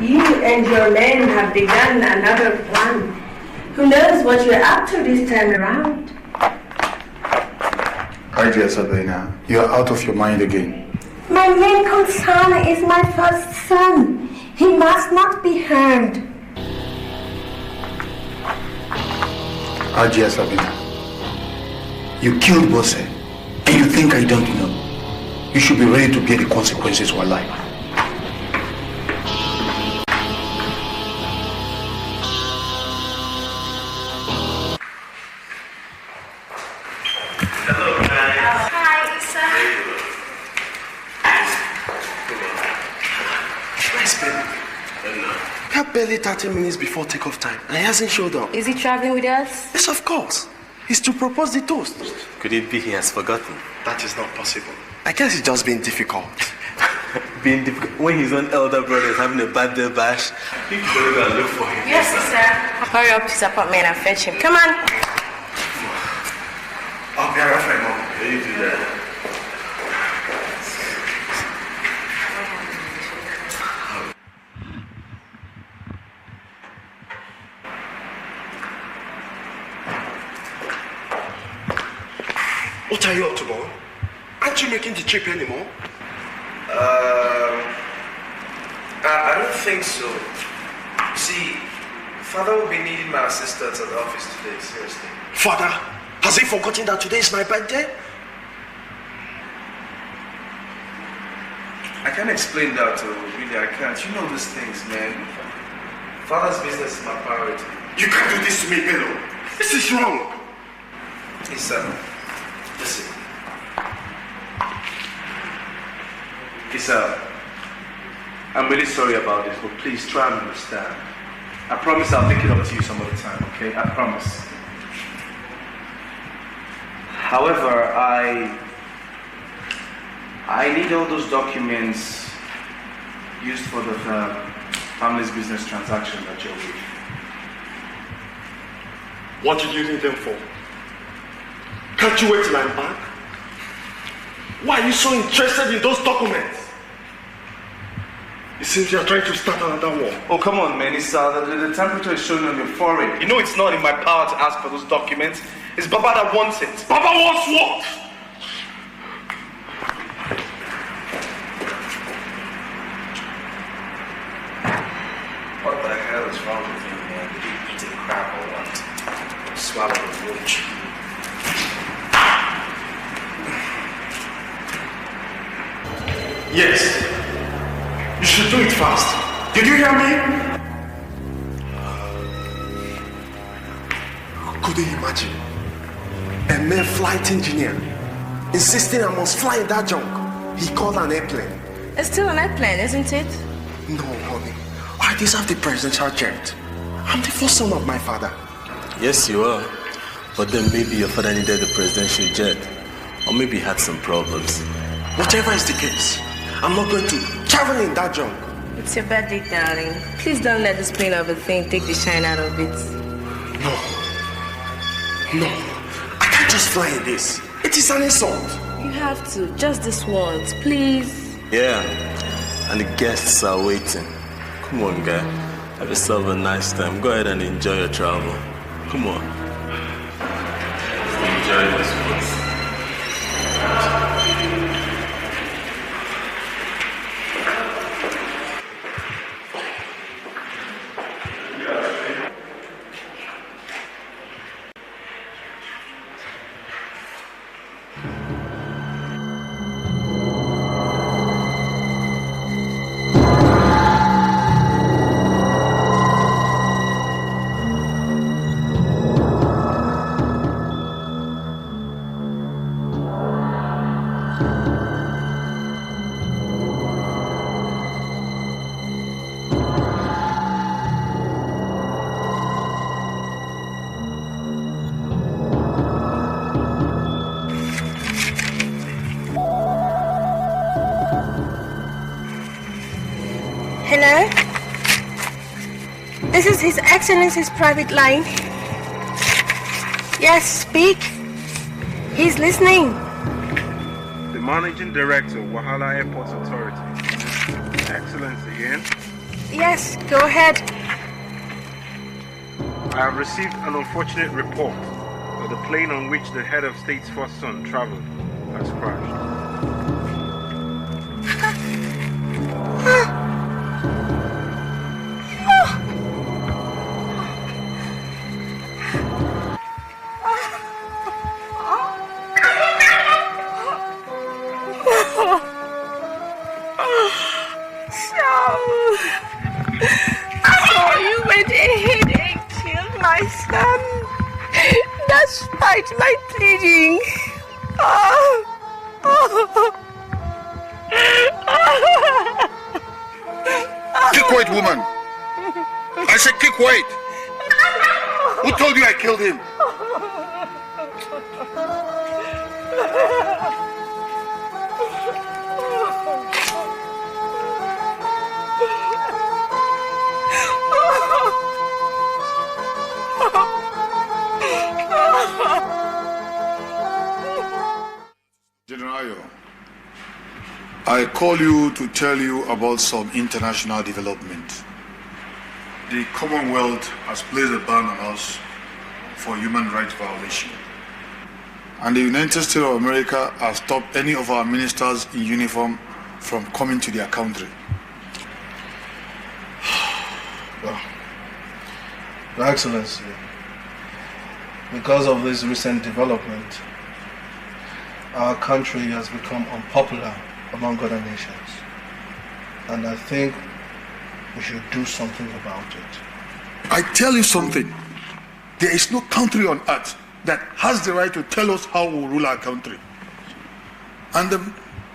You and your men have begun another plan. Who knows what you're up to this time around? My dear Sabrina, you are out of your mind again. My main concern is my first son. He must not be harmed. Ajia Sabina, you killed Bose, and you think I don't know. you should be ready to bear the consequences for life. Barely 30 minutes before takeoff time, and he hasn't showed up. Is he traveling with us? Yes, of course. He's to propose the toast. Could it be he has forgotten? That is not possible. I guess he's just being difficult. Being difficult? When his own elder brother is having a bad day bash, you better go and look for him. Yes, sister. Hurry up to his apartment and fetch him. Come on. I'll be right back, Mom. You do that. What are you up to, boy? Aren't you making the trip anymore? I don't think so. See, Father will be needing my assistance at the office today, seriously. Father, has he forgotten that today is my birthday? I can't explain that, really, I can't. You know these things, man. Father's business is my priority. You can't do this to me, Bello. This is wrong. Listen. I'm really sorry about this, but please try and understand. I promise I'll make it up to you some other time, okay? I promise. However, I need all those documents used for the family's business transaction that you're with. What did you need them for? Can't you wait till I'm back? Why are you so interested in those documents? It seems you're trying to start another war. Oh, come on, man. It's, the temperature is showing on your forehead. You know it's not in my power to ask for those documents. It's Baba that wants it. Baba wants what? What the hell is wrong with you, man? Did you eat a crab or what? Swallow a roach. Yes. You should do it fast. Did you hear me? Could you imagine? A mere flight engineer insisting I must fly in that junk. He called an airplane. It's still an airplane, isn't it? No, honey. I deserve the presidential jet. I'm the first son of my father. Yes, you are. But then maybe your father needed the presidential jet. Or maybe he had some problems. Whatever is the case, I'm not going to travel in that junk. It's your birthday, darling. Please don't let this plain of a thing take the shine out of it. No, I can't just fly in this. It is an insult. You have to, just this once, please. Yeah, and the guests are waiting. Come on, guy. Have yourself a nice time. Go ahead and enjoy your travel. Come on. Enjoy this one. Hello? This is His Excellency's private line. Yes, speak. He's listening. The Managing Director of Wahala Airports Authority. Excellency again. Yes, go ahead. I have received an unfortunate report that the plane on which the head of state's first son traveled has crashed. Oh. my pleading. Keep quiet, woman. I said keep quiet. Who told you I killed him? General Ayo, I call you to tell you about some international development. The Commonwealth has placed a ban on us for human rights violation. And the United States of America has stopped any of our ministers in uniform from coming to their country. Well, Your Excellency, because of this recent development, our country has become unpopular among other nations. And I think we should do something about it. I tell you something. There is no country on earth that has the right to tell us how we rule our country. And the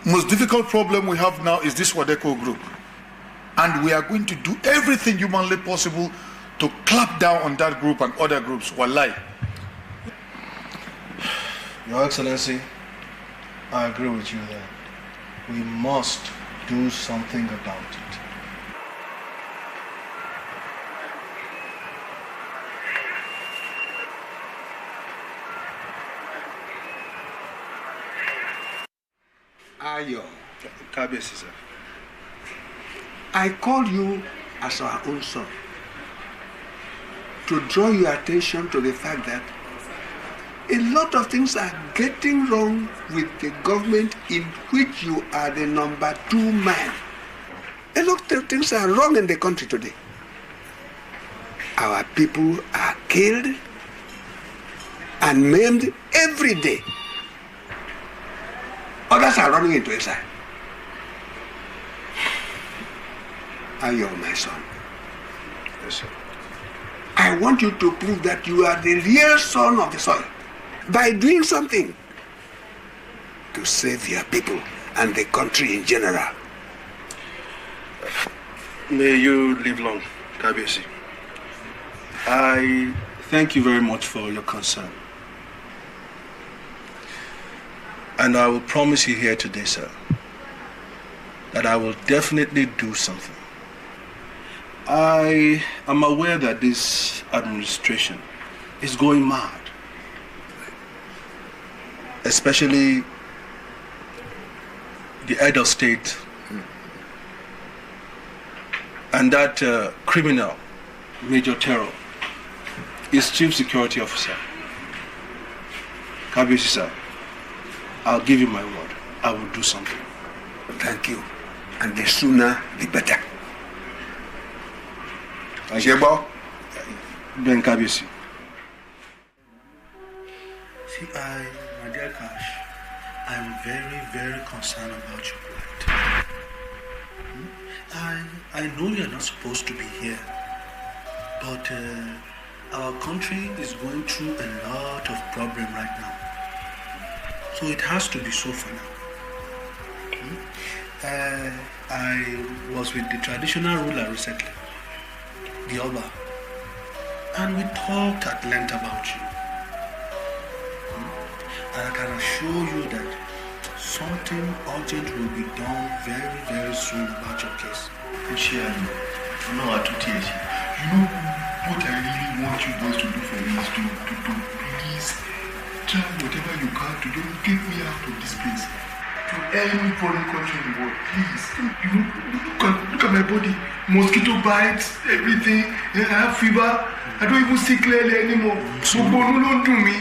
most difficult problem we have now is this Wadeko group. And we are going to do everything humanly possible to clap down on that group and other groups. Wallahi. Your Excellency, I agree with you there. We must do something about it. Ayo, Kabiyesi, sir. I call you as our own son to draw your attention to the fact that a lot of things are getting wrong with the government in which you are the number 2 man. A lot of things are wrong in the country today. Our people are killed and maimed every day. Others are running into exile. Ayo, my son. Yes, sir. I want you to prove that you are the real son of the soil by doing something to save your people and the country in general. May you live long, Kabiyesi. I thank you very much for your concern. And I will promise you here today, sir, that I will definitely do something. I am aware that this administration is going mad. Especially the head of state and that criminal, Major Terror, is Chief Security Officer. Kabiyesi, sir, I'll give you my word. I will do something. Thank you. And the sooner, the better. Ajebo? Ben Kabiyesi. See, my dear Cash, I'm very, very concerned about your plight. I know you're not supposed to be here, but our country is going through a lot of problem right now. So it has to be so for now. I was with the traditional ruler recently, the Oba, and we talked at length about you. And I can assure you that something urgent will be done very, very soon about your case. You know what I really want you boys to do for me is to please try whatever you can to don't get me out of this place. To any foreign country in the world, please. Look at my body. Mosquito bites, everything. I have fever. I don't even see clearly anymore. So don't do me.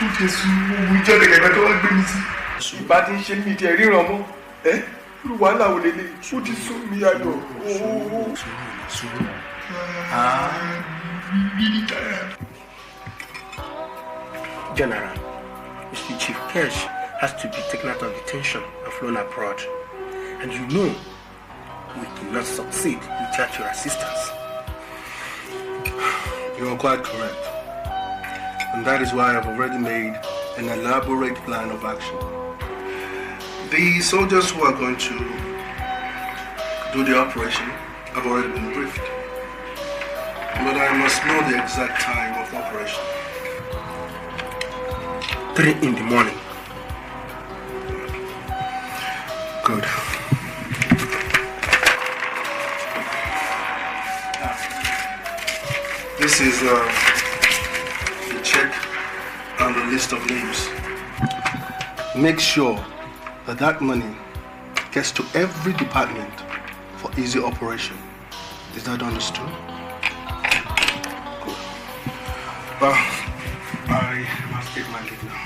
We just get better work, baby. But in shame me, Terry Romo. Wàhálà ò lè lè ó ti sún mi ayọ̀. I'm really tired. General, Mr. Chief Kesh has to be taken out of detention and flown abroad. And you know we cannot succeed without your assistance. You are quite correct. And that is why I've already made an elaborate plan of action. The soldiers who are going to do the operation have already been briefed. But I must know the exact time of operation. 3 in the morning. Good. This is the check and the list of names. Make sure that that money gets to every department for easy operation. Is that understood? Cool. Well, I must take my leave now.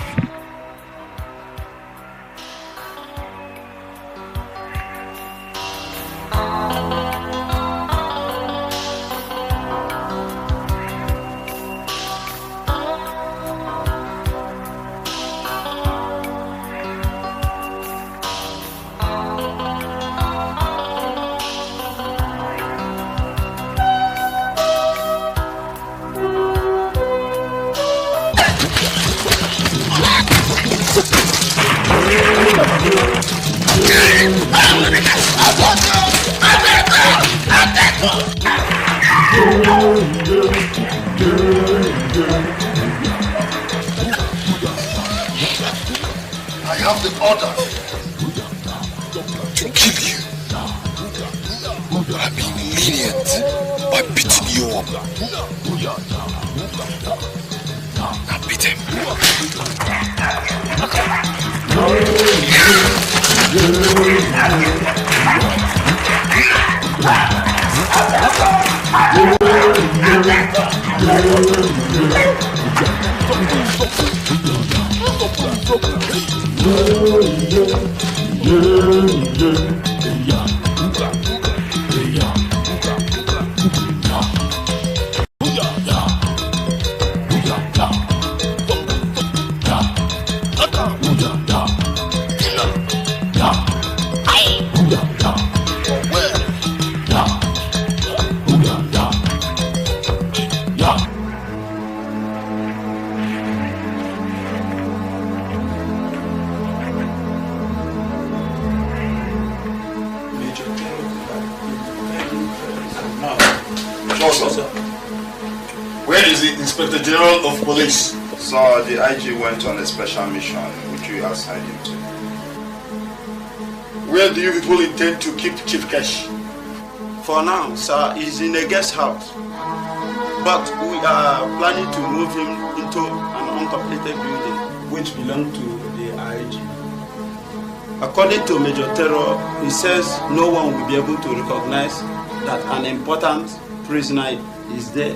I have the order to kill you. I'm being lenient by beating you up. Now beat him. Where is the Inspector General of Police? Sir, the IG went on a special mission which we assigned him to. Where do you people intend to keep Chief Cash? For now, sir, he's in a guest house. But we are planning to move him into an uncompleted building which belongs to the IG. According to Major Terror, he says no one will be able to recognize that an important prisoner is there.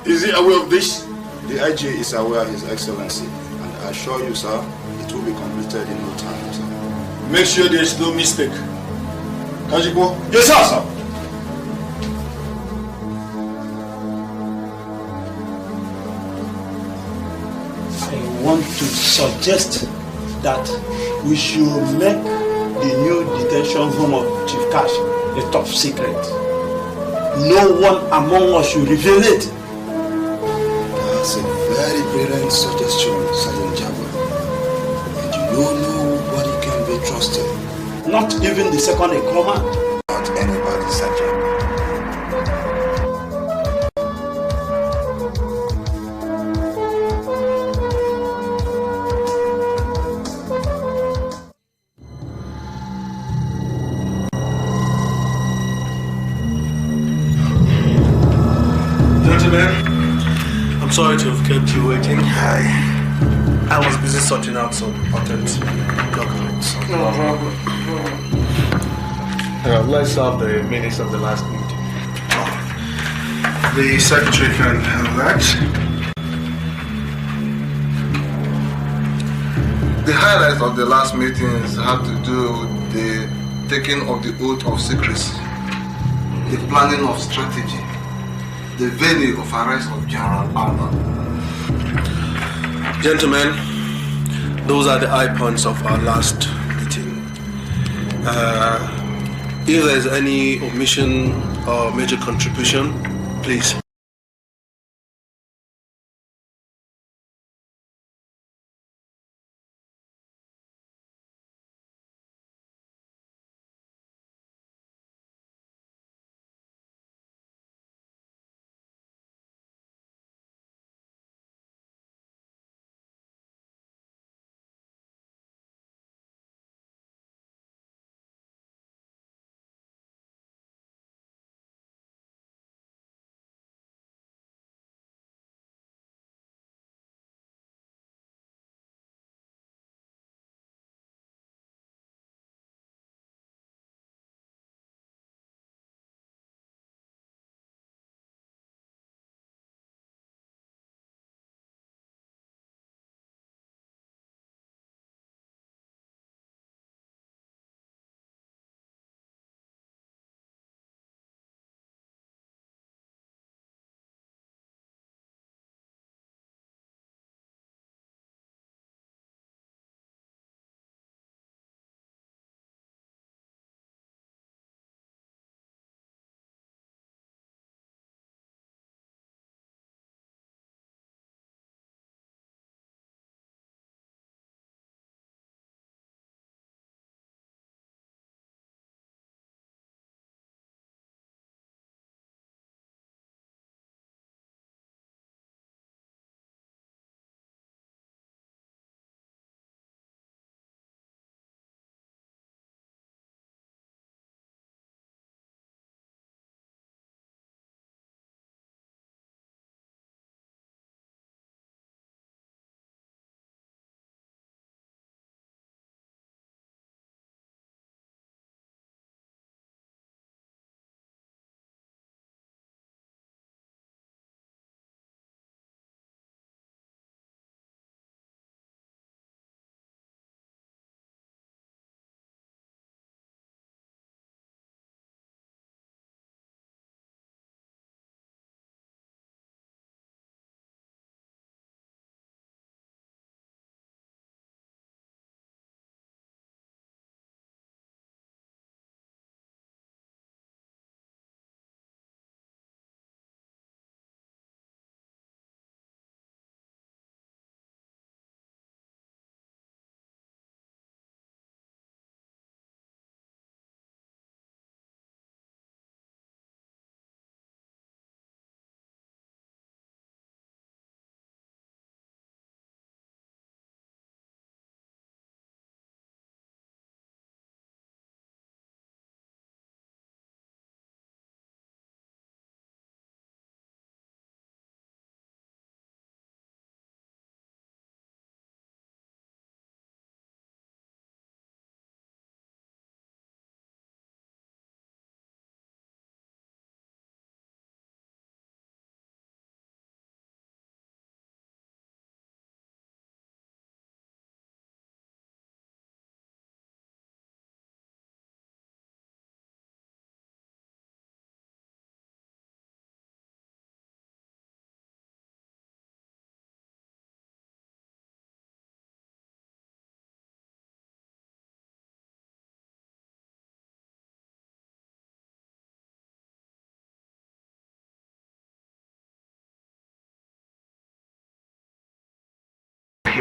Is he aware of this? The IG is aware, His Excellency, and I assure you, sir, it will be completed in no time, sir. Make sure there is no mistake. Kajiko? Yes, sir. I want to suggest that we should make the new detention home of Chief Cash a top secret. No one among us should reveal it. That's a very brilliant suggestion, Sergeant Jabba. And you know nobody can be trusted. Not even the second in command. Not anybody, Sergeant. I'm sorry to have kept you waiting. I was busy sorting out some authentic documents. No problem. Let's have the minutes of the last meeting. The secretary can have that. The highlights of the last meetings have to do with the taking of the oath of secrecy, the planning of strategy, the venue of arrest of General Alba. Gentlemen, those are the high points of our last meeting. If there is any omission or major contribution, please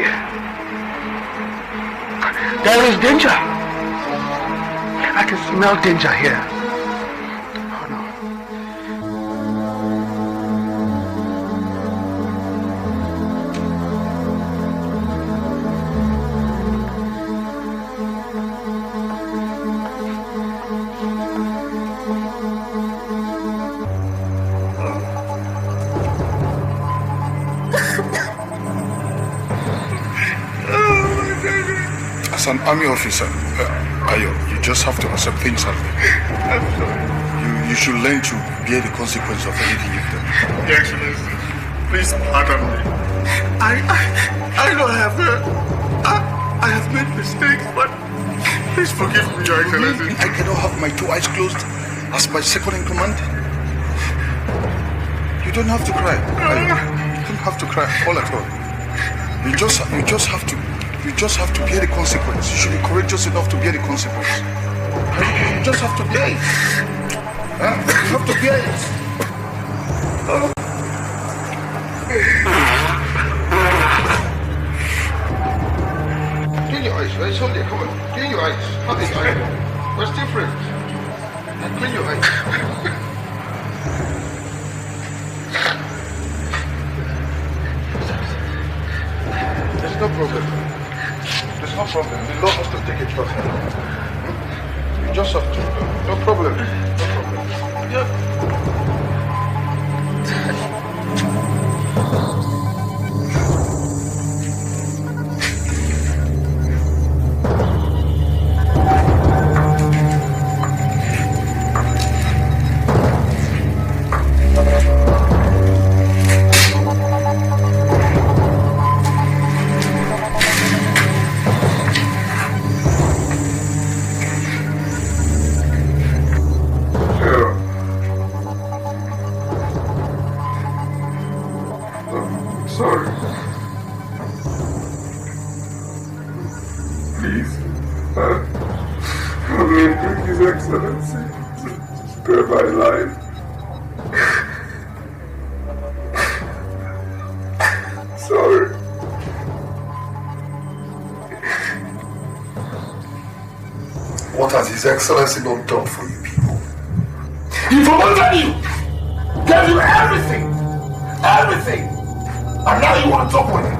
here. There is danger. I can smell danger here. Oh no. As an army officer, Ayo, you just have to accept things happen. I'm sorry. You should learn to bear the consequence of anything you've done. Your Excellency, please pardon me. I know I have made mistakes, but please forgive me, Your Excellency. I cannot have my two eyes closed as my second in command. You don't have to cry. Ayo, you don't have to cry all at all. You just have to bear the consequence. You should be courageous enough to bear the consequence. You just have to bear it. You have to bear it. Clean your eyes, right? Sunday, come on. Clean your eyes. Have the eye. We're still friends. Clean your eyes. There's no problem. There's no problem. The law has to take it from you. You just have to. No problem. No problem. Yeah. Spare my life. Sorry. What has His Excellency not done for you people? He promoted you! Gave you everything! Everything! And now you want to talk with him?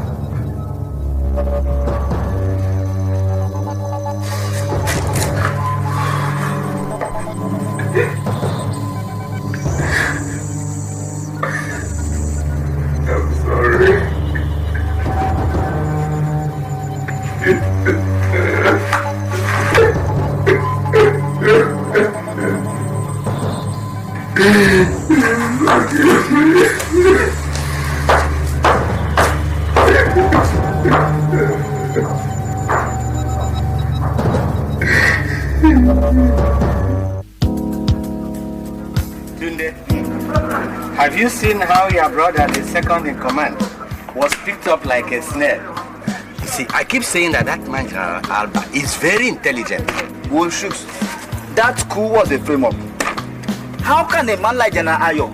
I'm sorry. Tunde, have you seen how your brother, the second in command, was picked up like a snare? You see, I keep saying that man, General Alba, is very intelligent. Well, Shooks, that coup was a frame-up. How can a man like General Ayo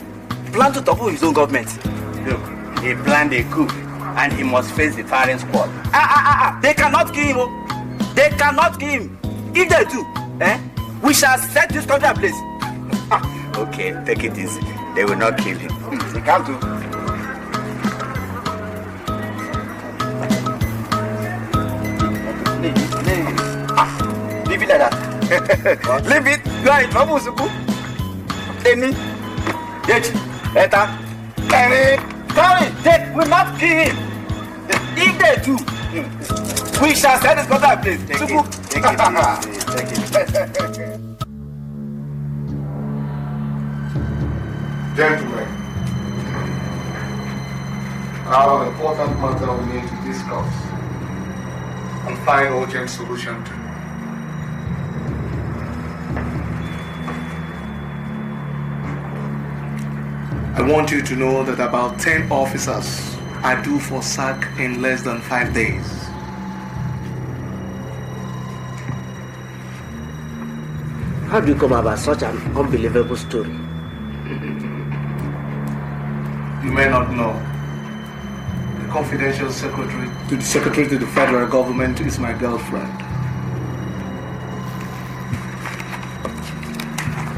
plan to topple his own government? Look, he planned a coup, and he must face the firing squad. They cannot kill him. They cannot kill him. If they do, we shall set this country ablaze. Okay, take it easy. They will not kill him. They can't do. Leave it like that. Leave it. You are in trouble, Suku. Any. Yet. Eta. Any. They will not kill him. If they do, we shall set this country ablaze. Suku. Take it easy. Take it. Gentlemen, I have an important matter we need to discuss and find urgent solution to. I want you to know that about 10 officers are due for sack in less than 5 days. How do you come about such an unbelievable story? You may not know. the confidential secretary to the federal government is my girlfriend.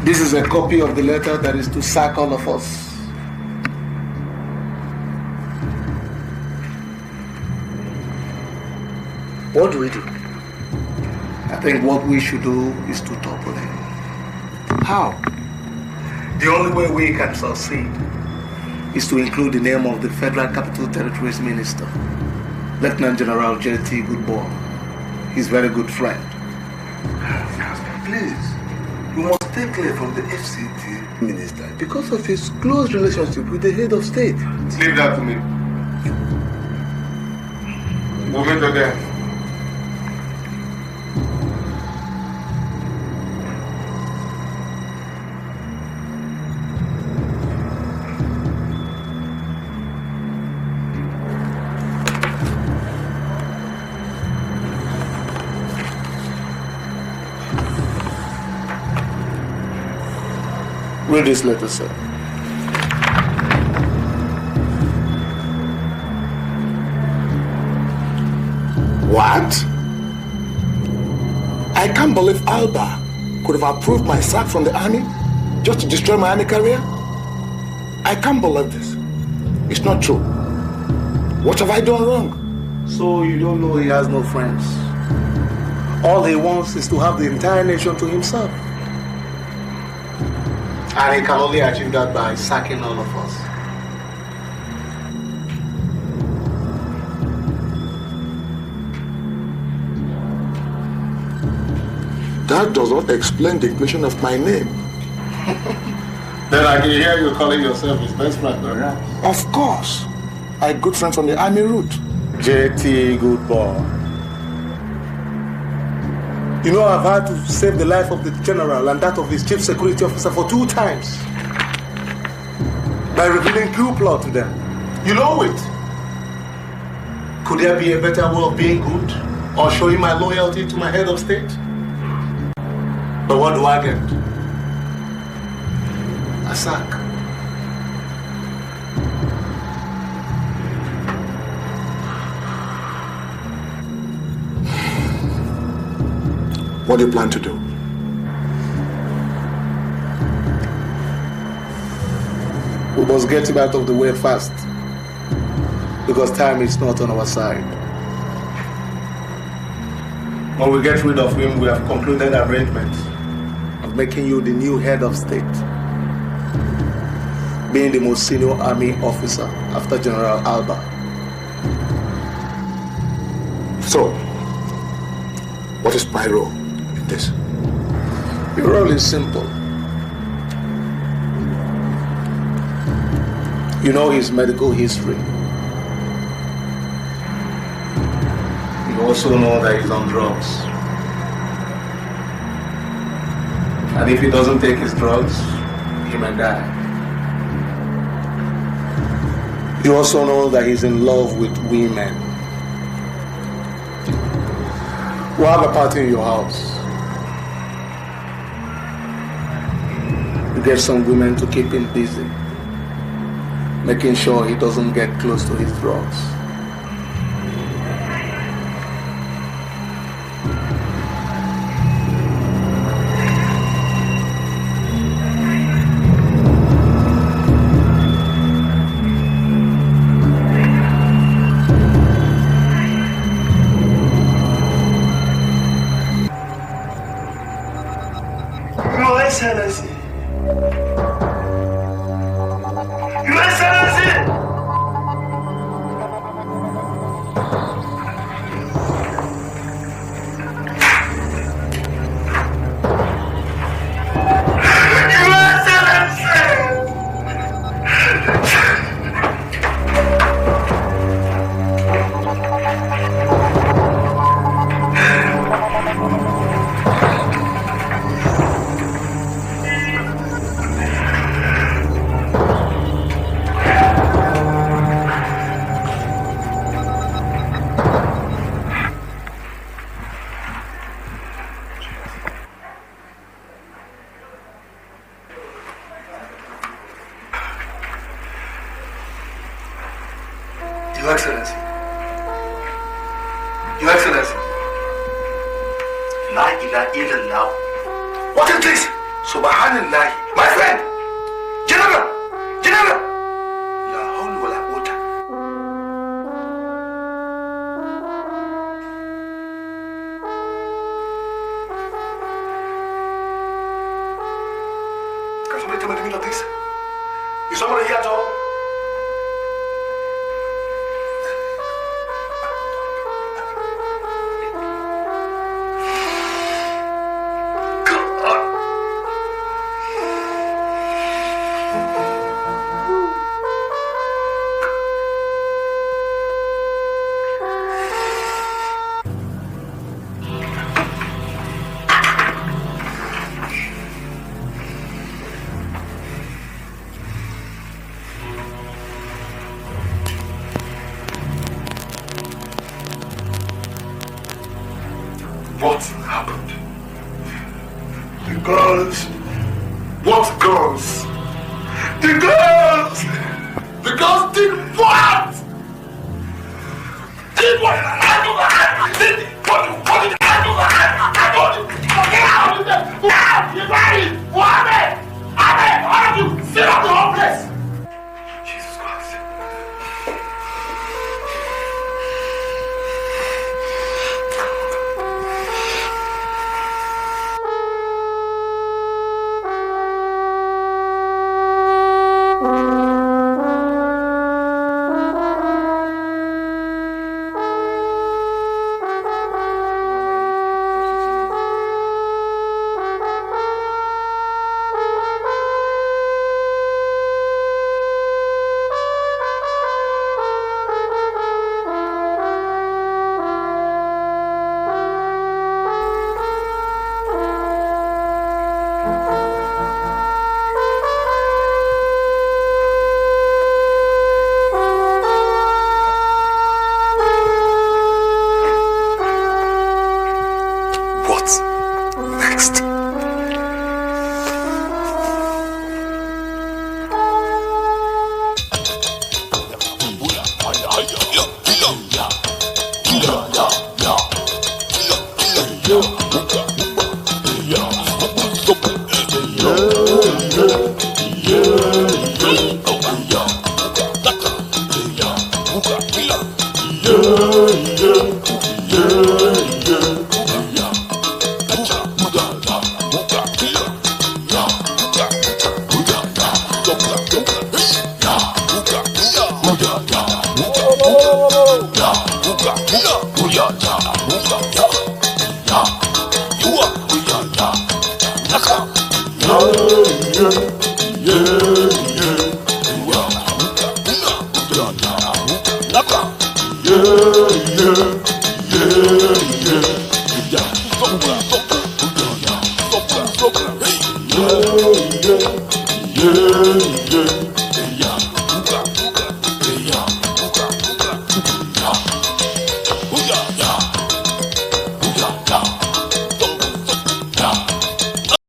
This is a copy of the letter that is to sack all of us. What do we do? I think what we should do is to topple him. How? The only way we can succeed is to include the name of the Federal Capital Territories Minister, Lieutenant General J.T. Goodboy, his very good friend. Please, you must take clear from the FCT minister because of his close relationship with the head of state. Leave that to me. We'll meet again. Read this letter, sir. What? I can't believe Alba could have approved my sack from the army just to destroy my army career. I can't believe this. It's not true. What have I done wrong? So you don't know he has no friends. All he wants is to have the entire nation to himself. And he can only achieve that by sacking all of us. That does not explain the inclusion of my name. Then I can hear you calling yourself his best friend, right? Of course. I good friend from the army route. J.T. Goodboy. You know, I've had to save the life of the general and that of his chief security officer for 2 times. By revealing coup plot to them. You know it. Could there be a better way of being good? Or showing my loyalty to my head of state? But what do I get? A sack. What do you plan to do? We must get him out of the way fast. Because time is not on our side. When we get rid of him, we have concluded arrangements of making you the new head of state. Being the most senior army officer after General Alba. So, what is my role in this? Your role is simple. You know his medical history. You also know that he's on drugs. And if he doesn't take his drugs, he may die. You also know that he's in love with women. We'll have a party in your house. You get some women to keep him busy, making sure he doesn't get close to his drugs. Your Excellency. Your Excellency. Excellency. Your Excellency. La ilaha illallah. What is this? Subhanallah. My friend. General. General. La hawla wa la quwwata. Can somebody tell me the meaning of this? Is somebody here at all? What happened? The girls. What girls? The girls! The girls did what? Did what? Did what did I do? I told you. Get out of there! You're right! Mohammed! Ahmed! All of you! Sit up the whole place! Jesus Christ. Yeah.